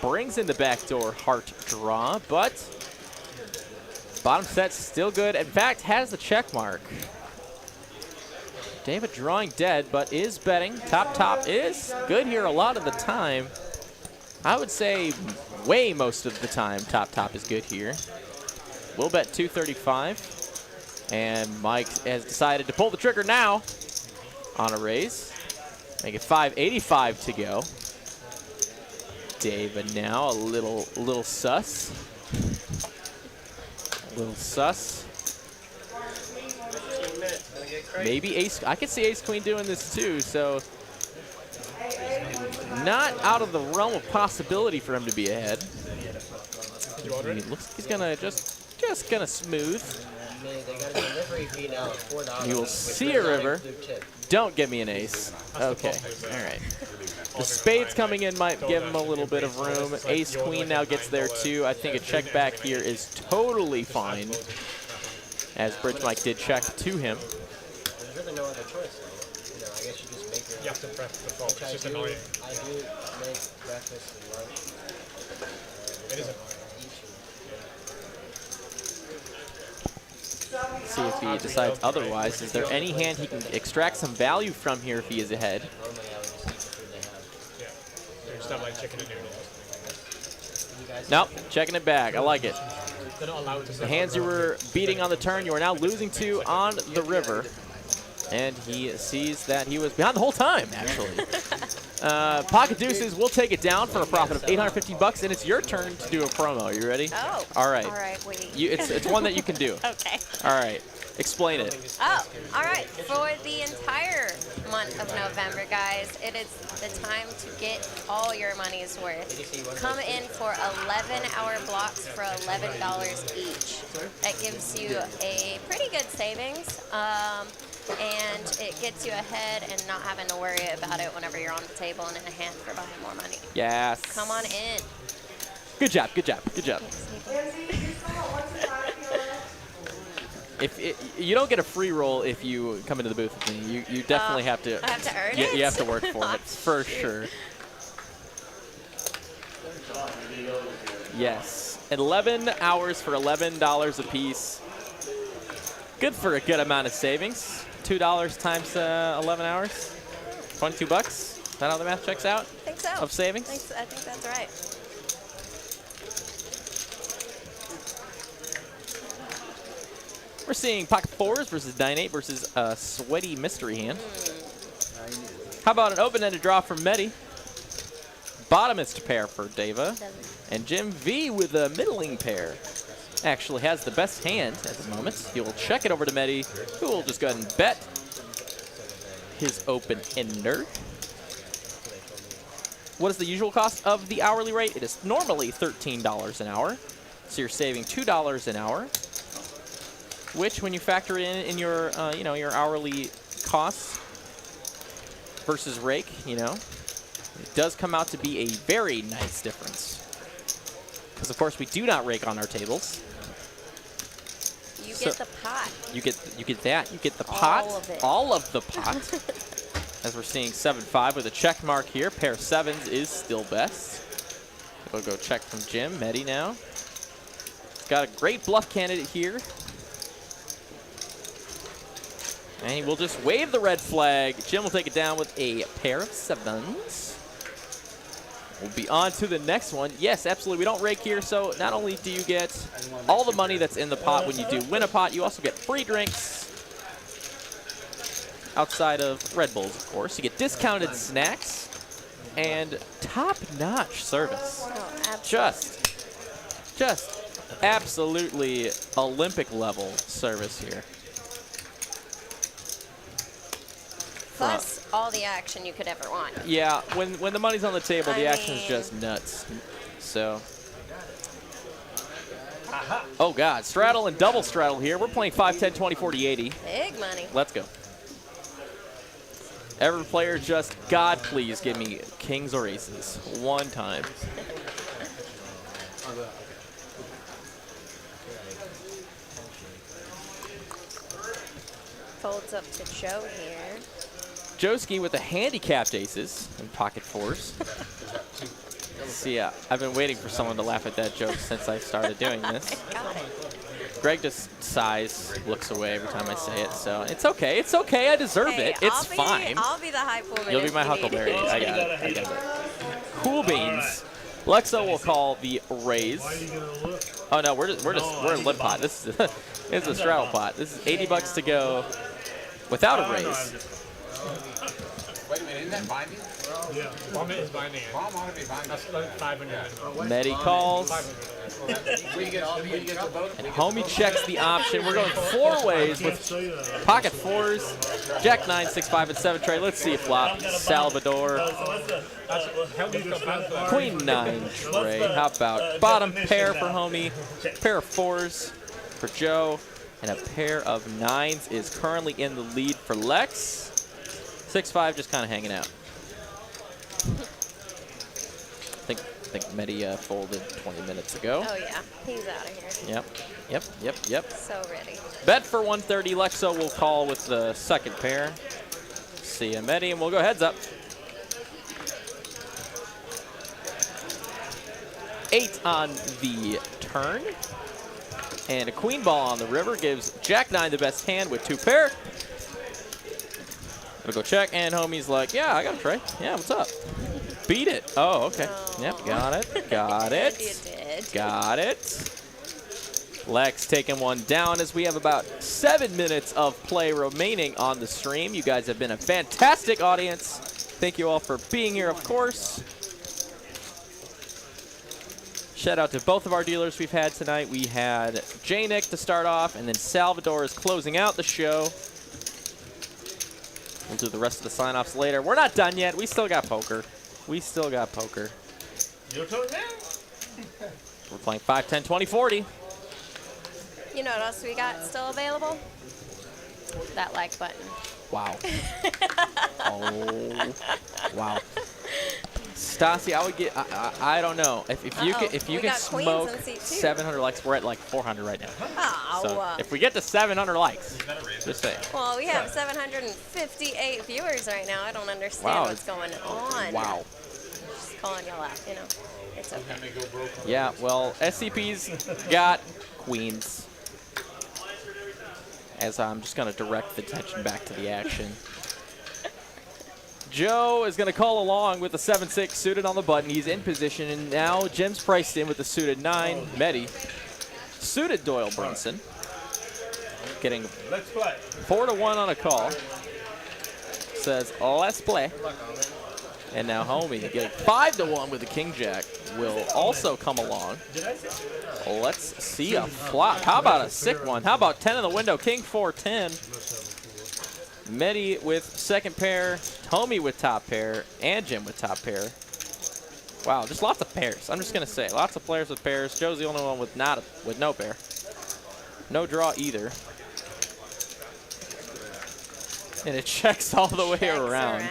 Brings in the backdoor heart draw, but bottom set's still good. In fact, has the check mark. David drawing dead, but is betting. Top is good here a lot of the time. I would say way most of the time top is good here. We'll bet 235. And Mike has decided to pull the trigger now on a raise. Make it 585 to go. David now a little sus. A little sus. Maybe ace. I could see ace queen doing this too, so not out of the realm of possibility for him to be ahead. Did you order it? He looks like he's gonna just gonna smooth. They got a delivery fee now of $4. You will see a river. Don't give me an ace. Okay, all right. The spades coming in might give him a little bit of room. Ace queen now gets there too. I think a check back here is totally fine, as Bridge Mike did check to him. There's really no other choice, though. You know, I guess you just make your... You have to prep the fault. It's just I annoying. do make breakfast and lunch. It is See if he decides otherwise. Is there any hand he can extract some value from here if he is ahead? Yeah. They just have like chicken and noodles. Nope, checking it back. I like it. They're not allowed to The hands you were beating on the turn, you are now losing to on the river. And he sees that he was behind the whole time, actually. Pocket deuces will take it down for a profit of $850, and it's your turn to do a promo. Are you ready? Oh. All right. All right, wait. It's one that you can do. Okay. All right. Explain it. Oh, all right. For the entire month of November, guys, it is the time to get all your money's worth. Come in for 11-hour blocks for $11 each. That gives you a pretty good savings. And it gets you ahead and not having to worry about it whenever you're on the table and in a hand for buying more money. Yes. Come on in. Good job. Good job. Good job. You don't get a free roll if you come into the booth with me. You definitely have to. I have to earn you, it? You have to work for it, for sure. Yes. 11 hours for $11 a piece. Good for a good amount of savings. $2 times 11 hours. 22 bucks. Is that how the math checks out? I think so. Of savings? I think that's right. We're seeing pocket fours versus 9-8 versus a sweaty mystery hand. How about an open-ended draw for Medi? Bottomist pair for Deva. And Jim V with a middling pair. Actually has the best hand at the moment. He will check it over to Medi, who will just go ahead and bet his open-ender. What is the usual cost of the hourly rate? It is normally $13 an hour. So you're saving $2 an hour, which when you factor in your, your hourly costs versus rake, it does come out to be a very nice difference. Because of course we do not rake on our tables. You get the pot. You get that. You get the pot. All of it. All of the pot. As we're seeing 7-5 with a check mark here. Pair of sevens is still best. We'll go check from Jim. Medi now. Got a great bluff candidate here. And he will just wave the red flag. Jim will take it down with a pair of sevens. We'll be on to the next one. Yes, absolutely. We don't rake here, so not only do you get all the money that's in the pot when you do win a pot, you also get free drinks outside of Red Bulls, of course. You get discounted snacks and top-notch service. Oh, Just absolutely Olympic-level service here. Plus all the action you could ever want. Yeah, when the money's on the table, the action is just nuts. So, oh God, straddle and double straddle here. We're playing 5, 10, 20, 40, 80. Big money. Let's go. Every player just, God, please give me kings or aces one time. Folds up to Joe here. Joski with the handicapped aces and pocket fours. So yeah, I've been waiting for someone to laugh at that joke since I started doing this. Greg just sighs, looks away every time I say it, so it's okay. It's okay. I deserve it. It's fine. I'll be the high woman. You'll be my Huckleberry. I got it. I got it. Cool beans. Lexo will call the raise. Oh no, we're in limp pot. This is it's a straddle pot. This is $80 to go without a raise. Wait a minute, isn't that binding? Yeah. Vomit is binding it. Bomb ought to be binding. That's like 500. Medi calls. We get the vote. And Homie checks the option. We're going 4 ways with pocket 4s, Jack 9, 6, 5, and 7 tray. Let's see a flop. Salvador. Queen 9 tray. How about bottom pair for Homie, pair of 4s for Joe, and a pair of 9s is currently in the lead for Lex. 6-5 just kind of hanging out. I think Medi folded 20 minutes ago. Oh yeah, he's out of here. Yep. So ready. Bet for 130. Lexo will call with the second pair. See ya, Medi, and we'll go heads up. 8 on the turn. And a queen ball on the river gives Jack 9 the best hand with 2 pair. Gonna go check, and Homie's like, yeah, I got a tray. Yeah, what's up? Beat it. Oh, okay. Yep, got it. Got it. You did. Got it. Lex taking one down as we have about 7 minutes of play remaining on the stream. You guys have been a fantastic audience. Thank you all for being here, of course. Shout out to both of our dealers we've had tonight. We had J-Nick to start off, and then Salvador is closing out the show. We'll do the rest of the sign-offs later. We're not done yet. We still got poker. We still got poker. Your turn now. We're playing 5, 10, 20, 40. You know what else we got still available? That like button. Wow. Oh, wow. Stassi, I would get. I don't know if you can smoke 700 likes. We're at like 400 right now. Oh. So if we get to 700 likes, just say. Well, we have 758 viewers right now. I don't understand what's going on. Wow. Just calling y'all out, you know. It's okay. Yeah. Well, SCP's got queens. As I'm just gonna direct the attention back to the action. Joe is going to call along with the 7-6 suited on the button. He's in position, and now Jim's priced in with the suited 9. Medi. Suited Doyle Brunson. Getting 4-1 on a call. Says, let's play. And now Homie getting 5-1 with the King Jack will also come along. Let's see a flop. How about a sick one? How about 10 in the window? King 4-10. Medi with second pair, Homie with top pair, and Jim with top pair. Wow, just lots of pairs. I'm just gonna say, lots of players with pairs. Joe's the only one with no pair. No draw either. And it checks all the way around.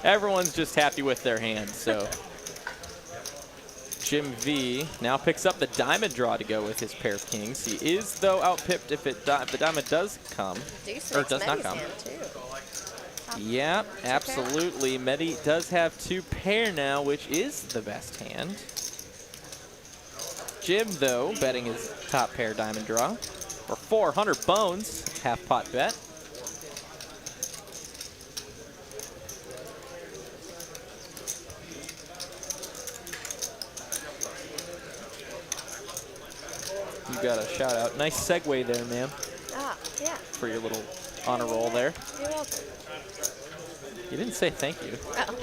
Everyone's just happy with their hand. So Jim V now picks up the diamond draw to go with his pair of kings. He is though outpipped if the diamond does come or does not come. Yeah, absolutely. Medi does have 2 pair now, which is the best hand. Jim, though, betting his top pair diamond draw for 400 bones, half pot bet. You got a shout out. Nice segue there, ma'am. Ah, yeah. For your little honor roll there. You're welcome. You didn't say thank you. Oh.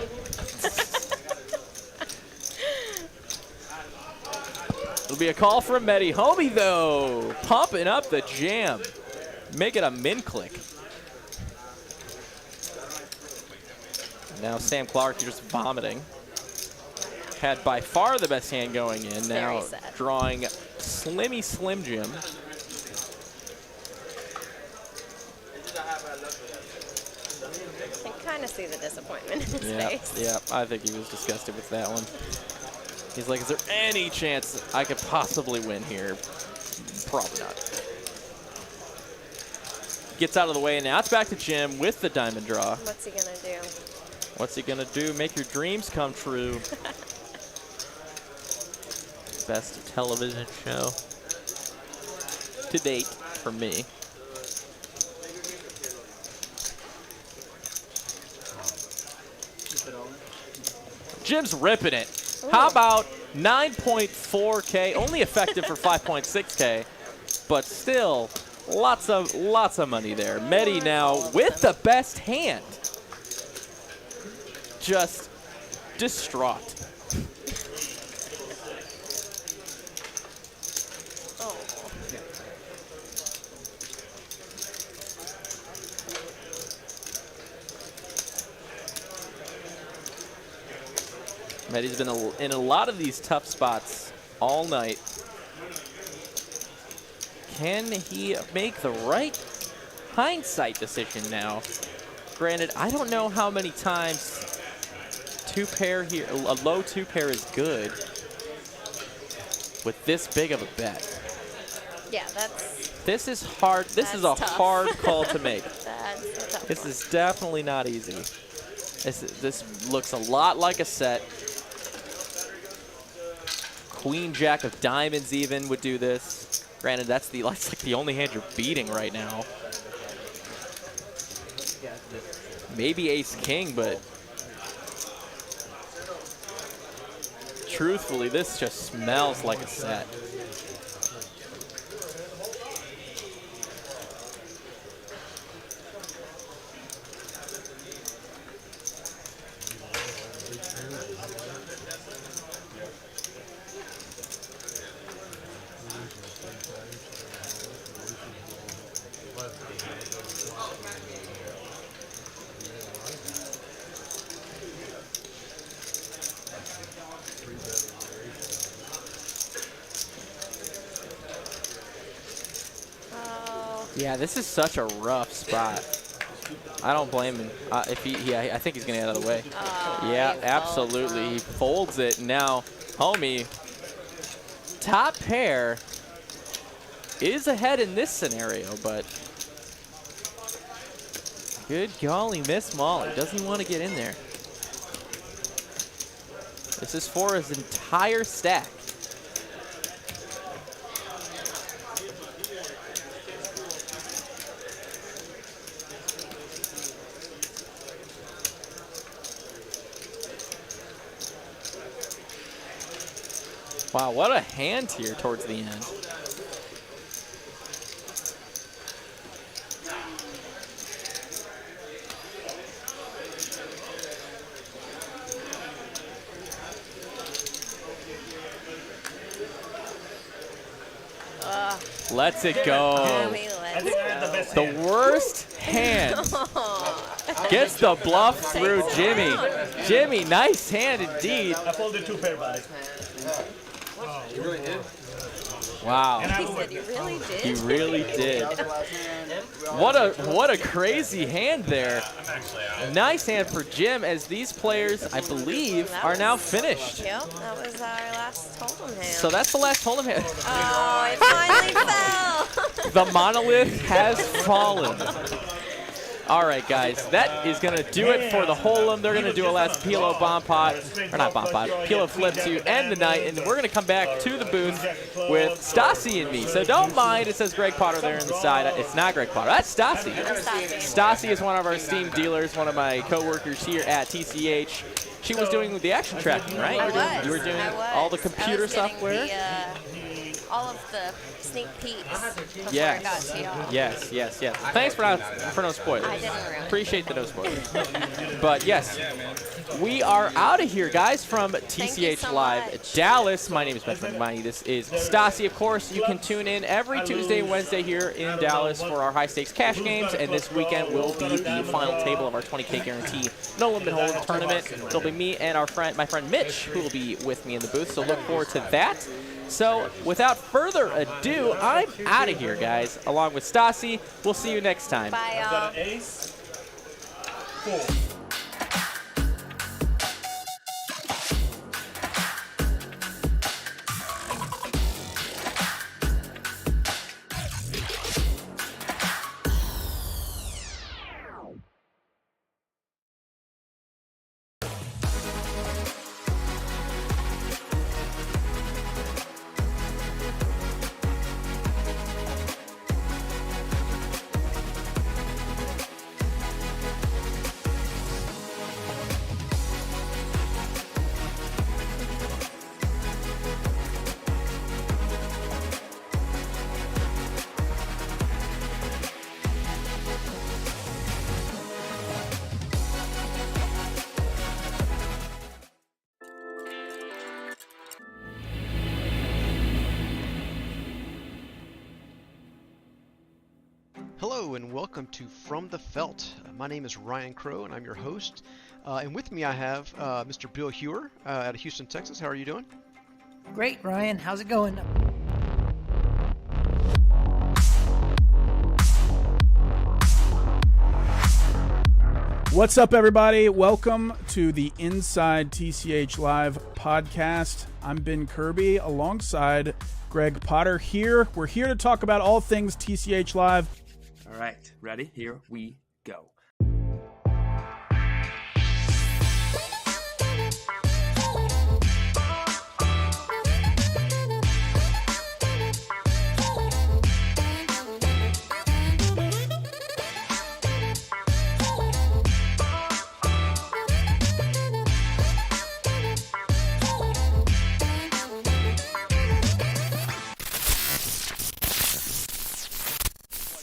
It'll be a call from Medi. Homie, though, pumping up the jam. Make it a min click. Now Sam Clark just vomiting. Had by far the best hand going in. Now drawing Slimmy Slim Jim. I can kind of see the disappointment in his face. Yeah, I think he was disgusted with that one. He's like, is there any chance I could possibly win here? Probably not. Gets out of the way, and now it's back to Jim with the diamond draw. What's he going to do? What's he going to do? Make your dreams come true. Best television show to date for me. Jim's ripping it. Ooh. How about 9.4K? Only effective for 5.6K, but still lots of money there. Medi now with the best hand. just distraught. Oh. Mehdi's been in a lot of these tough spots all night. Can he make the right hindsight decision now? Granted, I don't know how many times two pair here, a low two pair is good with this big of a bet. Yeah, that's. This is hard. This is a tough. hard call to make. That's a tough This is definitely not easy. This looks a lot like a set. Queen Jack of Diamonds even would do this. Granted, that's like the only hand you're beating right now. Maybe Ace King, but truthfully, this just smells like a set. Yeah, this is such a rough spot. I don't blame him. I think he's gonna get out of the way. Yeah, absolutely. He folds it. Now, homie, top pair is ahead in this scenario, but good golly, Miss Molly doesn't want to get in there. This is for his entire stack. Wow, what a hand here towards the end. Let's it go. The worst hand gets the bluff through Jimmy. Jimmy, nice hand indeed. I folded two pair buys. You really did? Wow. He said you really did? He really did. What a crazy hand there. Nice hand for Jim, as these players, I believe, are now finished. Yep, that was our last Holdem hand. So that's the last Holdem hand. Oh, it finally fell. The monolith has fallen. All right, guys, that is going to do it for the Holdem. They're going to do a last Pilo bomb pot, or not bomb pot, Pilo flip to end the night, and we're going to come back to the booth with Stassi and me. So don't mind, it says Greg Potter there on the side. It's not Greg Potter, that's Stassi. Stassi is one of our esteemed dealers, one of my coworkers here at TCH. She was doing the action tracking, right? You were doing all the computer software? All of the sneak peeks before Yes. it got to y'all. Yes. Thanks for no spoilers. I didn't ruin it. Appreciate the no spoilers. But yes, we are out of here, guys, from TCH Live Dallas. My name is Benjamin Gmani. This is Stassi. Of course, you can tune in every Tuesday and Wednesday here in Dallas for our high-stakes cash games, and this weekend will be the final table of our 20K guarantee no limit hold'em tournament. It'll be me and my friend Mitch, who will be with me in the booth. So look forward to that. So without further ado, I'm out of here, guys, along with Stassi. We'll see you next time. Bye, y'all. Got an ace. 4. Hello and welcome to From the Felt. My name is Ryan Crow and I'm your host. And with me I have Mr. Bill Hewer out of Houston, Texas. How are you doing? Great, Ryan. How's it going? What's up, everybody? Welcome to the Inside TCH Live podcast. I'm Ben Kirby alongside Greg Potter here. We're here to talk about all things TCH Live. All right, ready? Here we go.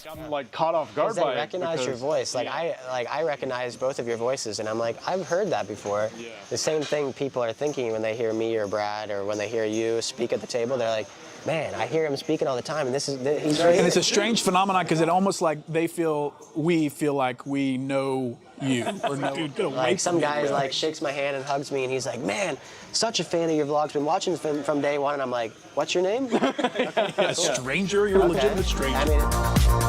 I'm like caught off guard Because by they it recognize your because- voice. I recognize both of your voices, and I'm like, I've heard that before. Yeah. The same thing people are thinking when they hear me or Brad or when they hear you speak at the table. They're like, man, I hear him speaking all the time, and he's right And it's here. a strange phenomenon because it almost like we feel like we know you. Or know, Like some guy like shakes my hand and hugs me, and he's like, man, such a fan of your vlogs. Been watching from day one, and I'm like, what's your name? A stranger, you're a legitimate stranger. I mean,